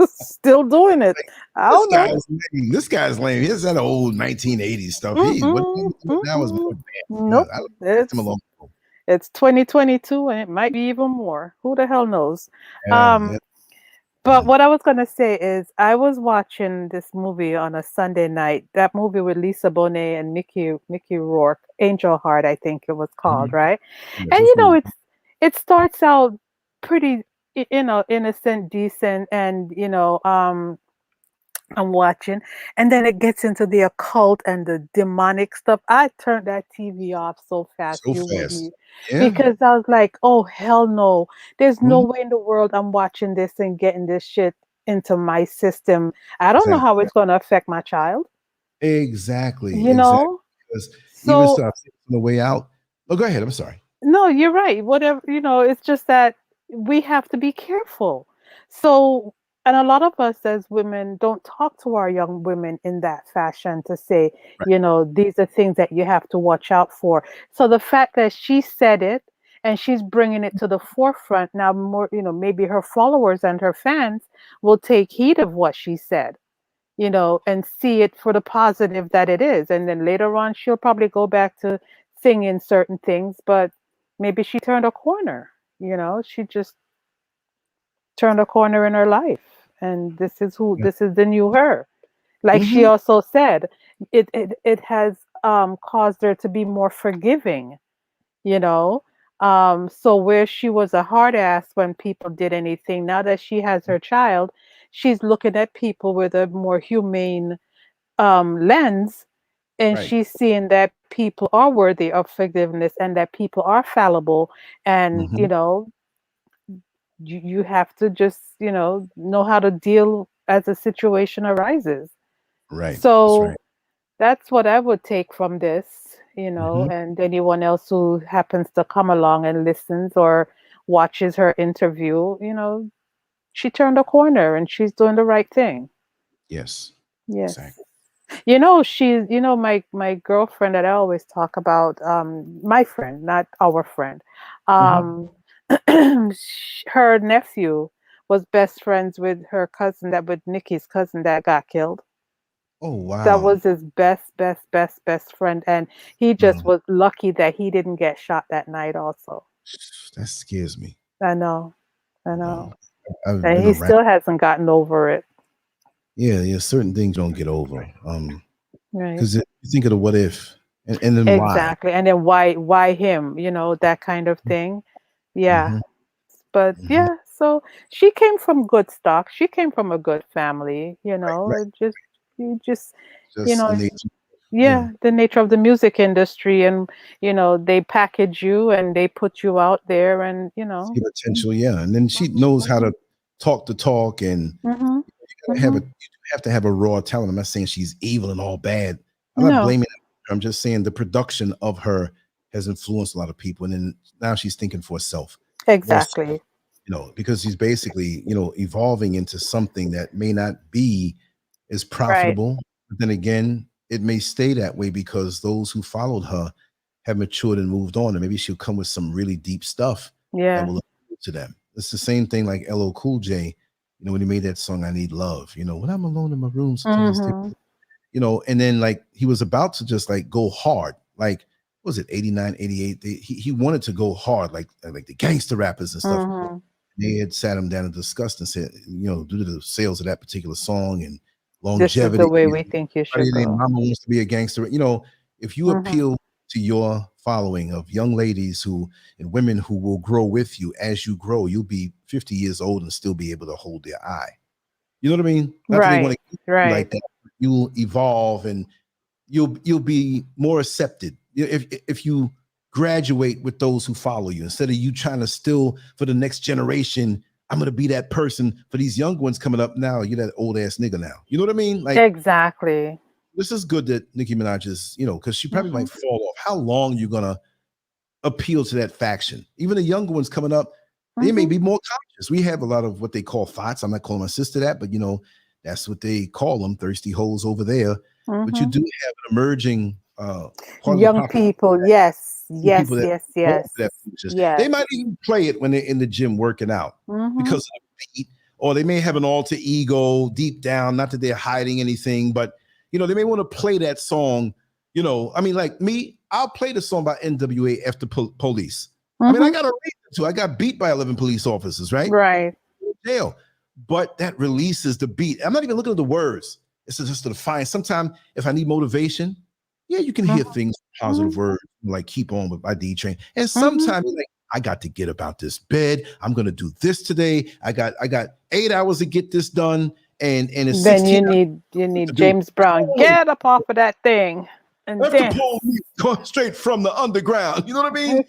still doing it. I This don't know. guy's lame. This guy's lame. He's that old 1980s stuff. What Mm-mm, he's doing now is more mm-mm. advanced. Yeah, Nope. I left him It's alone. it's 2022, and it might be even more. Who the hell knows? Yeah. But what I was gonna say is, I was watching this movie on a Sunday night. That movie with Lisa Bonet and Mickey Rourke, Angel Heart, I think it was called, Mhm. right? Yes, And that's what it starts out pretty, innocent, decent, and I'm watching, and then it gets into the occult and the demonic stuff. I turned that TV off so fast, so you fast. wouldn't, Yeah. because I was like, "Oh hell no! There's no Mhm. way in the world I'm watching this and getting this shit into my system. I don't know how Exactly. it's going to affect my child." Exactly. You Exactly. know, Because even so stuff on the way out. Oh, go ahead. I'm sorry. no, you're right. Whatever, it's just that we have to be careful. So, and a lot of us as women don't talk to our young women in that fashion to say, Right. these are things that you have to watch out for. So the fact that she said it and she's bringing it to the forefront now, more, maybe her followers and her fans will take heed of what she said, and see it for the positive that it is. And then later on, she'll probably go back to singing certain things, but maybe she turned a corner, she just turned a corner in her life. And Yeah. this is the new her. Like she Hmm. also said, it has caused her to be more forgiving, you know. So where she was a hard ass when people did anything, now that she has her child, she's looking at people with a more humane lens, and Right. she's seeing that people are worthy of forgiveness and that people are fallible, and Hmm. you have to just know how to deal as a situation arises. Right. That's right. So that's what I would take from this, Hmm. and anyone else who happens to come along and listens or watches her interview, she turned a corner and she's doing the right thing. Yes. Yes. Exactly. She's, my girlfriend that I always talk about, my friend, not our friend. Hmm. Um, her nephew was best friends with her cousin, with Nikki's cousin that got killed. Oh That wow. was his best, best, best, best friend, and he just Mm. was lucky that he didn't get shot that night. Also, That scares me. I know, I Um, know, I've and been he around. still hasn't gotten over it. Yeah. Certain things you don't get over. Right. Because you think of the what if, and then why. Exactly. And then why him, that kind of thing. Yeah. Hmm. But Hmm. yeah, so she came from good stock. She came from a good family, Right. it just you just you Just the know, nature. Yeah. yeah, the nature of the music industry, and they package you and they put you out there, and See potential. Yeah. And then she knows how to talk the talk, and mhm. you have to have a raw talent. I'm not saying she's evil and all bad. I'm not No, blaming her. I'm just saying the production of her has influenced a lot of people. And then now she's thinking for herself more so, exactly. because she's basically, evolving into something that may not be as Right. profitable. But then again, it may stay that way because those who followed her have matured and moved on. And maybe she'll come with some really deep stuff that Yeah. will appeal to them. It's the same thing like LL Cool J, when he made that song, I Need Love, when I'm alone in my room, sometimes I stay, Mhm. and then like he was about to just like go hard. Like, what was it 89, 88? He wanted to go hard, like the gangster rappers and stuff. Mhm. They had sat him down and discussed and said, due to the sales of that particular song and This is longevity, the way we think you should everybody named go. Mama wants to be a gangster. If you Mhm. appeal to your following of young ladies and women who will grow with you as you grow. You'll be 50 years old and still be able to hold their eye. You know what I mean? Not that they want to keep you like that. You'll evolve and you'll be more accepted if you graduate with those who follow you, instead of you trying to still for the next generation. I'm gonna be that person for these young ones coming up now. You're that old ass nigga now. You know what I mean? Like, exactly. This is good that Nicki Minaj is, because she probably might fall off. How long you gonna appeal to that faction? Even the younger ones coming up, they may be more conscious. We have a lot of what they call thoughts. I'm not calling my sister that, but that's what they call them, thirsty hoes over there. But you do have an emerging young people. Yes. They might even play it when they're in the gym working out because of the beat, or they may have an alter ego deep down. Not that they're hiding anything, but they may want to play that song. I mean, like me, I'll play the song by NWA after Police. I mean, I got a reason to. I got beat by 11 police officers, right? Right. Jail. But that releases the beat. I'm not even looking at the words. It's just to find. Sometimes if I need motivation, you can hear things, positive words, like keep on with my D train. And sometimes like, I got to get about this bed. I'm gonna do this today. I got 8 hours to get this done. And it's then you need James Brown. Get up off of that thing. And that's the pole going straight from the underground. You know what I mean?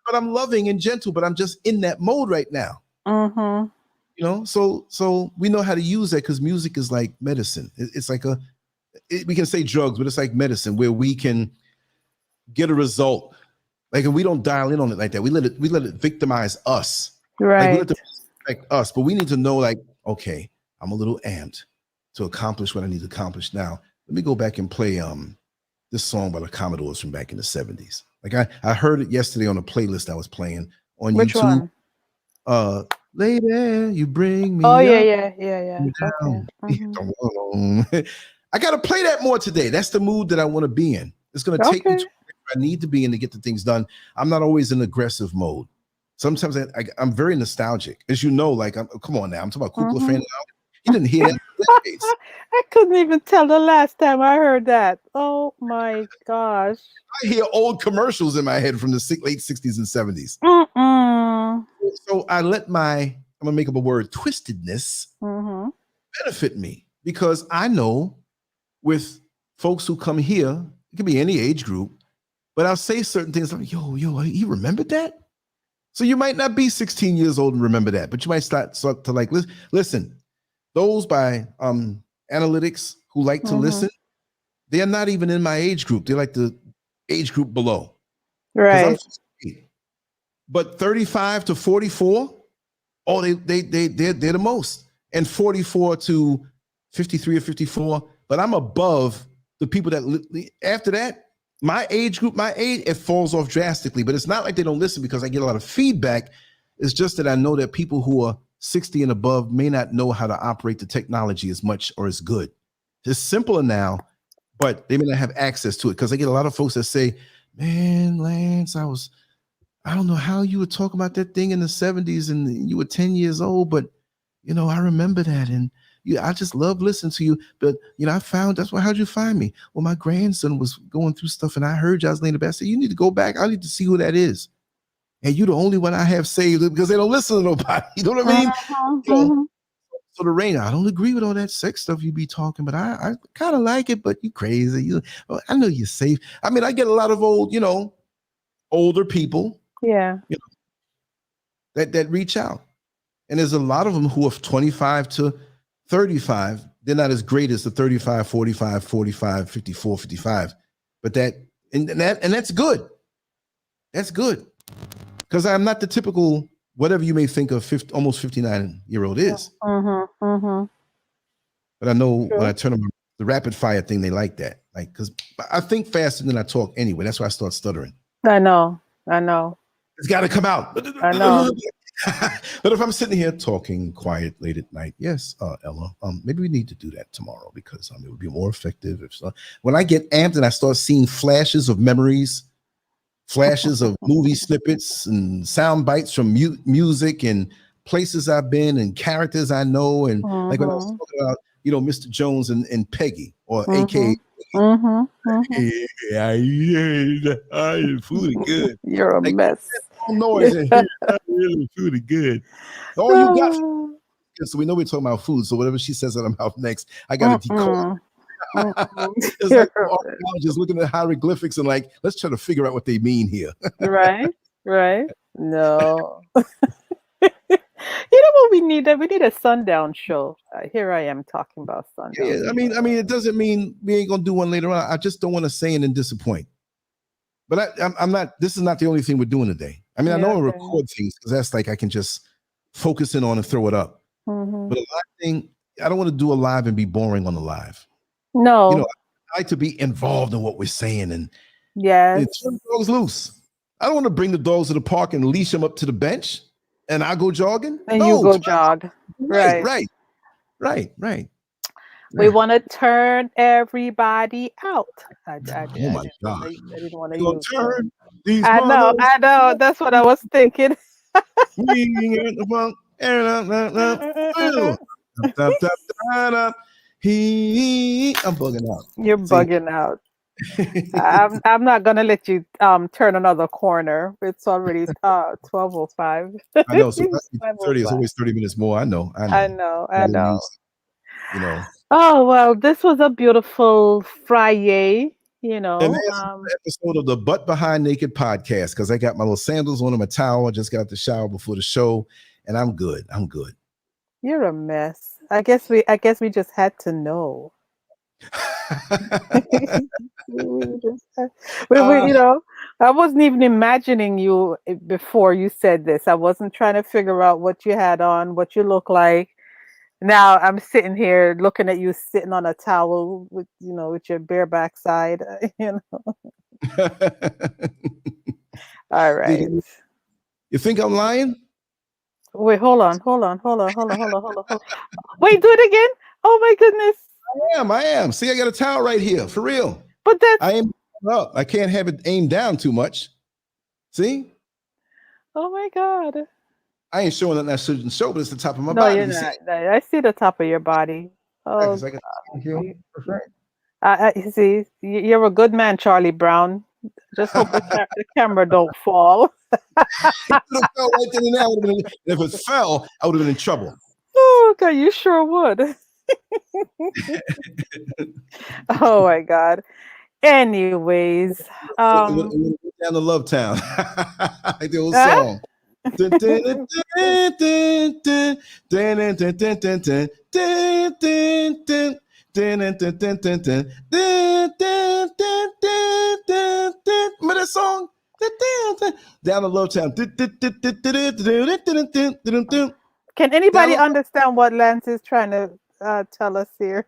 But I'm loving and gentle, but I'm just in that mode right now. So we know how to use that because music is like medicine. It's like we can say drugs, but it's like medicine where we can get a result. Like, and we don't dial in on it like that. We let it victimize us. Right. Like, we let it affect us, but we need to know, like, okay, I'm a little amped to accomplish what I need to accomplish now. Let me go back and play this song by the Commodores from back in the 70s. Like I heard it yesterday on a playlist I was playing on Which YouTube. One? Lady, you bring me. Oh, up, yeah. Okay. I gotta play that more today. That's the mood that I want to be in. It's gonna take me to where I need to be in to get the things done. I'm not always in aggressive mode. Sometimes I'm very nostalgic, as you know. Like, come on now, I'm talking about Kukla fan. You didn't hear that. I couldn't even tell the last time I heard that. Oh my gosh! I hear old commercials in my head from the late 60s and 70s. So I'm gonna make up a word, twistedness, benefit me, because I know with folks who come here, it can be any age group, but I'll say certain things like, yo, you remembered that? So you might not be 16 years old and remember that, but you might start to like, listen, those by analytics who like to listen, they're not even in my age group. They're like the age group below. Right. But 35 to 44, they're the most. And 44 to 53 or 54, but I'm above the people that after that, my age group, it falls off drastically. But it's not like they don't listen because I get a lot of feedback. It's just that I know that people who are 60 and above may not know how to operate the technology as much or as good. It's simpler now, but they may not have access to it, because I get a lot of folks that say, man, Lance, I don't know how you would talk about that thing in the 70s and you were 10 years old, but I remember that. And I just love listening to you. But I found how'd you find me? Well, my grandson was going through stuff and I heard you. I was laying in the bed. I said, you need to go back. I need to see who that is. And you're the only one I have saved, because they don't listen to nobody. You know what I mean? So the rain, I don't agree with all that sex stuff you be talking, but I kind of like it, but you crazy. I know you're safe. I mean, I get a lot of older people. Yeah. That reach out. And there's a lot of them who are 25 to 35. They're not as great as the 35, 45, 45, 54, 55. But that's good. That's good. Because I'm not the typical, whatever you may think of almost 59-year-old is. But I know when I turn on the rapid fire thing, they like that. Like, because I think faster than I talk anyway. That's why I start stuttering. I know. It's got to come out. I know. But if I'm sitting here talking quiet late at night, yes, Ella, maybe we need to do that tomorrow, because it would be more effective. When I get amped and I start seeing flashes of memories, flashes of movie snippets and sound bites from music and places I've been and characters I know, and like when I was talking about, Mr. Jones and Peggy, or AKA Food is good. You're a Like, mess. no noise in here. Really, food is good. All you got. So we know we're talking about food. So whatever she says that I'm out next, I got to decode. It's like just looking at hieroglyphics and like, let's try to figure out what they mean here. Right. No. You know what we need? We need a sundown show. Here I am talking about sundown. Yeah, I mean, it doesn't mean we ain't gonna do one later on. I just don't want to say it and disappoint. But I'm not. This is not the only thing we're doing today. I mean, I know I record things because that's like I can just focus in on and throw it up. But a live thing, I don't want to do a live and be boring on the live. No, you know, I like to be involved in what we're saying and turn the dogs loose. I don't want to bring the dogs to the park and leash them up to the bench. And I go jogging? And you go jog. Right. We want to turn everybody out. I oh my God. I didn't want to use turn these I know. That's what I was thinking. I'm bugging out. You're bugging out. I'm not gonna let you turn another corner. It's already 12:05. I know. So 30 is always 30 minutes more. I know. You know. Oh well, this was a beautiful Friday. You know, and that's an episode of the Butt Behind Naked podcast because I got my little sandals on and my towel. I just got out the shower before the show, and I'm good. You're a mess. I guess we just had to know. You know, I wasn't even imagining you before you said this. I wasn't trying to figure out what you had on, what you look like. Now I'm sitting here looking at you sitting on a towel with your bare backside. You know. All right. You think I'm lying? Wait, hold on. Wait, do it again. Oh my goodness. I am. See, I got a towel right here, for real. But that's I aim up. I can't have it aimed down too much. See? Oh my God. I ain't showing that I shouldn't show, but it's the top of my no, body. You're not. I see the top of your body. Oh, you see, you're a good man, Charlie Brown. Just hope the camera don't fall. If it fell, I would have been in trouble. Oh, okay, you sure would. Oh my God. Anyways, down to Love Town. Like the old song. Remember that song? Down to Love Town. Can anybody understand what Lance is trying to tell us here?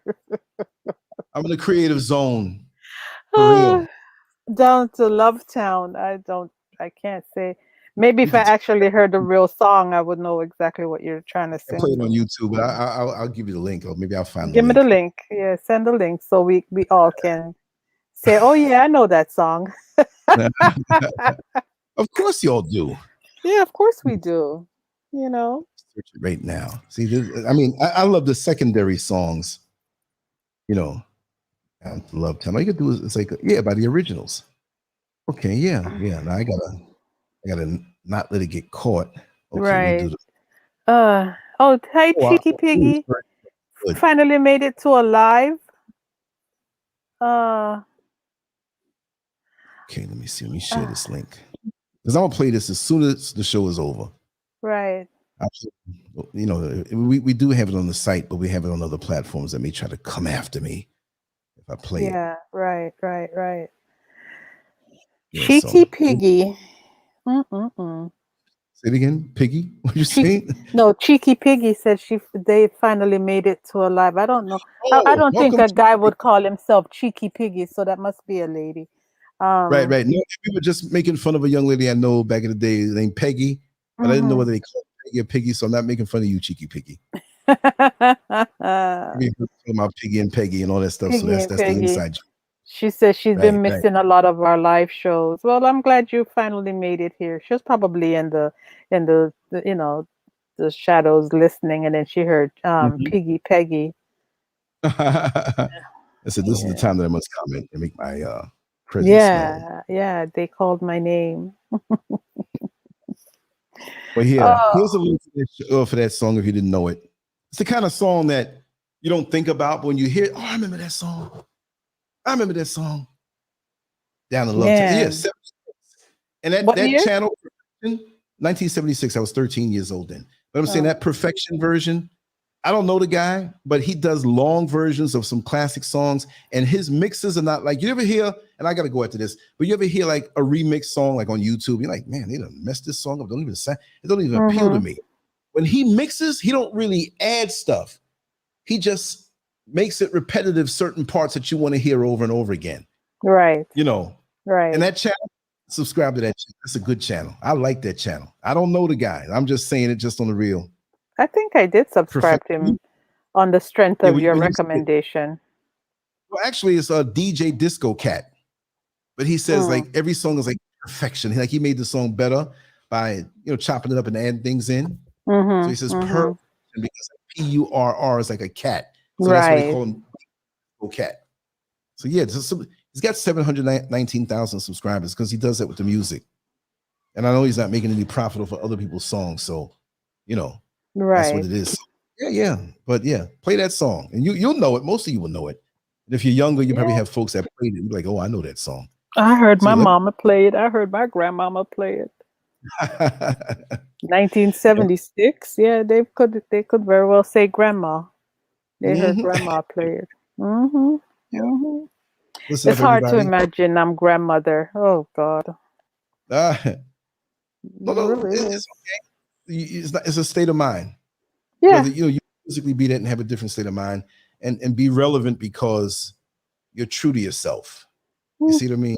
I'm in a creative zone. For real. Down to Love Town. I can't say. Maybe if I actually heard the real song, I would know exactly what you're trying to sing. I play it on YouTube, but I'll give you the link, or maybe I'll find Give me the link. Yeah, send the link so we all can say, oh yeah, I know that song. Of course you all do. Yeah, of course we do. You know. Search it right now. See, I love the secondary songs. You know, I love Town. All you can do is like, by the originals. Okay, yeah. Now I gotta not let it get caught. Okay, right. Hi, Cheeky Piggy. Finally made it to a live. Okay, let me see. Let me share this link. Because I'm gonna play this as soon as the show is over. Right. You know, we do have it on the site, but we have it on other platforms that may try to come after me if I play it. Yeah, right. Yeah, Cheeky Piggy. Say it again, Piggy. What you saying? No, Cheeky Piggy said they finally made it to a live. I don't know. I don't think a guy would call himself Cheeky Piggy, so that must be a lady. Right. No, we were just making fun of a young lady I know back in the day named Peggy, but I didn't know whether they called Peggy or Piggy, so I'm not making fun of you, Cheeky Piggy. We talking about Piggy and Peggy and all that stuff, so that's the inside joke. She says she's been missing a lot of our live shows. Well, I'm glad you finally made it here. She was probably in the the shadows listening, and then she heard Peggy. I said, this is the time that I must comment and make my presence known. Yeah, they called my name. But here's a little for that song if you didn't know it. It's the kind of song that you don't think about, but when you hear, I remember that song. I remember that song. Down in Love. Yes. And that year? channel, 1976, I was 13 years old then. But I'm saying that Perfection version, I don't know the guy, but he does long versions of some classic songs, and his mixes are not like, you ever hear, and I got to go after this, but you ever hear like a remix song like on YouTube? You're like, man, they done messed this song up. It don't even appeal to me. When he mixes, he don't really add stuff. He just makes it repetitive, certain parts that you want to hear over and over again. Right. You know. Right. And that channel, subscribe to that channel. That's a good channel. I like that channel. I don't know the guy. I'm just saying it just on the real. I think I did subscribe to him on the strength of your recommendation. Well, actually, it's a DJ Disco Cat, but he says like every song is like perfection. He made the song better by chopping it up and adding things in. So he says perfection because PURR is like a cat, so that's why they call him Disco Cat. So yeah, he's got 719,000 subscribers because he does that with the music, and I know he's not making any profit for other people's songs, so that's what it is. Yeah. But yeah, play that song, and you'll know it. Most of you will know it. And if you're younger, you probably have folks that played it. You're like, oh, I know that song. I heard my mama play it. I heard my grandmama play it. 1976. Yeah, they could very well say grandma. They heard grandma play it. It's hard to imagine I'm grandmother. Oh God. No, it's okay. It's a state of mind. Yeah. Whether you physically be that and have a different state of mind and be relevant because you're true to yourself. You see what I mean?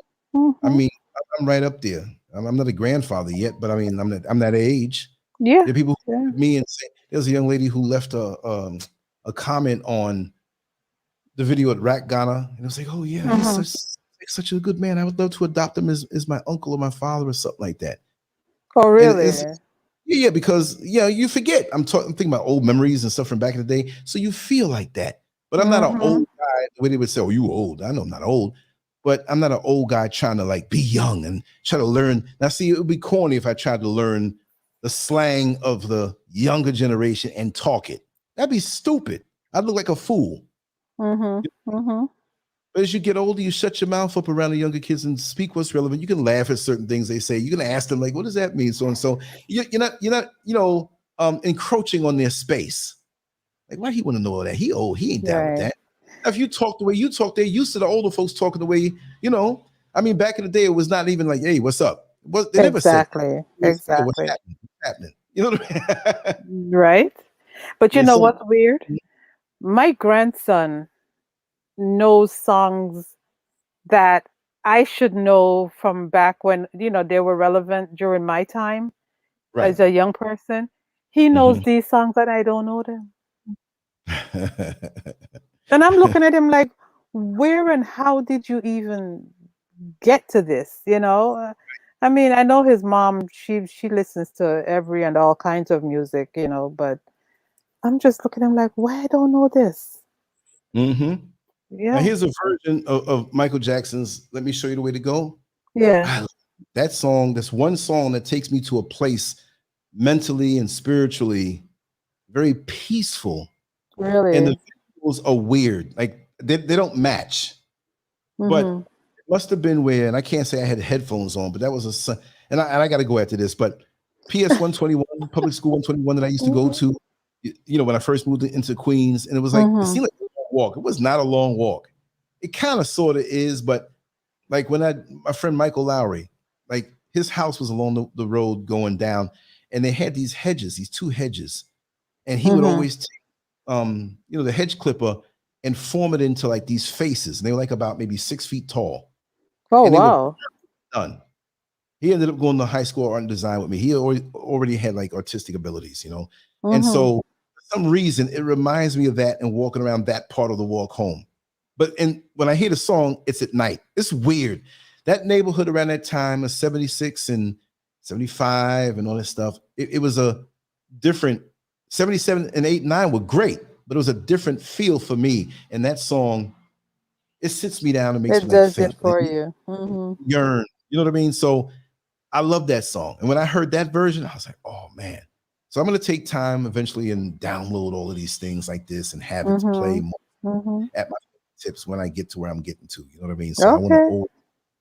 I mean, I'm right up there. I'm not a grandfather yet, but I mean, I'm that age. Yeah. There are people who look at me and say, there's a young lady who left a comment on the video at Rack Ghana, and it was like, oh yeah, he's such a good man. I would love to adopt him as my uncle or my father or something like that. Oh really? Yeah, because you forget. I'm thinking about old memories and stuff from back in the day. So you feel like that. But I'm not an old guy the way they would say, oh, you old. I know I'm not old, but I'm not an old guy trying to like be young and try to learn. Now, see, it would be corny if I tried to learn the slang of the younger generation and talk it. That'd be stupid. I'd look like a fool. But as you get older, you shut your mouth up around the younger kids and speak what's relevant. You can laugh at certain things they say. You can ask them like, "What does that mean?" So and so. You're not encroaching on their space. Like, why he want to know all that? He old. He ain't down with that. If you talk the way you talk, they're used to the older folks talking the way I mean, back in the day, it was not even like, "Hey, what's up?" They never said that. Exactly. What's happening? You know what I mean? Right. But you know what's weird? My grandson knows songs that I should know from back when they were relevant during my time as a young person. He knows these songs and I don't know them. And I'm looking at him like, where and how did you even get to this? I mean, I know his mom, she listens to every and all kinds of music, but I'm just looking at him like, why I don't know this? Yeah. Now here's a version of Michael Jackson's Let Me Show You the Way to Go. Yeah. That song, that's one song that takes me to a place mentally and spiritually very peaceful. Really? And the visuals are weird. Like they don't match. But it must have been where, and I can't say I had headphones on, but that was and I got to go after this, but PS 121, Public School 121 that I used to go to, when I first moved into Queens, and it was like, it seemed like walk. It was not a long walk. It kind of sort of is, but like when my friend Michael Lowry, like his house was along the road going down, and they had these hedges, these two hedges, and he would always take the hedge clipper and form it into like these faces, and they were like about maybe 6 feet tall. Oh wow! Done. He ended up going to high school art and design with me. He already had like artistic abilities, and so. Some reason it reminds me of that and walking around that part of the walk home. But when I hear the song, it's at night. It's weird. That neighborhood around that time of 76 and 75 and all that stuff, it was a different 77 and 8, 9 were great, but it was a different feel for me. And that song it sits me down and makes It me does think, it for you. Mm-hmm. yearn. You know what I mean? So I love that song. And when I heard that version, I was like, oh man. So I'm going to take time eventually and download all of these things like this and have it to play more at my tips when I get to where I'm getting to. You know what I mean? So I want to always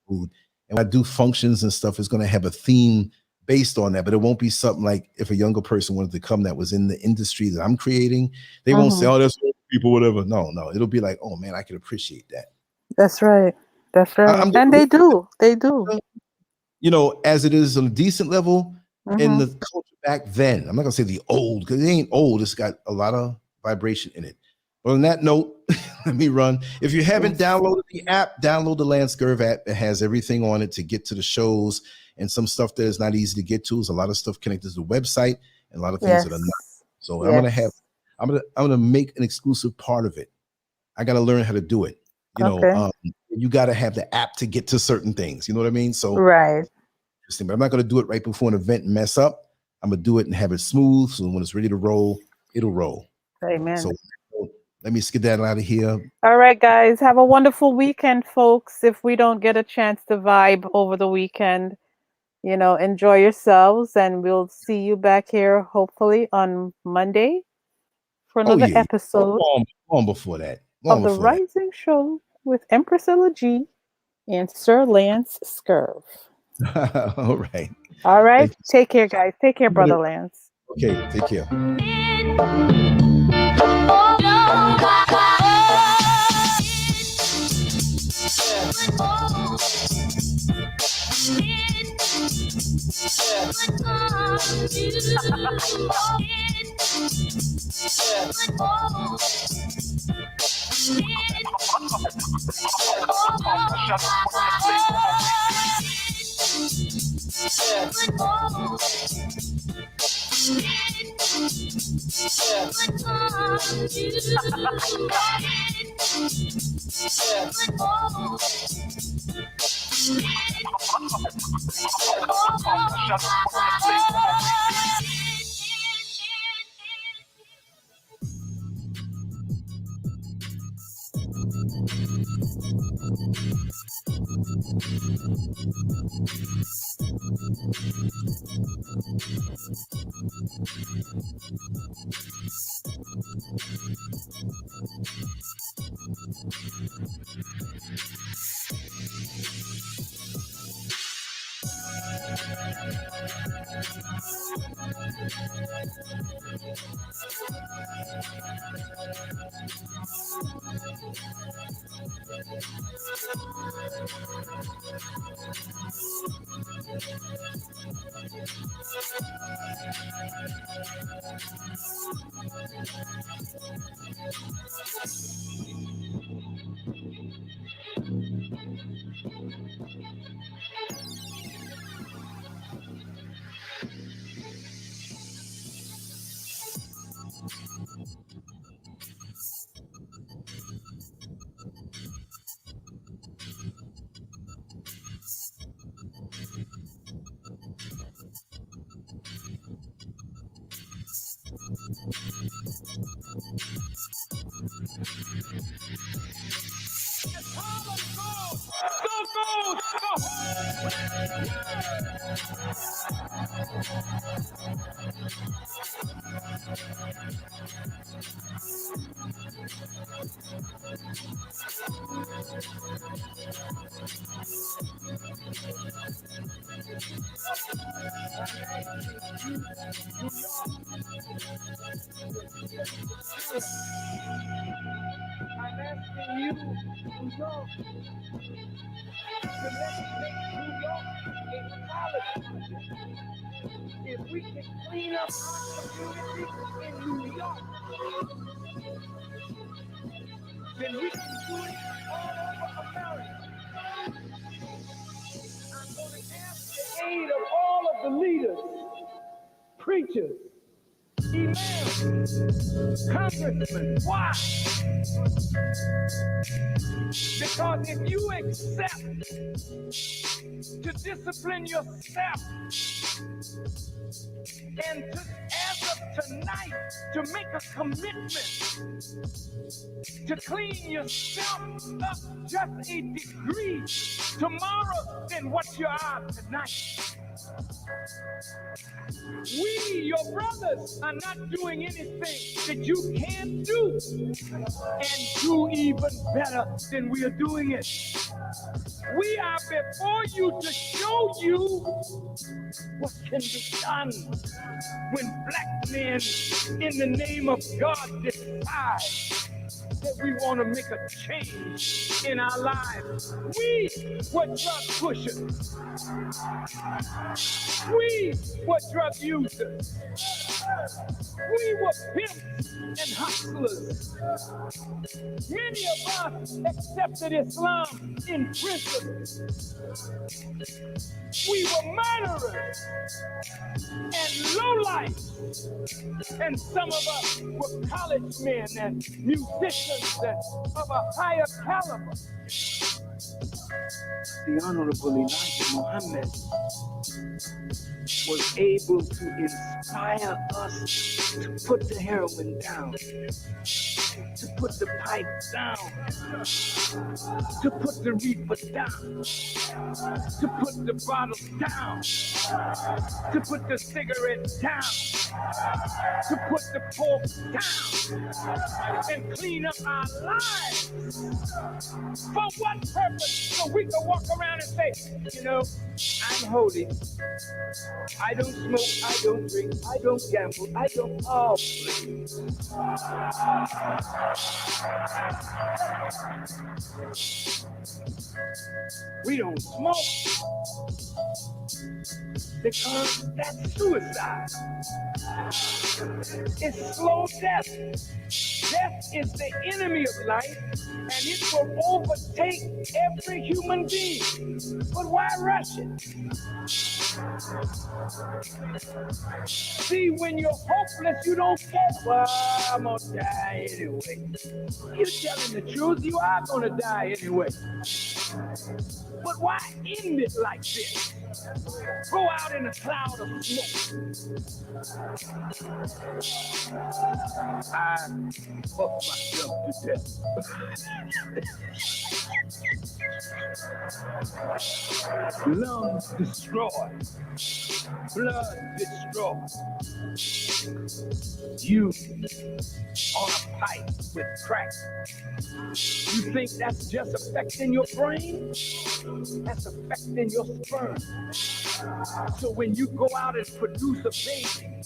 food. And when I do functions and stuff, it's going to have a theme based on that, but it won't be something like if a younger person wanted to come that was in the industry that I'm creating, they won't say, oh, that's old people, whatever. No, it'll be like, oh man, I can appreciate that. That's right. That's right. And they do. You know, as it is on a decent level in the culture back then. I'm not gonna say the old, because it ain't old. It's got a lot of vibration in it. But on that note, let me run. If you haven't downloaded the app, download the Lance Gerv app. It has everything on it to get to the shows and some stuff that is not easy to get to. There's a lot of stuff connected to the website and a lot of things that are not. So I'm gonna make an exclusive part of it. I gotta learn how to do it. You know, you gotta have the app to get to certain things. You know what I mean? So interesting, but I'm not gonna do it right before an event and mess up. I'm gonna do it and have it smooth. So when it's ready to roll, it'll roll. Amen. So let me skedaddle out of here. All right, guys. Have a wonderful weekend, folks. If we don't get a chance to vibe over the weekend, you know, enjoy yourselves, and we'll see you back here hopefully on Monday for another episode long before that. Of the Rising Show with Empress Ella G and Sir Lance Gerv. All right. All right. Take care, guys. Take care, Brother Lance. Okay. Take care. I'm asking you, New York, to let me make New York a college. If we can clean up our community in New York, then we can do it all over America. I'm going to ask the aid of all of the leaders, preachers, imams, congressmen. Why? Because if you accept to discipline yourself and to, as of tonight, to make a commitment to clean yourself up just a degree tomorrow than what you are tonight. We, your brothers, are not doing anything that you can't do, and do even better than we are doing it. We are before you to show you what can be done when black men, in the name of God, decide that we want to make a change in our lives. We were drug pushers. We were drug users. We were pimps and hustlers. Many of us accepted Islam in prison. We were murderers and lowlifes. And some of us were college men and musicians and of a higher caliber. The Honorable Elijah Muhammad was able to inspire us to put the heroin down, to put the pipe down, to put the reefer down, to put the bottle down, to put the cigarette down, to put the pork down, and clean up our lives. For what purpose? So we can walk around and say, you know, I'm holy. I don't smoke, I don't drink, I don't gamble, I don't play. We don't smoke because that's suicide. It's slow death. Death is the enemy of life, and it will overtake every human being. But why rush it? See, when you're hopeless, you don't get, well, I'm gonna die anyway. You're telling the truth, you are gonna die anyway. But why end it like this? Go out in a cloud of smoke. I fucked myself to death. Lungs destroyed. Blood destroyed. You on a pipe with crack. You think that's just affecting your brain? That's affecting your sperm. So when you go out and produce a baby,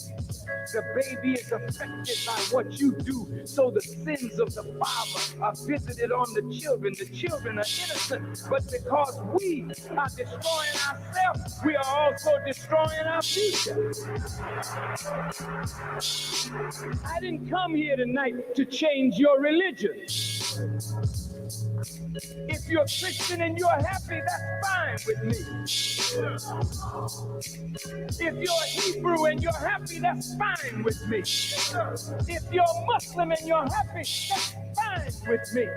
the baby is affected by what you do. So the sins of the father are visited on the children. The children are innocent, but because we are destroying ourselves, we are also destroying our future. I didn't come here tonight to change your religion. If you're Christian and you're happy, that's fine with me. If you're Hebrew and you're happy, that's fine with me. If you're Muslim and you're happy, that's fine with me.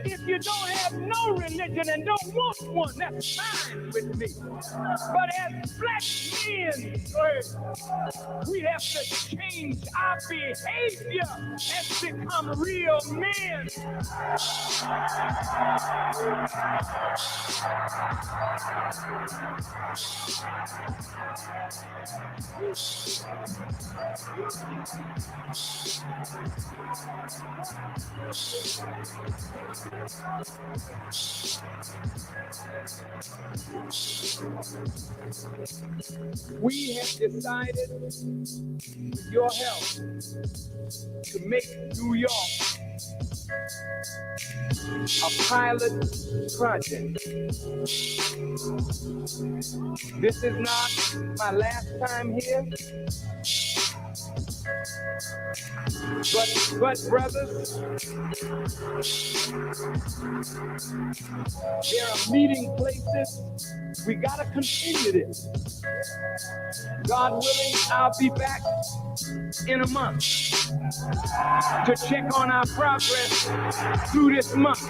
If you don't have no religion and don't want one, that's fine with me. But as black men, we have to change our behavior and become real men. We have decided, with your help, to make New York a pilot project. This is not my last time here. But brothers, there are meeting places. We gotta continue this. God willing, I'll be back in a month to check on our progress through this month.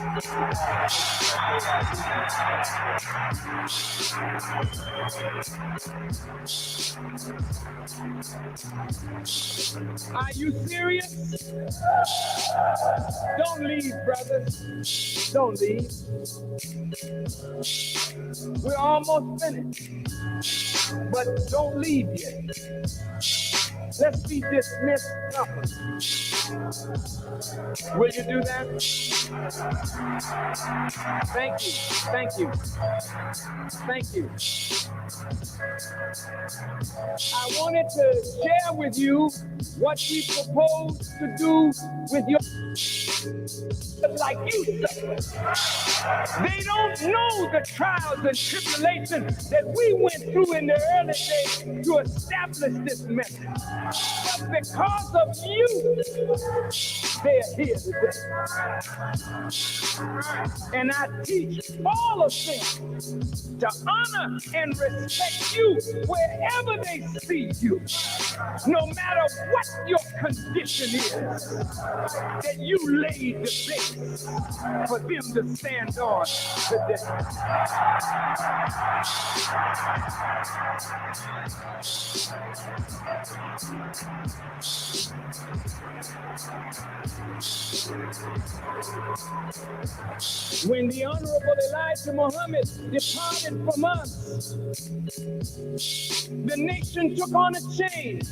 Are you serious? Don't leave, brothers. Don't leave. We're almost finished. But don't leave yet. Let's be dismissed properly. Will you do that? Thank you. Thank you. Thank you. I wanted to share with you what we propose to do with your like you suffer. They don't know the trials and tribulations that we went through in the early days to establish this message. But because of you, they're here today. And I teach all of them to honor and respect you wherever they see you. No matter what your condition is, that you laid the base for them to stand on today. When the Honorable Elijah Muhammad departed from us, the nation took on a change.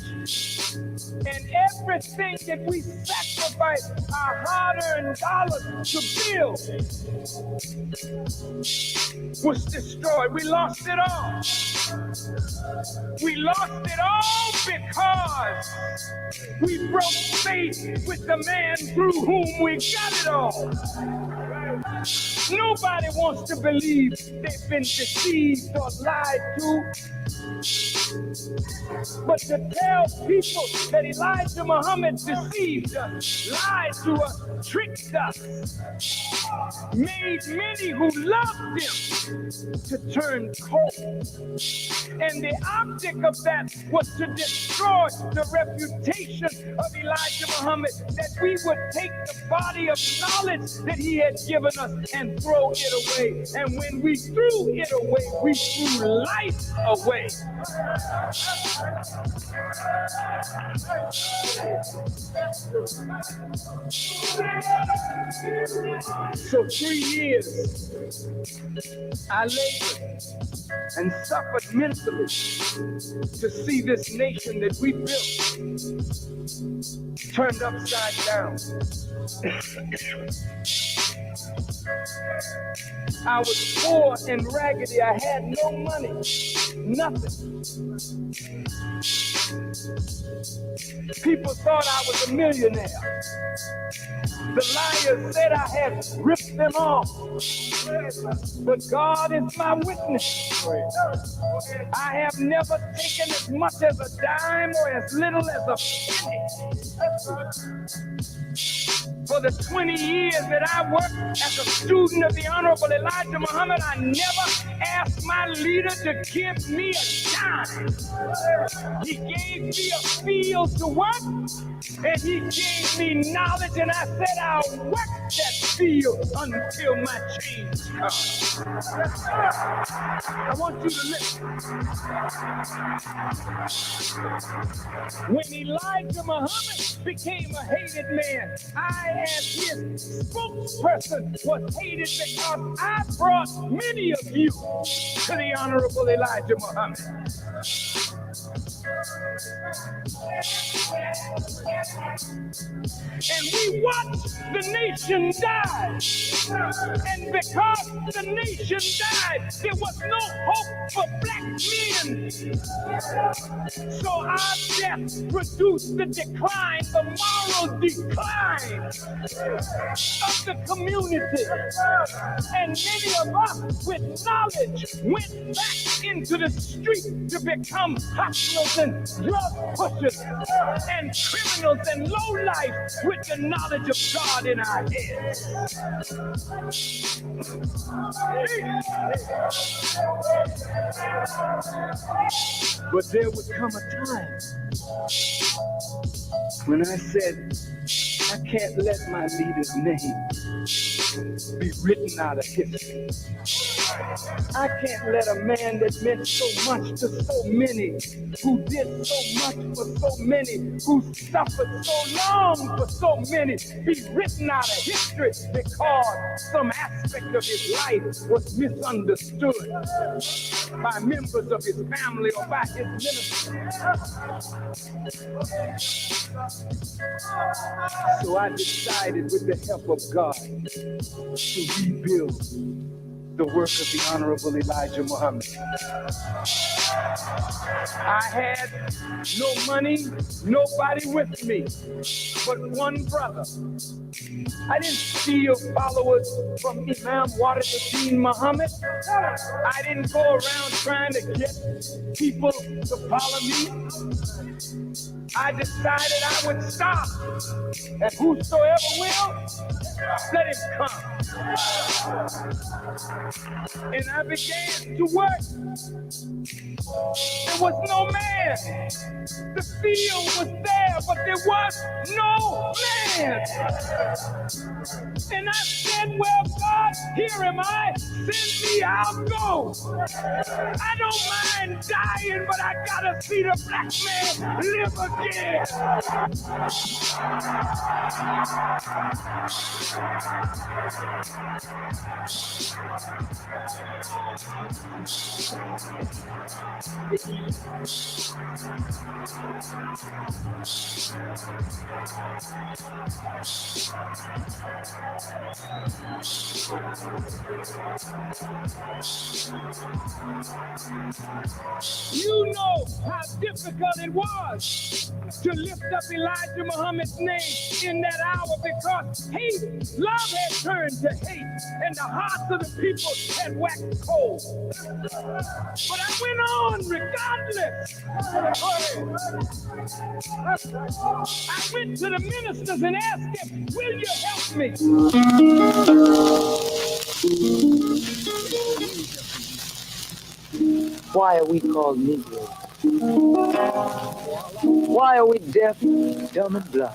And everything that we sacrificed our hard-earned dollars to build was destroyed. We lost it all. We lost it all because we broke faith with the man through whom we got it all. Nobody wants to believe they've been deceived or lied to. But to tell people that Elijah Muhammad deceived us, lied to us, tricked us, made many who loved him to turn cold. And the object of that was to destroy the reputation of Elijah Muhammad, that we would take the body of knowledge that he had given us and throw it away. And when we threw it away, we threw life away. So 3 years I labored and suffered mentally to see this nation that we built turned upside down. I was poor and raggedy. I had no money, nothing. People thought I was a millionaire. The liars said I had ripped them off. But God is my witness. I have never taken as much as a dime or as little as a penny. For the 20 years that I worked as a student of the Honorable Elijah Muhammad, I never asked my leader to give me a dime. He gave me a field to work, and he gave me knowledge, and I said I'll work that field until my change comes. I want you to listen. When Elijah Muhammad became a hated man, I, as his spokesperson, was hated because I brought many of you to the Honorable Elijah Muhammad. And we watched the nation die. And because the nation died, there was no hope for black men. So our death produced the decline, the moral decline of the community. And many of us with knowledge went back into the street to become hustlers and drug pushers, and criminals and lowlifes with the knowledge of God in our heads. But there would come a time when I said, I can't let my leader's name be written out of history. I can't let a man that meant so much to so many, who did so much for so many, who suffered so long for so many, be written out of history because some aspect of his life was misunderstood by members of his family or by his ministry. So I decided, with the help of God, to rebuild the work of the Honorable Elijah Muhammad. I had no money, nobody with me, but one brother. I didn't steal followers from Imam Warid Muhammad. I didn't go around trying to get people to follow me. I decided I would stop, and whosoever will, let him come. And I began to work. There was no man. The field was there, but there was no man. And I said, well, God, here am I. Send me, I'll go. I don't mind dying, but I gotta see the black man live again. You know how difficult it was to lift up Elijah Muhammad's name in that hour, because love had turned to hate, and the hearts of the people had waxed cold. But I went on regardless. I went to the ministers and asked them, will you help me? Why are we called Negroes? Why are we deaf, dumb, and blind?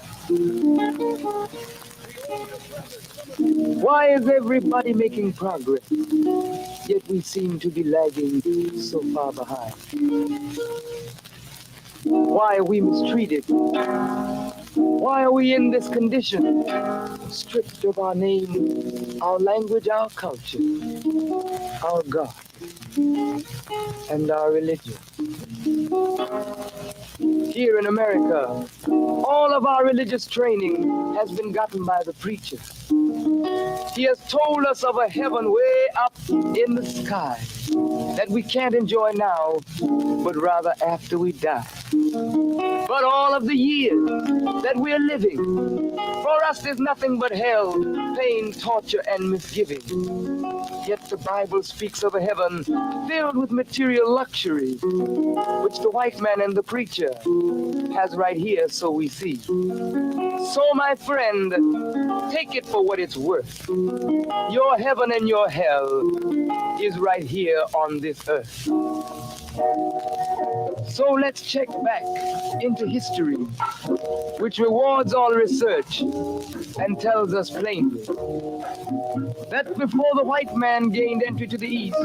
Why is everybody making progress, yet we seem to be lagging so far behind? Why are we mistreated? Why are we in this condition? Stripped of our name, our language, our culture, our God, and our religion. Here in America, all of our religious training has been gotten by the preacher. He has told us of a heaven way up in the sky that we can't enjoy now, but rather after we die. But all of the years that we're living, for us is nothing but hell, pain, torture, and misgiving. Yet the Bible speaks of a heaven filled with material luxury, which the white man and the preacher has right here, so we see. So, my friend, take it for what it's worth. Your heaven and your hell is right here on this earth. So let's check back into history, which rewards all research and tells us plainly that before the white man gained entry to the East,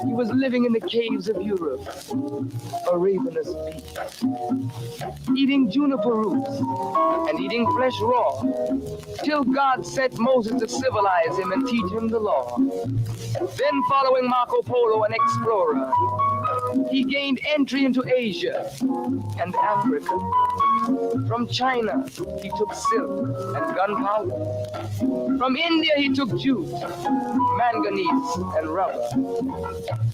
he was living in the caves of Europe, a ravenous beast, eating juniper roots and eating flesh raw, till God sent Moses to civilize him and teach him the law. Then, following Marco Polo, an explorer, he gained entry into Asia and Africa, From China, he took silk and gunpowder. From India, he took jute, manganese, and rubber.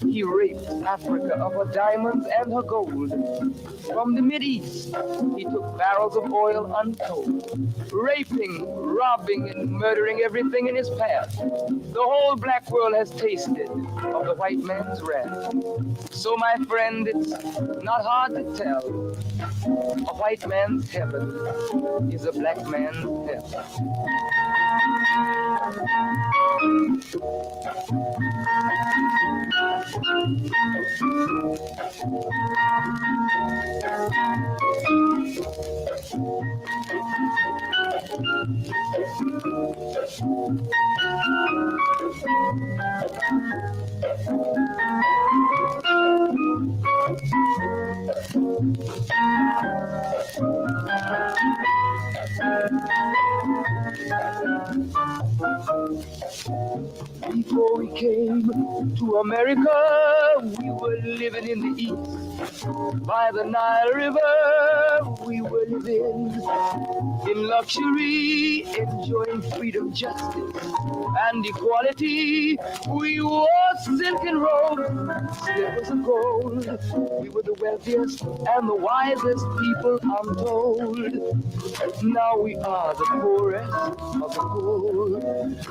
He raped Africa of her diamonds and her gold. From the Mideast, he took barrels of oil untold, raping, robbing, and murdering everything in his path. The whole black world has tasted of the white man's wrath. So, my friend, it's not hard to tell. A white man's heaven is a black man's hell. Before we came to America, we were living in the East. By the Nile River, we were living in luxury, enjoying freedom, justice, and equality. We wore silken robes, slippers of gold. We were the wealthiest and the wisest people, I'm told. Now we are the poorest of the poor.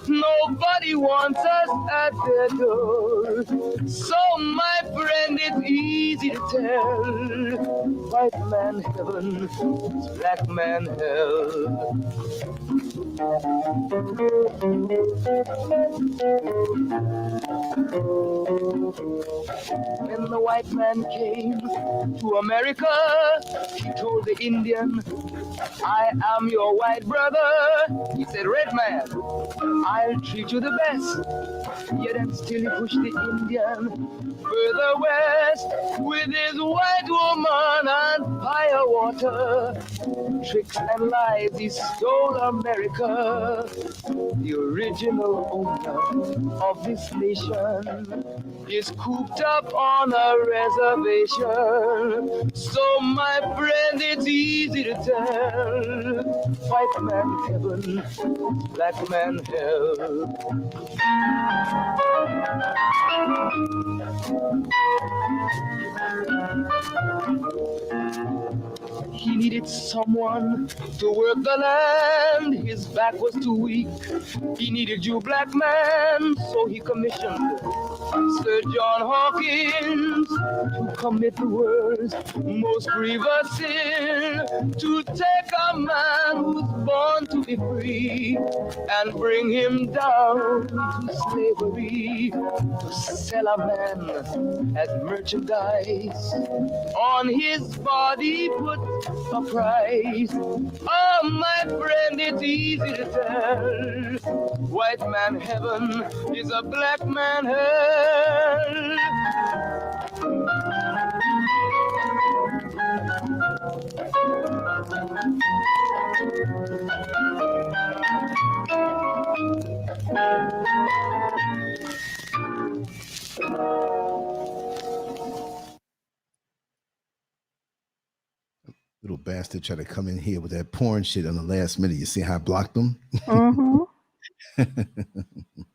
Nobody wants us at their door. So, my friend, it's easy to tell. White man heaven, black man hell. When the white man came to America, he told the Indian, I am your white brother. He said, red man, I'll treat you the best. Yet and still he pushed the Indian further west with his white woman and fire water. Tricks and lies, he stole America. The original owner of this nation is cooped up on a reservation. So, my friend, it's easy to tell. White man heaven, black man hell. He needed someone to work the land. His back was too weak. He needed you, black man, so he commissioned Sir John Hawkins to commit the world's most grievous sin, to take a man who's born to be free and bring him down to slavery, to sell a man as merchandise. On his body put a price. Oh, my friend, it's easy to tell. White man heaven is a black man hell. Little bastard tried to come in here with that porn shit on the last minute. You see how I blocked him? Mm-hmm.